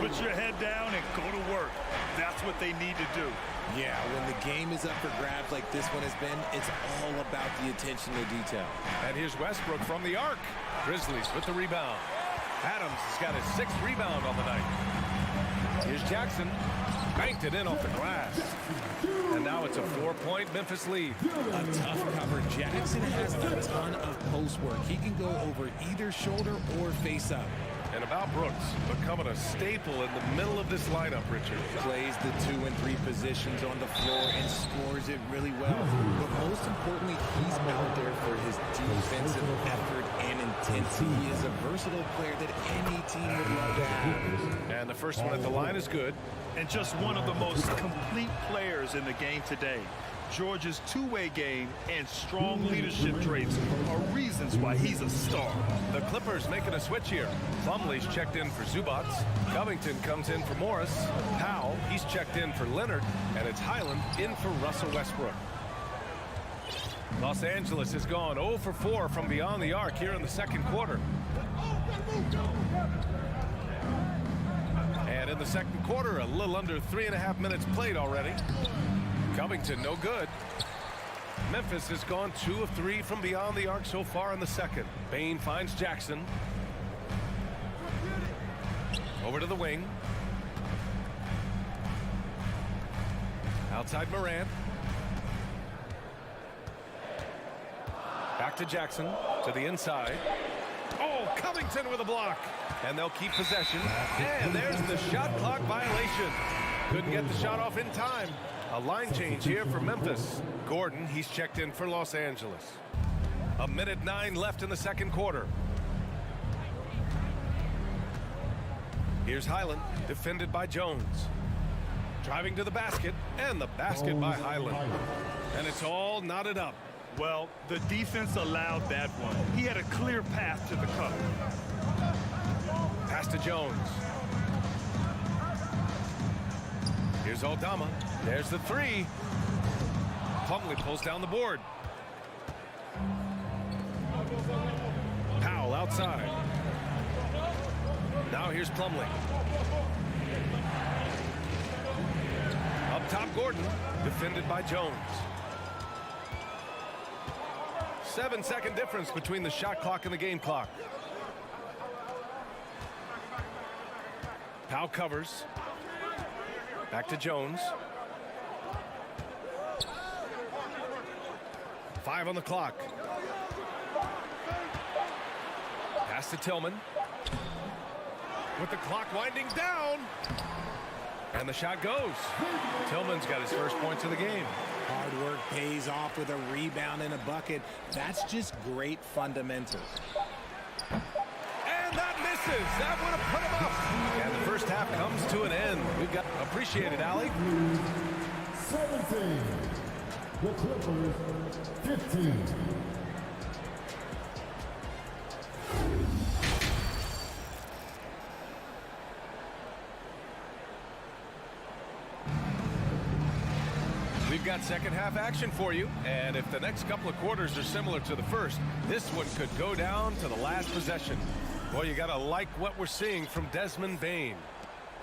Put your head down and go to work. That's what they need to do. Yeah, when the game is up for grabs like this one has been, it's all about the attention to detail. And here's Westbrook from the arc. Grizzlies with the rebound. Adams has got his 6th rebound on the night. Here's Jackson. Banked it in off the glass. And now it's a 4-point Memphis lead. A tough cover. Jackson has a ton of post work. He can go over either shoulder or face up. And about Brooks, becoming a staple in the middle of this lineup, Richard. Plays the 2 and 3 positions on the floor and scores it really well. But most importantly, he's out there for his defensive effort and intensity. He is a versatile player that any team would love to have. And the first one at the line is good. And just one of the most complete players in the game today. George's two-way game and strong leadership traits are reasons why he's a star. The Clippers making a switch here. Plumlee's checked in for Zubac. Covington comes in for Morris. Powell, he's checked in for Leonard. And it's Highland in for Russell Westbrook. Los Angeles has gone 0 for 4 from beyond the arc here in the second quarter. And in the second quarter, a little under 3.5 minutes played already. Covington, no good. Memphis has gone 2 of 3 from beyond the arc so far in the second. Bane finds Jackson. Over to the wing. Outside Morant. Back to Jackson, to the inside. Oh, Covington with a block. And they'll keep possession. And there's the shot clock violation. Couldn't get the shot off in time. A line change here for Memphis. Gordon, he's checked in for Los Angeles. 1:09 left in the second quarter. Here's Highland, defended by Jones. Driving to the basket, and the basket by Highland. And it's all knotted up. Well, the defense allowed that one. He had a clear path to the cup. Pass to Jones. Here's Aldama. There's the three. Plumlee pulls down the board. Powell outside. Now here's Plumlee. Up top, Gordon, defended by Jones. 7-second difference between the shot clock and the game clock. Powell covers. Back to Jones. 5 on the clock. Pass to Tillman. With the clock winding down. And the shot goes. Tillman's got his first points of the game. Hard work pays off with a rebound and a bucket. That's just great fundamentals. And that misses. That would have put him up. And the first half comes to an end. We've got appreciate it, Allie. 17. The Clippers, 15. We've got second half action for you, and if the next couple of quarters are similar to the first, this one could go down to the last possession. Boy, you gotta like what we're seeing from Desmond Bane.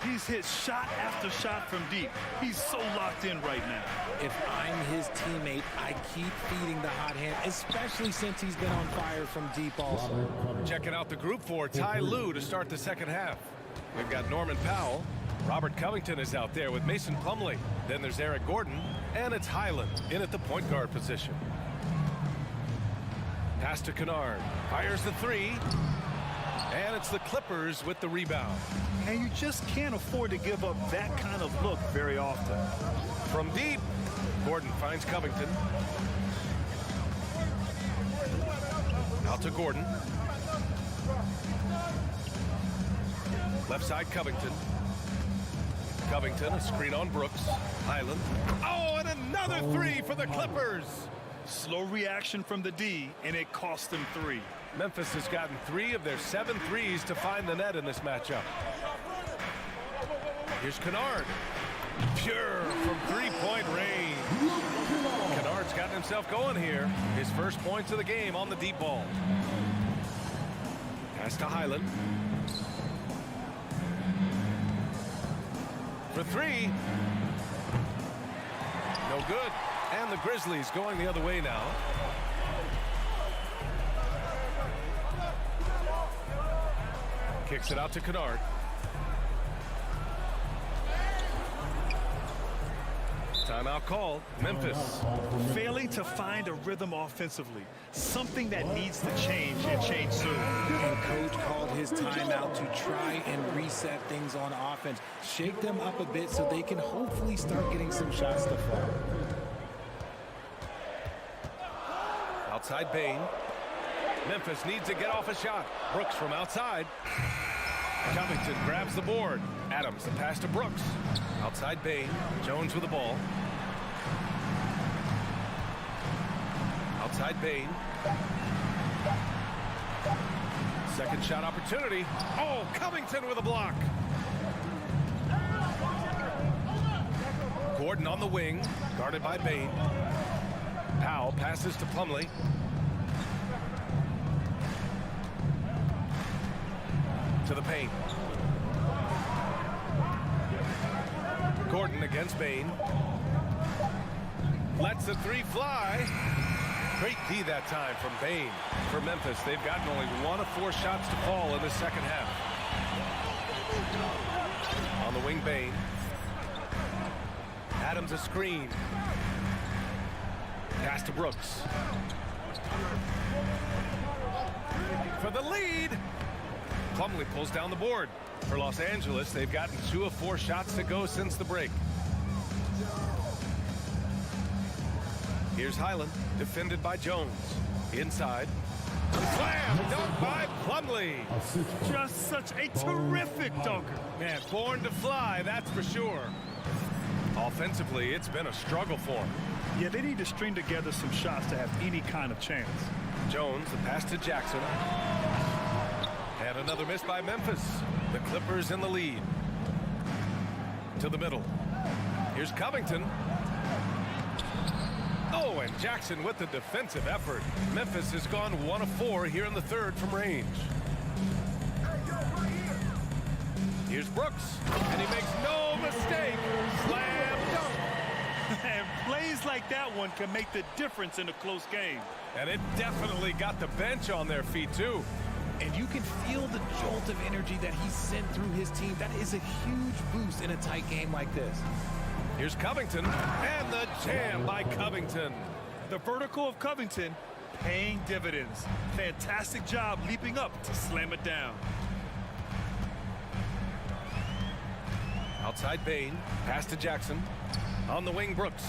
He's hit shot after shot from deep. He's so locked in right now. If I'm his teammate, I keep feeding the hot hand, especially since he's been on fire from deep also. Checking out the group for Ty Lue to start the second half. We've got Norman Powell. Robert Covington is out there with Mason Plumlee. Then there's Eric Gordon, and it's Highland in at the point guard position. Pass to Kennard. Fires the three. And it's the Clippers with the rebound. And you just can't afford to give up that kind of look very often. From deep, Gordon finds Covington. Out to Gordon. Left side, Covington. Covington, a screen on Brooks. Highland. Oh, and another three for the Clippers. Slow reaction from the D, and it cost them 3. Memphis has gotten 3 of their 7 threes to find the net in this matchup. Here's Kennard. Pure from three-point range. Kennard's gotten himself going here. His first points of the game on the deep ball. Pass to Highland. For 3. No good. And the Grizzlies going the other way now. Kicks it out to Kennard. Timeout called. Memphis. Failing to find a rhythm offensively. Something that needs to change and change soon. And coach called his timeout to try and reset things on offense. Shake them up a bit so they can hopefully start getting some shots to fall. Outside Bane. Memphis needs to get off a shot. Brooks from outside. Covington grabs the board. Adams, the pass to Brooks. Outside Bane. Jones with the ball. Outside Bane. Second shot opportunity. Oh, Covington with a block. Gordon on the wing, guarded by Bane. Powell passes to Plumlee. To the paint. Gordon against Bane. Lets the three fly. Great D that time from Bane. For Memphis, they've gotten only 1 of 4 shots to fall in the second half. On the wing, Bane. Adams a screen. Pass to Brooks. For the lead. Plumlee pulls down the board. For Los Angeles, they've gotten 2 of 4 shots to go since the break. Here's Highland, defended by Jones. Inside. Slam dunk by Plumlee. Just such a terrific dunker. Man, born to fly, that's for sure. Offensively, it's been a struggle for him. Yeah, they need to string together some shots to have any kind of chance. Jones, the pass to Jackson. And another miss by Memphis. The Clippers in the lead. To the middle. Here's Covington. Oh, and Jackson with the defensive effort. Memphis has gone 1 of 4 here in the third from range. Here's Brooks, and he makes no mistake. Slam dunk. And plays like that one can make the difference in a close game. And it definitely got the bench on their feet, too. And you can feel the jolt of energy that he sent through his team. That is a huge boost in a tight game like this. Here's Covington, and the jam by Covington. The vertical of Covington paying dividends. Fantastic job leaping up to slam it down. Outside Bane, pass to Jackson. On the wing, Brooks.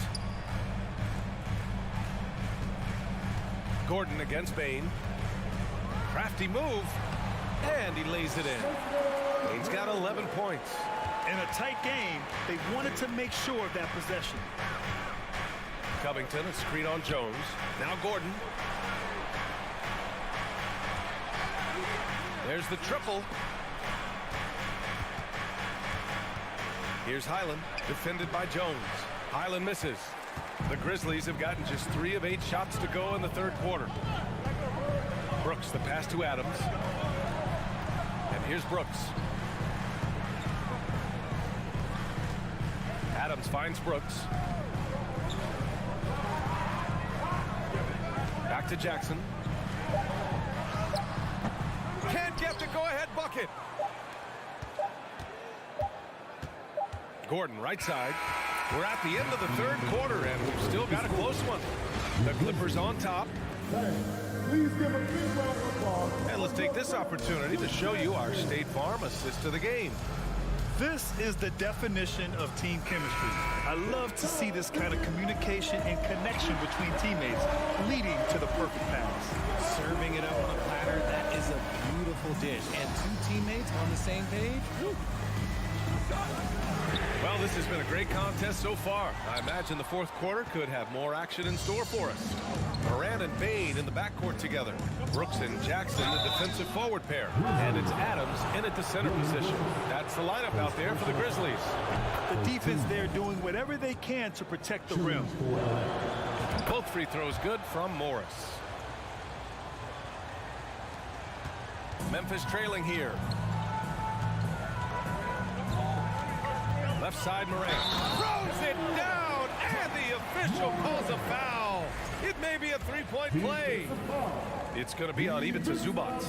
Gordon against Bane. Crafty move, and he lays it in. Bane's got 11 points. In a tight game, they wanted to make sure of that possession. Covington, a screen on Jones. Now Gordon. There's the triple. Here's Highland, defended by Jones. Highland misses. The Grizzlies have gotten just 3 of 8 shots to go in the third quarter. Brooks, the pass to Adams. And here's Brooks. Adams finds Brooks. Back to Jackson. Can't get the go-ahead bucket. Gordon, right side. We're at the end of the third quarter, and we've still got a close one. The Clippers on top. And let's take this opportunity to show you our State Farm assist to the game. This is the definition of team chemistry. I love to see this kind of communication and connection between teammates leading to the perfect pass. Serving it up on a platter, that is a beautiful dish. And 2 teammates on the same page. Woo. Well, this has been a great contest so far. I imagine the fourth quarter could have more action in store for us. Moran and Bane in the backcourt together. Brooks and Jackson, the defensive forward pair. And it's Adams in at the center position. That's the lineup out there for the Grizzlies. The defense there doing whatever they can to protect the rim. Both free throws good from Morris. Memphis trailing here. Left side, Moran throws it down, and the official calls a foul. It may be a 3-point play. It's going to be on even to Zubac.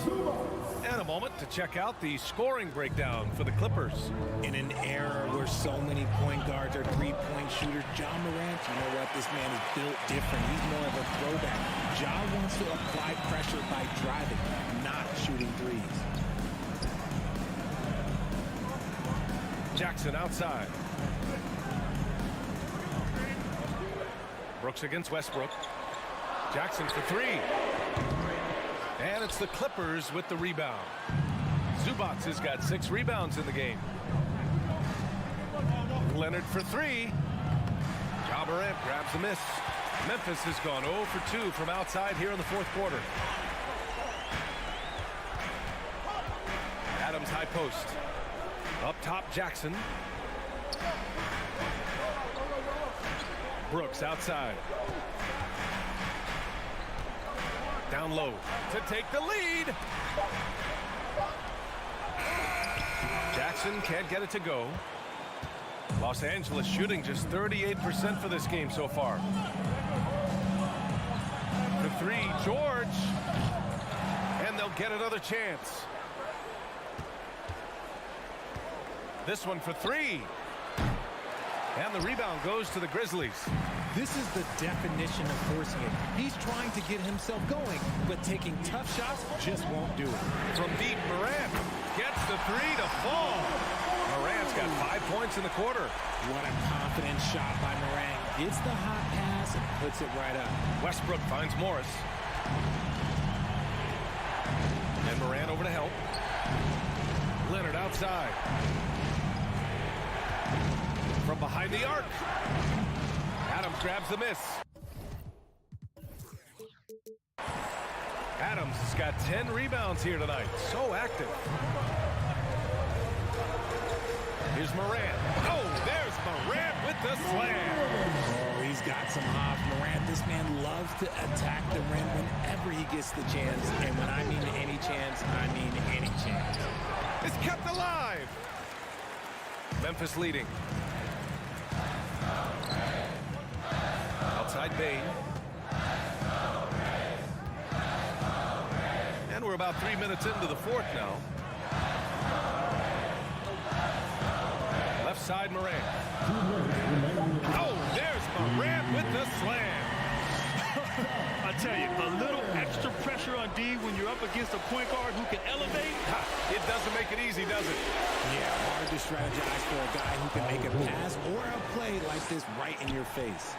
And a moment to check out the scoring breakdown for the Clippers. In an era where so many point guards are 3-point shooters, Ja Morant, you know what? This man is built different. He's more of a throwback. Ja wants to apply pressure by driving, not shooting threes. Jackson outside. Brooks against Westbrook. Jackson for 3. And it's the Clippers with the rebound. Zubac has got 6 rebounds in the game. Leonard for 3. Ja Morant grabs the miss. Memphis has gone 0 for 2 from outside here in the fourth quarter. Adams high post. Up top, Jackson. Brooks outside. Down low to take the lead. Jackson can't get it to go. Los Angeles shooting just 38% for this game so far. For three, George. And they'll get another chance. This one for three. And the rebound goes to the Grizzlies. This is the definition of forcing it. He's trying to get himself going, but taking tough shots just won't do it. From deep, Morant gets the three to fall. Morant's got 5 points in the quarter. What a confident shot by Morant. Gets the hot pass and puts it right up. Westbrook finds Morris. And Morant over to help. Leonard outside. From behind the arc. Adams grabs the miss. Adams has got 10 rebounds here tonight. So active. Here's Morant. Oh, there's Morant with the slam. Oh, he's got some hops. Morant, this man loves to attack the rim whenever he gets the chance. And when I mean any chance, I mean any chance. It's kept alive. Memphis leading. Outside Bain. And we're about 3 minutes into the fourth now. Left side Morant. Oh, there's Morant with the slam. I tell you, a little extra pressure on D when you're up against a point guard who can elevate. It doesn't make it easy, does it? Yeah, hard to strategize for a guy who can make a pass or a play like this right in your face.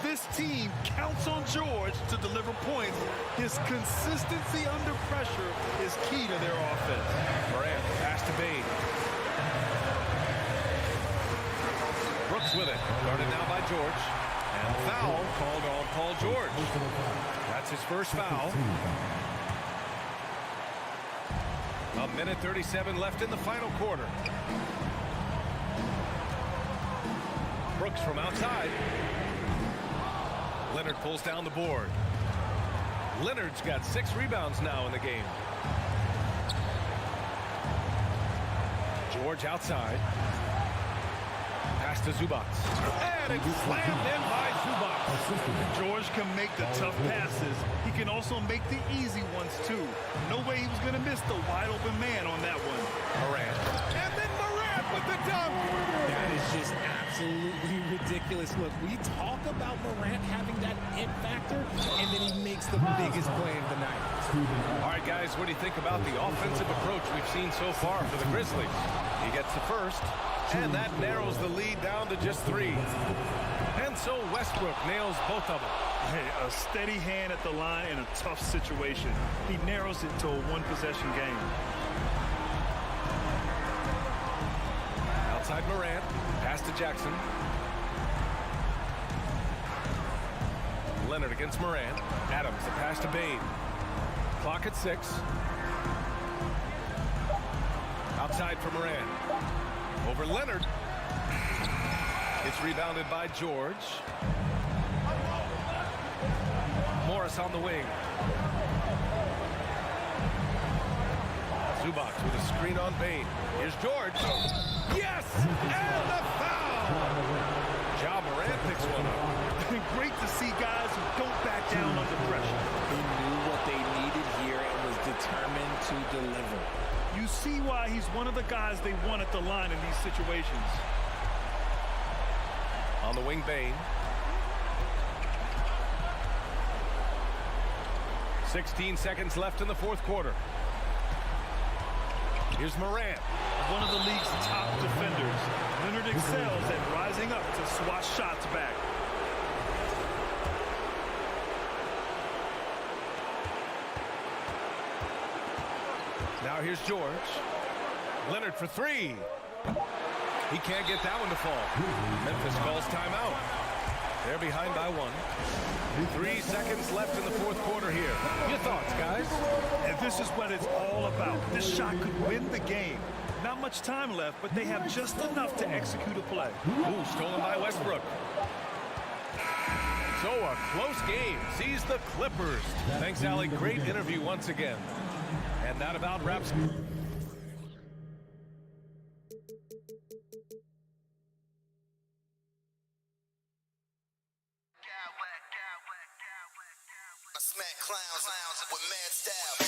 This team counts on George to deliver points. His consistency under pressure is key to their offense. Morant pass to Bain. Brooks with it. Guarded now by George. And foul called on Paul George. That's his first foul. A minute 37 left in the final quarter. Brooks from outside. Leonard pulls down the board. Leonard's got 6 rebounds now in the game. George outside. Pass to Zubac. And it's slammed in by Zubac. George can make the tough passes. He can also make the easy ones, too. No way he was going to miss the wide-open man on that one. Morant. And then Morant with the dunk. That is just absolutely ridiculous. Look, we talk about Morant having that it factor, and then he makes the biggest play of the night. All right, guys, what do you think about the offensive approach we've seen so far for the Grizzlies? He gets the first, and that narrows the lead down to just 3. And so Westbrook nails both of them. Hey, a steady hand at the line in a tough situation. He narrows it to a one-possession game. Outside Morant, pass to Jackson. Leonard against Morant. Adams, the pass to Bain. Clock at 6. Outside for Morant. Over Leonard. It's rebounded by George. Morris on the wing. Zubac with a screen on Bain. Here's George. Yes! And the foul! Ja Morant picks one up. Great to see guys who don't back down under pressure. He knew what they needed here and was determined to deliver. You see why he's one of the guys they want at the line in these situations. On the wing, Bain. 16 seconds left in the fourth quarter. Here's Morant. One of the league's top defenders. Leonard excels at rising up to swat shots back. Now here's George. Leonard for 3. He can't get that one to fall. Memphis calls timeout. They're behind by 1. 3 seconds left in the fourth quarter here. Your thoughts, guys? And this is what it's all about. This shot could win the game. Not much time left, but they have just enough to execute a play. Ooh, stolen by Westbrook. So a close game sees the Clippers. Thanks, Allie. Great interview once again. And that about wraps. I smack clowns with mad style.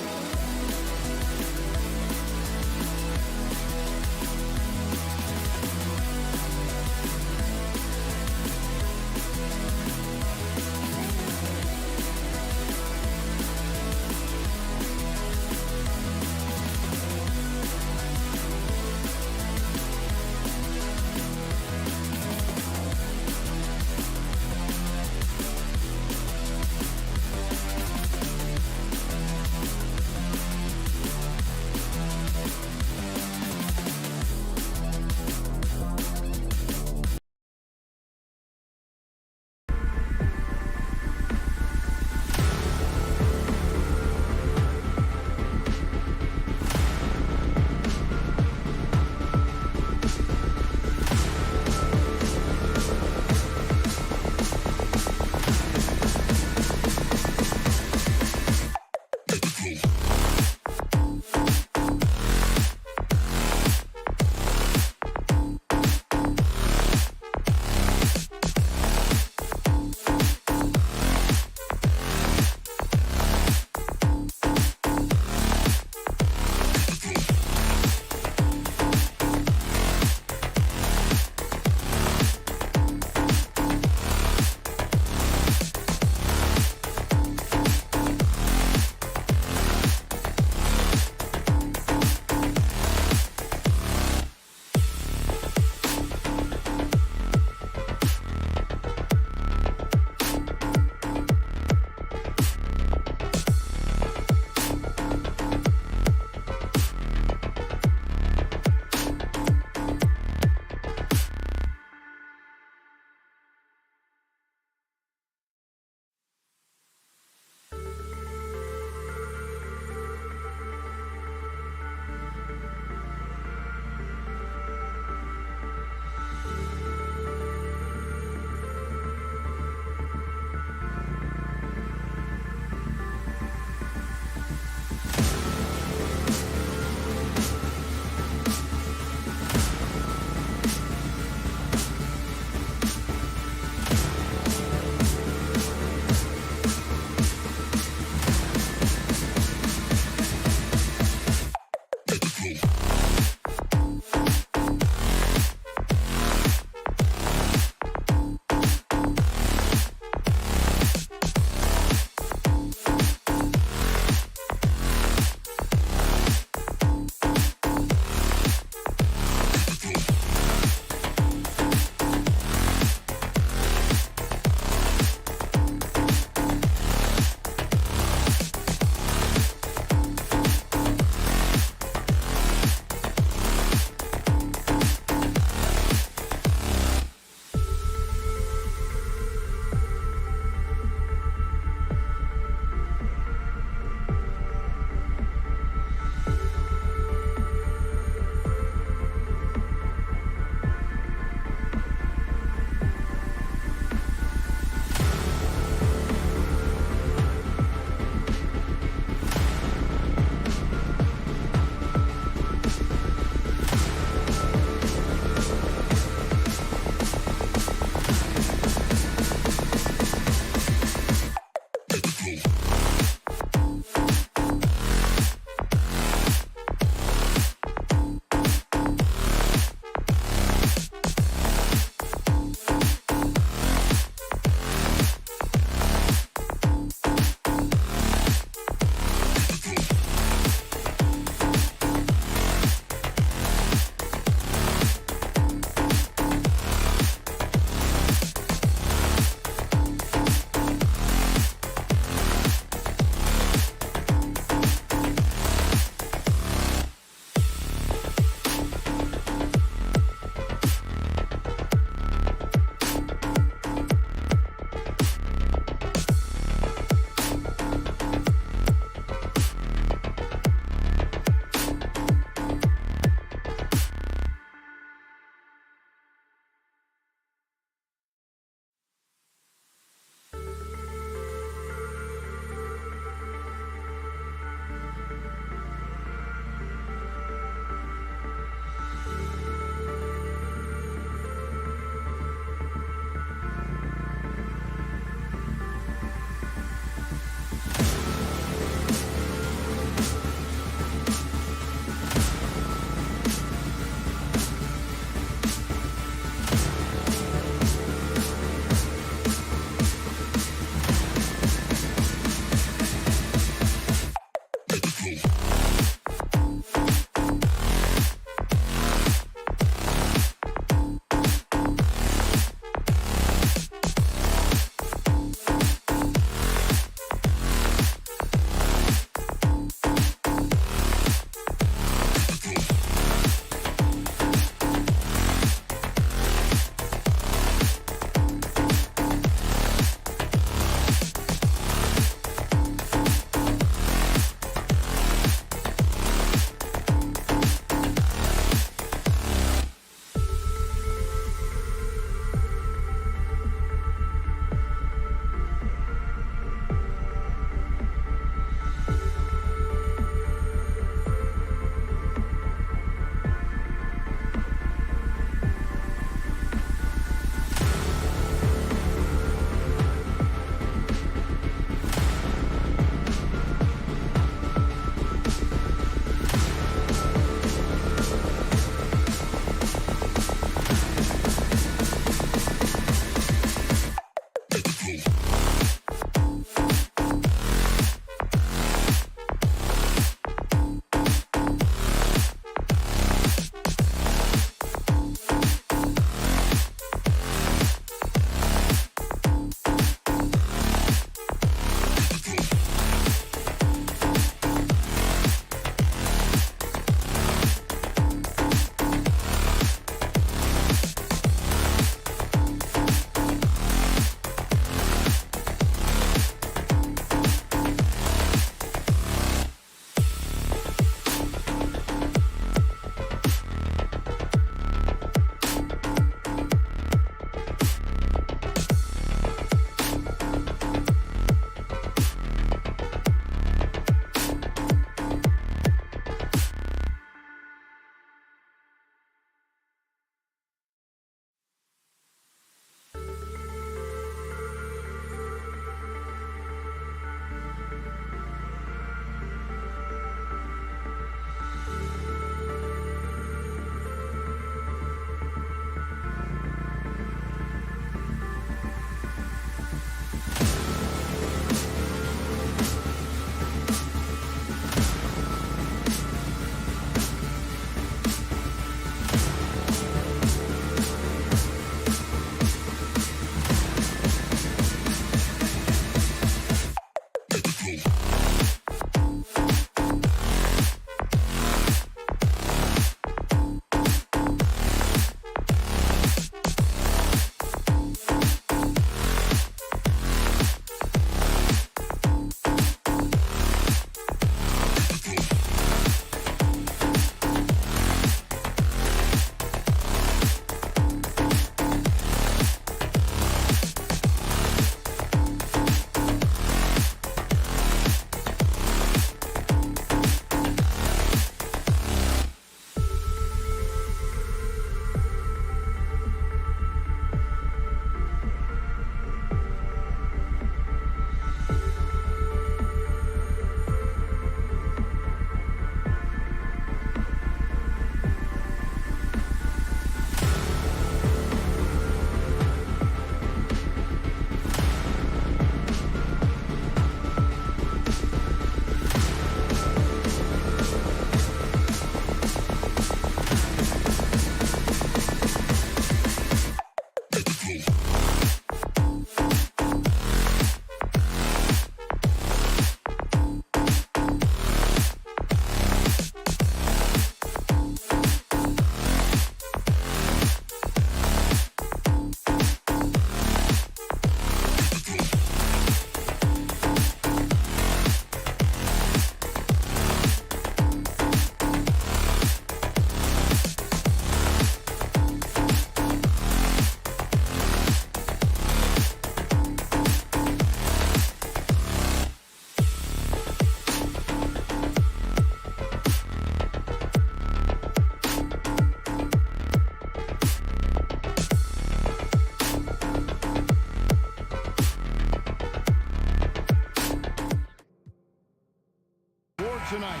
tonight.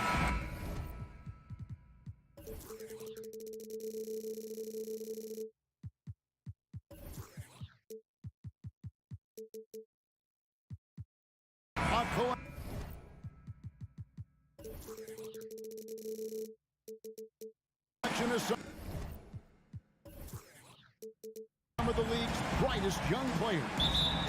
Some of the league's brightest young players.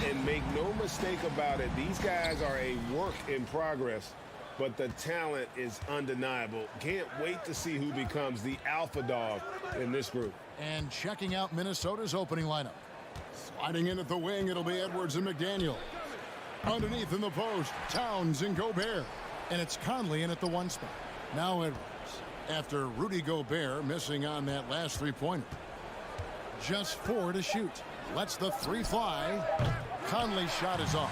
And make no mistake about it, these guys are a work in progress, but the talent is undeniable. Can't wait to see who becomes the alpha dog in this group. And checking out Minnesota's opening lineup. Sliding in at the wing, it'll be Edwards and McDaniel. Underneath in the post, Towns and Gobert. And it's Conley in at the 1 spot. Now Edwards. After Rudy Gobert missing on that last three-pointer. Just 4 to shoot. Lets the 3 fly. Conley's shot is off.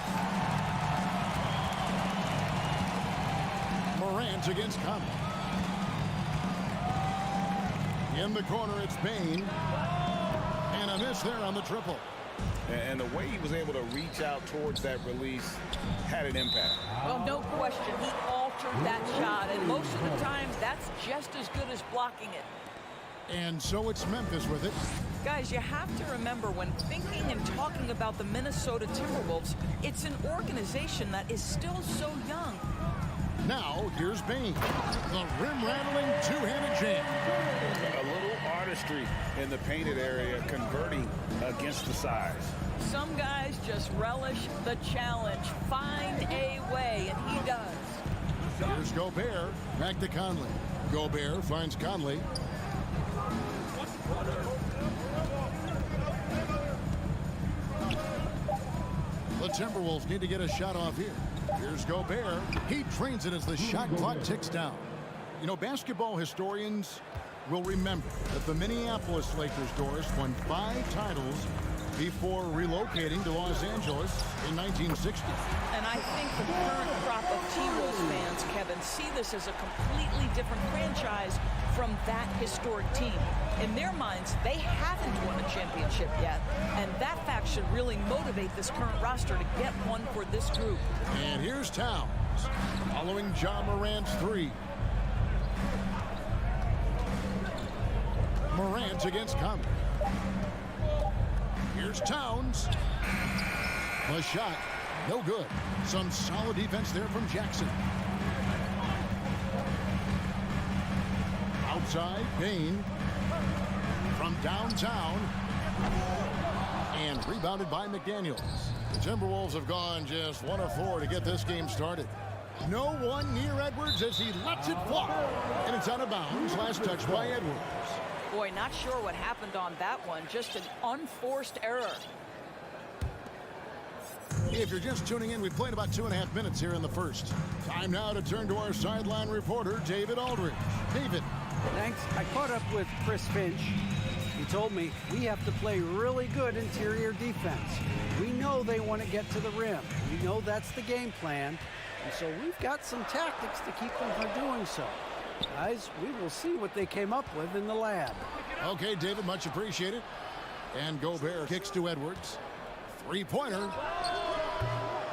Morant against Conley. In the corner, it's Bane. And a miss there on the triple. And the way he was able to reach out towards that release had an impact. Well, no question. He altered that shot, and most of the time, that's just as good as blocking it. And so it's Memphis with it. Guys, you have to remember when thinking and talking about the Minnesota Timberwolves, it's an organization that is still so young. Now, here's Bane. The rim-rattling two-handed jam. A little artistry in the painted area, converting against the size. Some guys just relish the challenge. Find a way, and he does. Here's Gobert. Back to Conley. Gobert finds Conley. The Timberwolves need to get a shot off here. Here's Gobert. He trains it as the shot clock ticks down. You know, basketball historians will remember that the Minneapolis Lakers doors won 5 titles before relocating to Los Angeles in 1960. And I think the current crop of T-Wolves fans, Kevin, see this as a completely different franchise from that historic team. In their minds, they haven't won a championship yet, and that fact should really motivate this current roster to get one for this group. And here's Towns, following Ja Morant's 3. Morant against Conley. Here's Towns. A shot, no good. Some solid defense there from Jackson. Outside, Bane. From downtown. And rebounded by McDaniels. The Timberwolves have gone just 1 of 4 to get this game started. No one near Edwards as he lets it fly. And it's out of bounds. Last touch by Edwards. Boy, not sure what happened on that one. Just an unforced error. If you're just tuning in, we've played about 2.5 minutes here in the first. Time now to turn to our sideline reporter, David Aldridge. David. Thanks. I caught up with Chris Finch. He told me we have to play really good interior defense. We know they want to get to the rim. We know that's the game plan. And so we've got some tactics to keep them from doing so. Guys, we will see what they came up with in the lab. Okay, David, much appreciated. And Gobert kicks to Edwards. 3-pointer.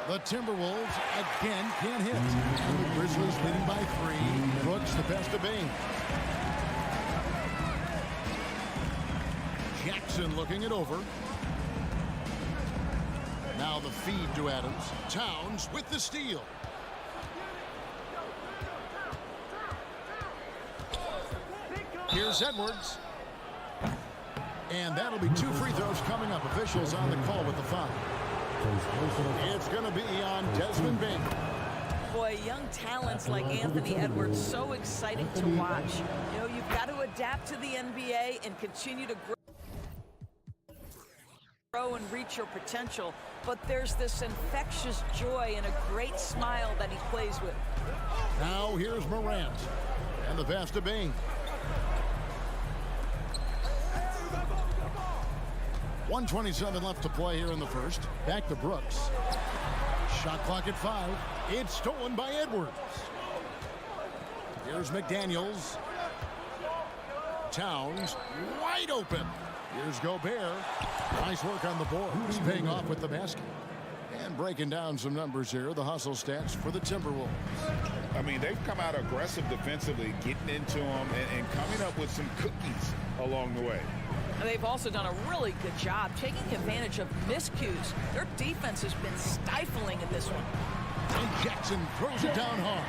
The Timberwolves again can't hit. And the Grizzlies leading by 3. Brooks the pass to Bane. Jackson looking it over. Now the feed to Adams. Towns with the steal. Here's Edwards. And that'll be 2 free throws coming up. Officials on the call with the foul. It's going to be on Desmond Bane. Boy, young talents like Anthony Edwards, so exciting to watch. You know, you've got to adapt to the NBA and continue to grow and reach your potential. But there's this infectious joy and a great smile that he plays with. Now here's Morant. And the pass to Bane. 1:27 left to play here in the first. Back to Brooks. Shot clock at 5. It's stolen by Edwards. Here's McDaniels. Towns wide open. Here's Gobert. Nice work on the board. He's paying off with the basket. And Breaking down some numbers here, the hustle stats for the Timberwolves. I mean, they've come out aggressive defensively, getting into them and coming up with some cookies along the way. And they've also done a really good job taking advantage of miscues. Their defense has been stifling in this one. And Jackson throws it down hard.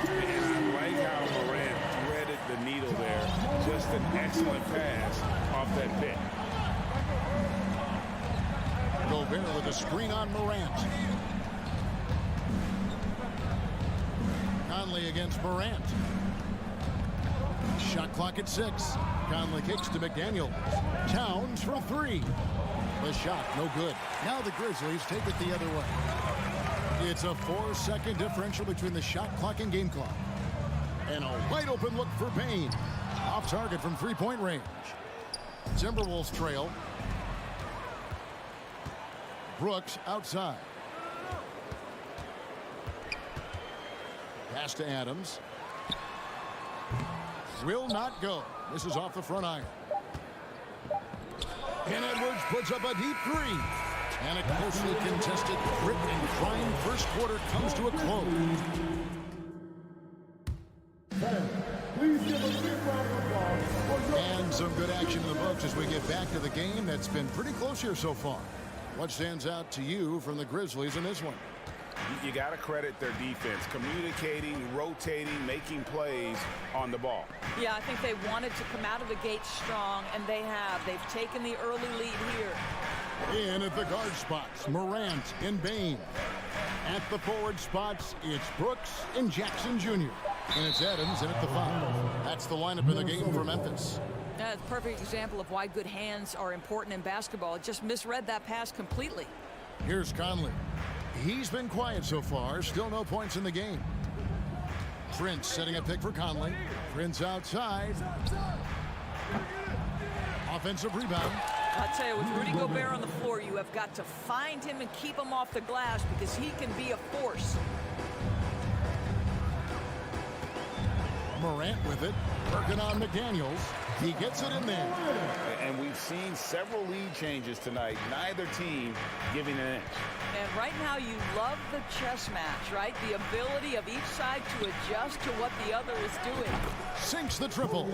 And I like how Morant threaded the needle there. Just an excellent pass off that pick. Gobert with a screen on Morant. Conley against Morant. Shot clock at 6. Conley kicks to McDaniel. Towns for 3. The shot, no good. Now the Grizzlies take it the other way. It's a 4-second differential between the shot clock and game clock. And a wide open look for Payne. Off target from 3-point range. Timberwolves trail. Brooks outside. Pass to Adams. Will not go. This is off the front iron. And Edwards puts up a deep 3. And a closely contested, grit and grind first quarter comes to a close. Please give a big round of applause. And some good action in the books as we get back to the game that's been pretty close here so far. What stands out to you from the Grizzlies in this one? You got to credit their defense, communicating, rotating, making plays on the ball. Yeah, I think they wanted to come out of the gate strong, and they have. They've taken the early lead here. In at the guard spots, Morant and Bane. At the forward spots, it's Brooks and Jackson Jr. And it's Adams in at the 5. That's the lineup in the game for Memphis. That's a perfect example of why good hands are important in basketball. It just misread that pass completely. Here's Conley. He's been quiet so far. Still no points in the game. Prince setting a pick for Conley. Prince outside. Offensive rebound. I'll tell you, with Rudy Gobert on the floor, you have got to find him and keep him off the glass because he can be a force. Morant with it. Working on McDaniels. He gets it in there. And we've seen several lead changes tonight. Neither team giving an inch. And right now you love the chess match, right? The ability of each side to adjust to what the other is doing. Sinks the triple.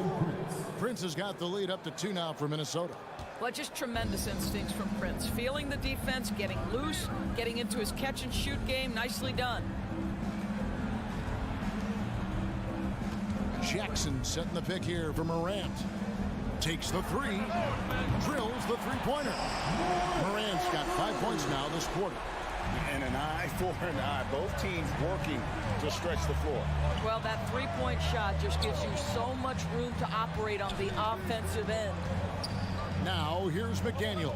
Prince has got the lead up to 2 now for Minnesota. Well, just tremendous instincts from Prince. Feeling the defense, getting loose, getting into his catch-and-shoot game. Nicely done. Jackson setting the pick here for Morant. Takes the 3. Drills the 3-pointer. Morant's got 5 points now this quarter. And an eye for an eye. Both teams working to stretch the floor. Well, that 3-point shot just gives you so much room to operate on the offensive end. Now, here's McDaniels.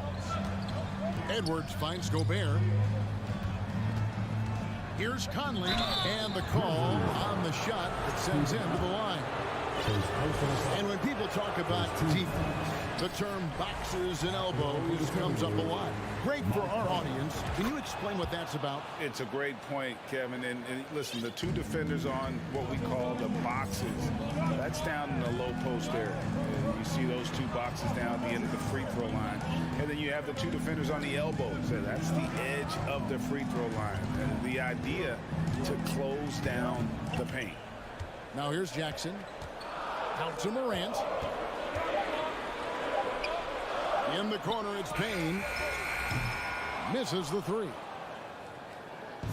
Edwards finds Gobert. Here's Conley, and the call on the shot that sends him to the line. And when people talk about defense, the term boxes and elbows comes up a lot. Great for our audience. Can you explain what that's about? It's a great point, Kevin. And listen, the 2 defenders on what we call the boxes, that's down in the low post area. And you see those 2 boxes down at the end of the free throw line. And then you have the 2 defenders on the elbows. And that's the edge of the free throw line. And the idea to close down the paint. Now here's Jackson. Out to Morant. In the corner, it's Payne. Misses the 3.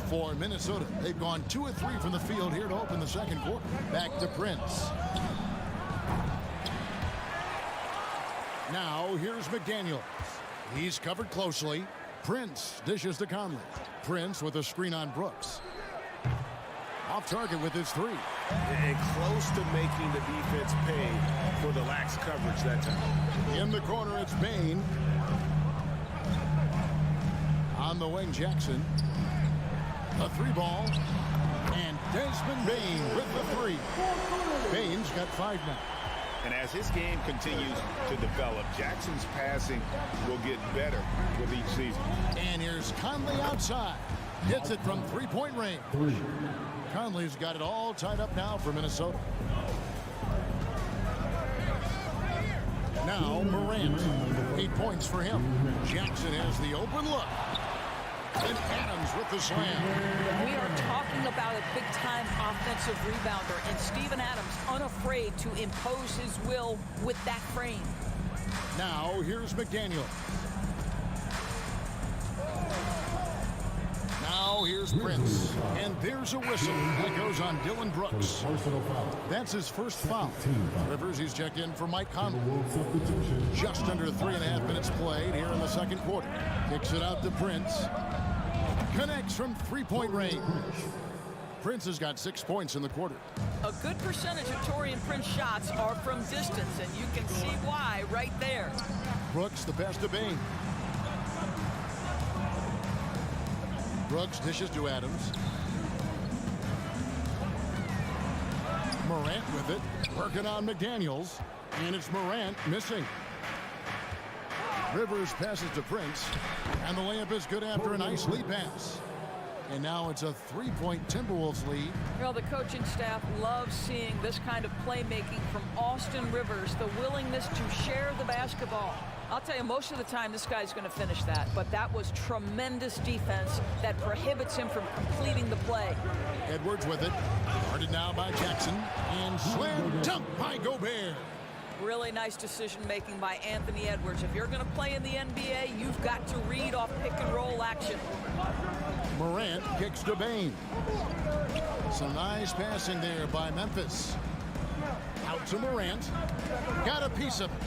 For Minnesota, they've gone 2 of 3 from the field here to open the second quarter. Back to Prince. Now, here's McDaniels. He's covered closely. Prince dishes to Conley. Prince with a screen on Brooks. Off target with his 3. And close to making the defense pay for the lax coverage that time. In the corner, it's Bane. On the wing, Jackson. A 3 ball. And Desmond Bane with the 3. Bane's got 5 now. And as his game continues to develop, Jackson's passing will get better with each season. And here's Conley outside. Hits it from 3-point range. Conley's got it all tied up now for Minnesota. Now Morant. 8 points for him. Jackson has the open look. And Adams with the slam. We are talking about a big-time offensive rebounder, and Steven Adams unafraid to impose his will with that frame. Now, here's McDaniel. Now, here's Prince. And there's a whistle that goes on Dylan Brooks. That's his first foul. Rivers, he's checked in for Mike Conley. Just under 3.5 minutes played here in the second quarter. Kicks it out to Prince. Connects from three-point range. Prince has got 6 points in the quarter. A good percentage of Taurean Prince shots are from distance, and you can see why right there. Brooks, the best of Bain. Brooks dishes to Adams. Morant with it, working on McDaniels, and it's Morant missing. Rivers passes to Prince, and the layup is good after a nice lead pass. And now it's a 3-point Timberwolves lead. Well, the coaching staff loves seeing this kind of playmaking from Austin Rivers, the willingness to share the basketball. I'll tell you, most of the time this guy's going to finish that, but that was tremendous defense that prohibits him from completing the play. Edwards with it, guarded now by Jackson, and slam dunk by Gobert. Really nice decision-making by Anthony Edwards. If you're going to play in the NBA, you've got to read off pick-and-roll action. Morant kicks to Bain. Some nice passing there by Memphis. Out to Morant. Got a piece of it.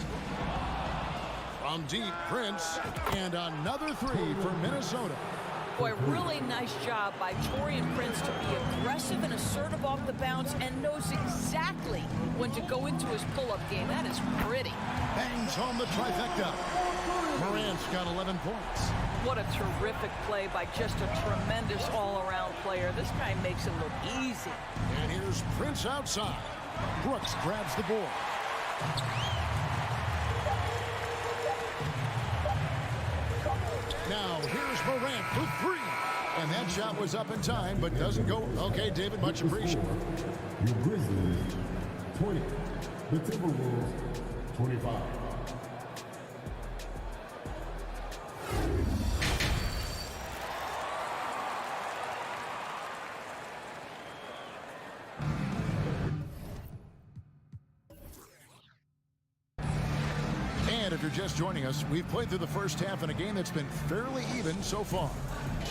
From deep, Prince, and another three for Minnesota. Boy, really nice job by Taurean Prince to be aggressive and assertive off the bounce and knows exactly when to go into his pull-up game. That is pretty. Bangs home the trifecta. Morant's got 11 points. What a terrific play by just a tremendous all-around player. This guy makes it look easy. And here's Prince outside. Brooks grabs the board. Now, here's Morant for three. And that shot was up in time, but doesn't go. Okay, David, much appreciated. Your Grizzlies, 20. The Timberwolves, 25. If you're just joining us, we've played through the first half in a game that's been fairly even so far.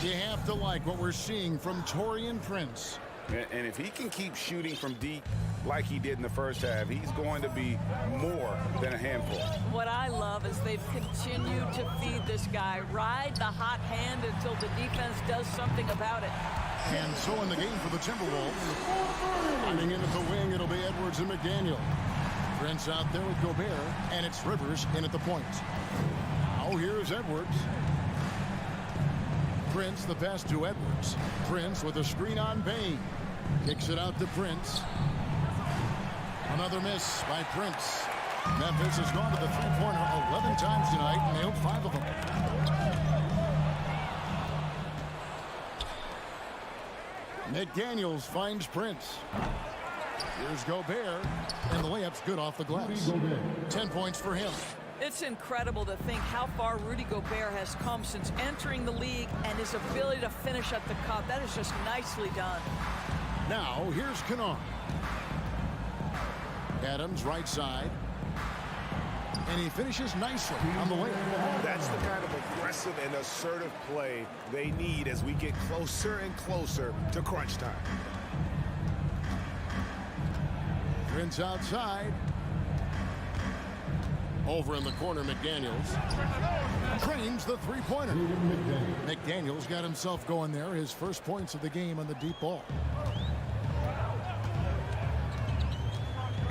You have to like what we're seeing from Taurean Prince. And if he can keep shooting from deep like he did in the first half, he's going to be more than a handful. What I love is they've continued to feed this guy, ride the hot hand until the defense does something about it. And so in the game for the Timberwolves, running in at the wing, it'll be Edwards and McDaniel. Prince out there with Gobert, and it's Rivers in at the point. Now here's Edwards. Prince, the pass to Edwards. Prince with a screen on Bain. Kicks it out to Prince. Another miss by Prince. Memphis has gone to the three-pointer 11 times tonight and nailed 5 of them. McDaniels finds Prince. Here's Gobert, and the layup's good off the glass. 10 points for him. It's incredible to think how far Rudy Gobert has come since entering the league and his ability to finish at the cup. That is just nicely done. Now, here's Kennard. Adams, right side. And he finishes nicely on the layup. That's the kind of aggressive and assertive play they need as we get closer and closer to crunch time. Prince outside. Over in the corner, McDaniels. Trains the three-pointer. McDaniels got himself going there. His first points of the game on the deep ball.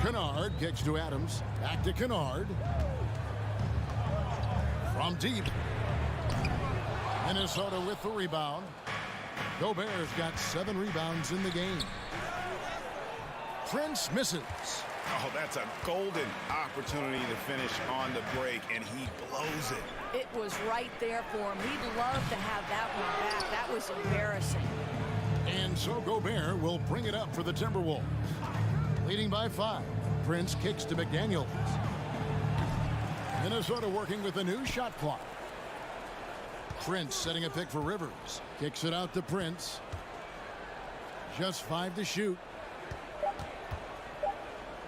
Kennard kicks to Adams. Back to Kennard. From deep. Minnesota with the rebound. Gobert's got 7 rebounds in the game. Prince misses. Oh, that's a golden opportunity to finish on the break, and he blows it. It was right there for him. He'd love to have that one back. That was embarrassing. And so Gobert will bring it up for the Timberwolves. Leading by 5. Prince kicks to McDaniels. Minnesota working with a new shot clock. Prince setting a pick for Rivers. Kicks it out to Prince. Just 5 to shoot.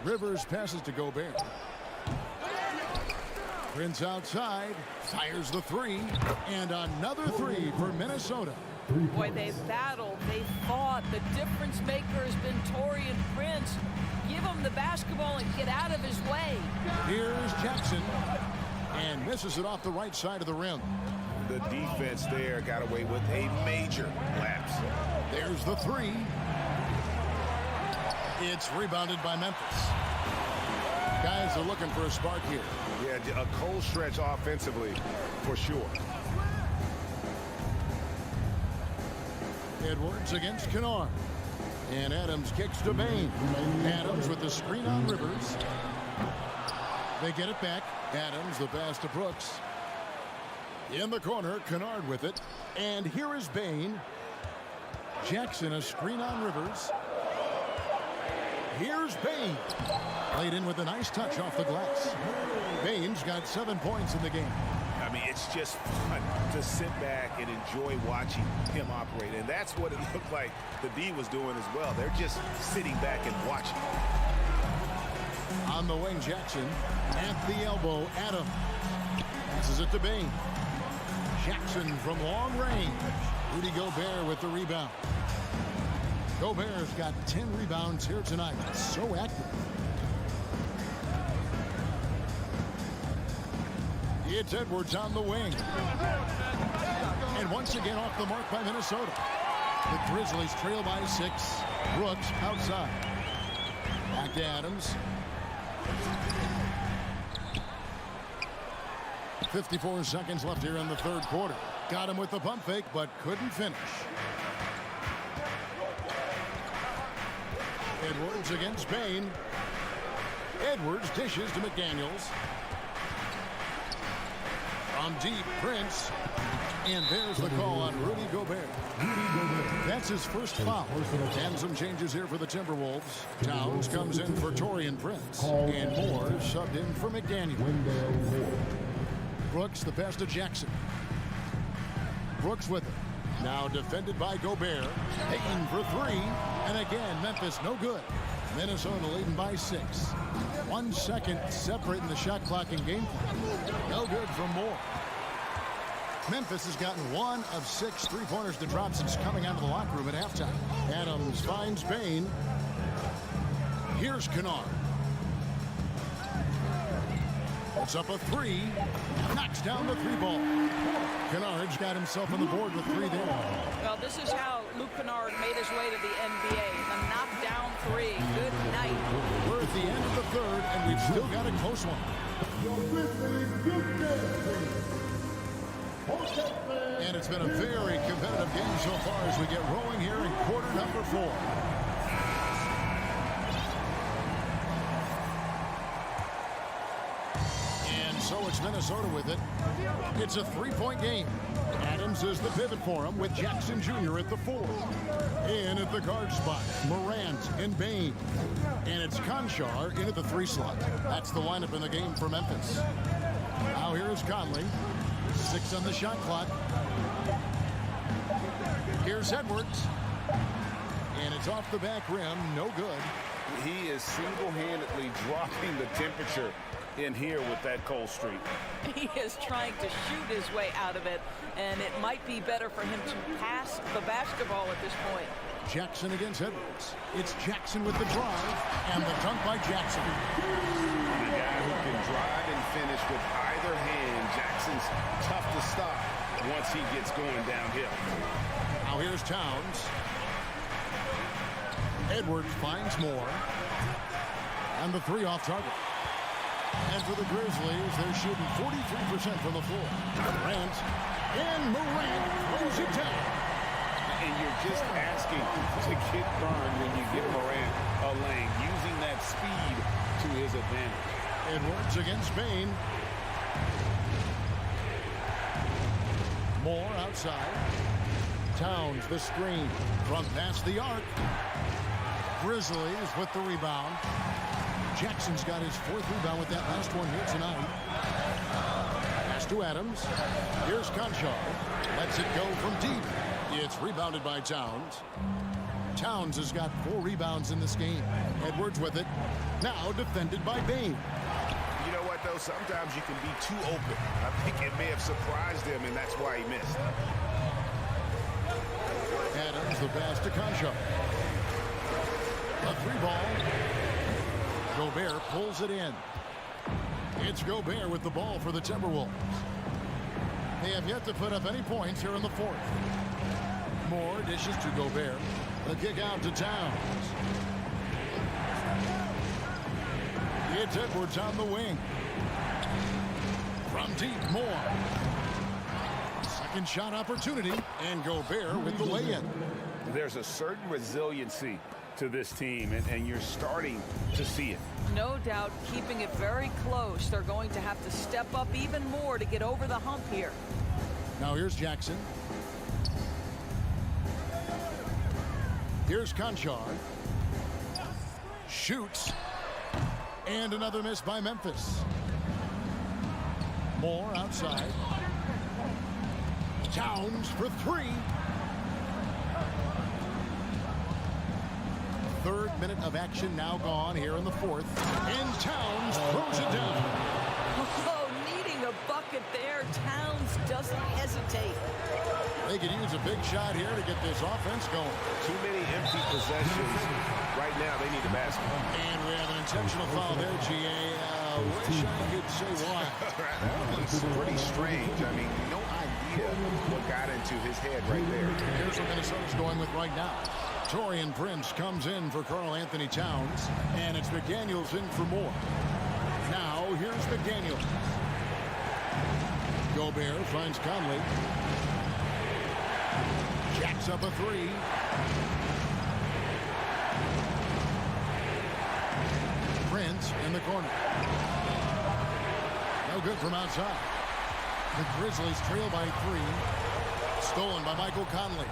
Rivers passes to Gobert. Prince outside. Fires the 3. And another 3 for Minnesota. Boy, they've battled. They fought. The difference maker has been Taurean Prince. Give him the basketball and get out of his way. Here's Jackson. And misses it off the right side of the rim. The defense there got away with a major lapse. There's the 3. It's rebounded by Memphis. Guys are looking for a spark here. Yeah, a cold stretch offensively, for sure. Edwards against Kennard. And Adams kicks to Bain. Adams with the screen on Rivers. They get it back. Adams, the pass to Brooks. In the corner, Kennard with it. And here is Bain. Jackson, a screen on Rivers. Here's Bain. Played in with a nice touch off the glass. Bain's got 7 points in the game. I mean, it's just fun to sit back and enjoy watching him operate. And that's what it looked like the D was doing as well. They're just sitting back and watching. On the wing, Jackson. At the elbow, Adams. Passes it to Bain. Jackson from long range. Rudy Gobert with the rebound. Gobert's got 10 rebounds here tonight. So active. It's Edwards on the wing. And once again off the mark by Minnesota. The Grizzlies trail by 6. Brooks outside. Back to Adams. 54 seconds left here in the third quarter. Got him with the pump fake, but couldn't finish. Edwards against Bain. Edwards dishes to McDaniels. From deep, Prince. And there's the call on Rudy Gobert. That's his first foul. And some changes here for the Timberwolves. Towns comes in for Taurean Prince. And Moore subbed in for McDaniel. Brooks, the pass to Jackson. Brooks with it. Now defended by Gobert. Taking for 3. And again, Memphis no good. Minnesota leading by 6. 1 second separating the shot clock and game plan. No good from Moore. Memphis has gotten 1 of 6 3-pointers to drop since coming out of the locker room at halftime. Adams finds Bain. Here's Kennard. Puts up a 3. Knocks down the 3 ball. Kennard's got himself on the board with 3 there. Well, this is how Luke Kennard made his way to the NBA. The knockdown 3. Good night. We're at the end of the third, and we've still got a close one. And it's been a very competitive game so far as we get rolling here in quarter number 4. So it's Minnesota with it. It's a 3-point game. Adams is the pivot for him with Jackson Jr. at the 4. In at the guard spot, Morant and Bain. And it's Conchar in at the 3 slot. That's the lineup in the game for Memphis. Now here's Conley. 6 on the shot clock. Here's Edwards. And it's off the back rim. No good. He is single-handedly dropping the temperature in here with that cold streak. He is trying to shoot his way out of it, and it might be better for him to pass the basketball at this point. Jackson against Edwards. It's Jackson with the drive, and the dunk by Jackson. The guy who can drive and finish with either hand. Jackson's tough to stop once he gets going downhill. Now here's Towns. Edwards finds Moore. And the 3 off target. And for the Grizzlies, they're shooting 43% from the floor. Morant. And Morant throws it down. And you're just asking to get burned when you give Morant a lane, using that speed to his advantage. Edwards against Bain. Moore outside. Towns the screen from past the arc. Grizzlies with the rebound. Jackson's got his 4th rebound with that last one here tonight. Pass to Adams. Here's Conchar. Lets it go from deep. It's rebounded by Towns. Towns has got 4 rebounds in this game. Edwards with it. Now defended by Bane. You know what, though? Sometimes you can be too open. I think it may have surprised him, and that's why he missed. Adams, the pass to Conchar. A 3-ball. Gobert pulls it in. It's Gobert with the ball for the Timberwolves. They have yet to put up any points here in the 4th. Moore dishes to Gobert. The kick out to Towns. It's Edwards on the wing. From deep, Moore. Second shot opportunity, and Gobert with the lay-in. There's a certain resiliency to this team, and you're starting to see it. No doubt, keeping it very close. They're going to have to step up even more to get over the hump here. Now here's Jackson. Here's Conchar. Shoots. And another miss by Memphis. Moore outside. Towns for 3. 3rd minute of action now gone here in the 4th. And Towns throws it down. Oh, needing a bucket there. Towns doesn't hesitate. They could use a big shot here to get this offense going. Too many empty possessions. Right now, they need a basket. And we have an intentional foul there, GA. Wish I could say why. That was pretty strange. I mean, no idea what got into his head right there. Here's what Minnesota's going with right now. Taurean Prince comes in for Karl Anthony Towns, and it's McDaniels in for Moore. Now, here's McDaniels. Gobert finds Conley. Jacks up a 3. Prince in the corner. No good from outside. The Grizzlies trail by 3. Stolen by Michael Conley.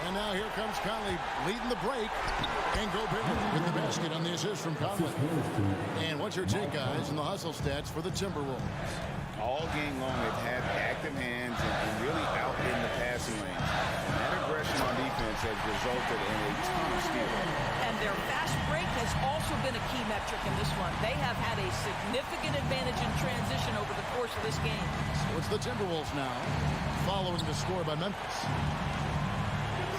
And now here comes Conley leading the break. And Gobert with the basket on the assist from Conley. And what's your take, guys, in the hustle stats for the Timberwolves? All game long, they've had active hands and really out in the passing lane. That aggression on defense has resulted in a ton of steals. And their fast break has also been a key metric in this one. They have had a significant advantage in transition over the course of this game. So it's the Timberwolves now, following the score by Memphis.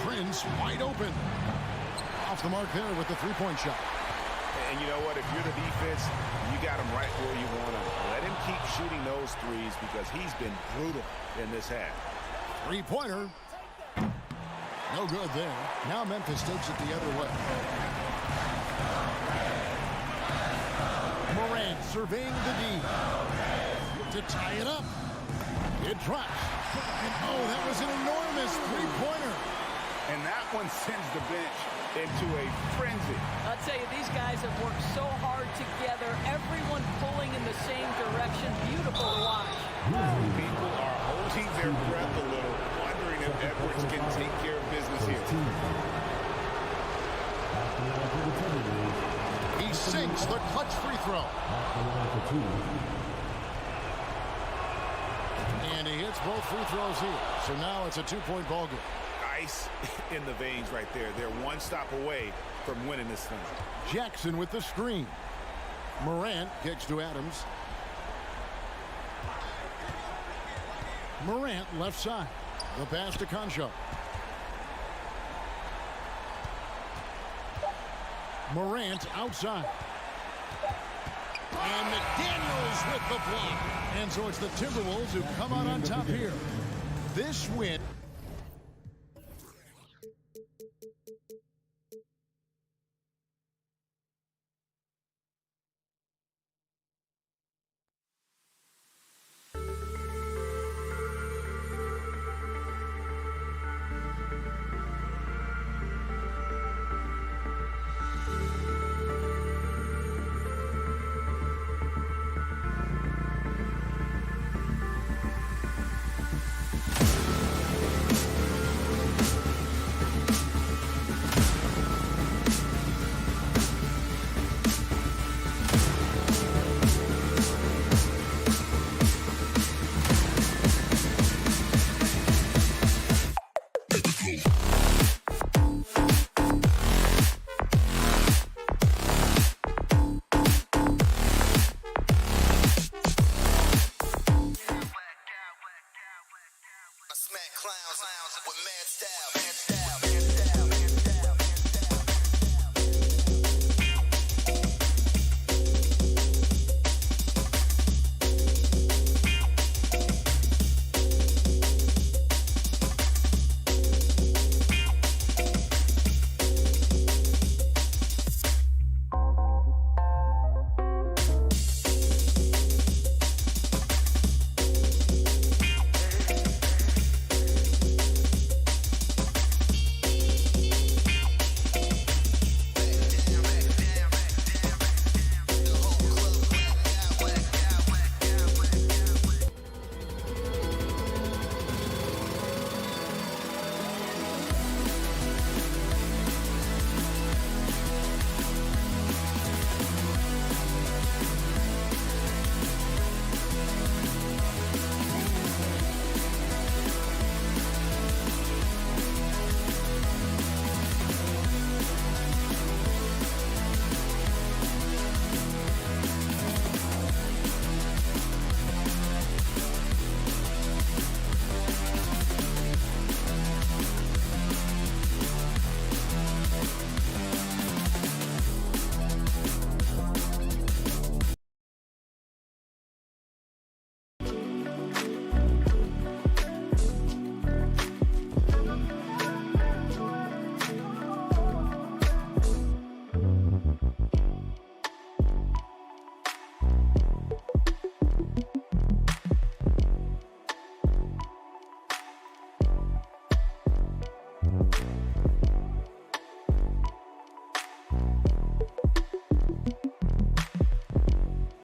Prince wide open. Off the mark there with the 3-point shot. And you know what? If you're the defense, you got him right where you want him. Let him keep shooting those threes because he's been brutal in this half. 3-pointer. No good there. Now Memphis takes it the other way. Morant surveying the D. To tie it up. It drops. Oh, that was an enormous 3-pointer. And that one sends the bench into a frenzy. I'll tell you, these guys have worked so hard together. Everyone pulling in the same direction. Beautiful to watch. People are holding their breath a little, wondering if Edwards can take care of business here. He sinks the clutch free throw. And he hits both free throws here. So now it's a 2-point ball game. Ice in the veins right there. They're one stop away from winning this thing. Jackson with the screen. Morant kicks to Adams. Morant left side. The pass to Conchar. Morant outside. And McDaniels with the block. And so it's the Timberwolves who come out on top here. This win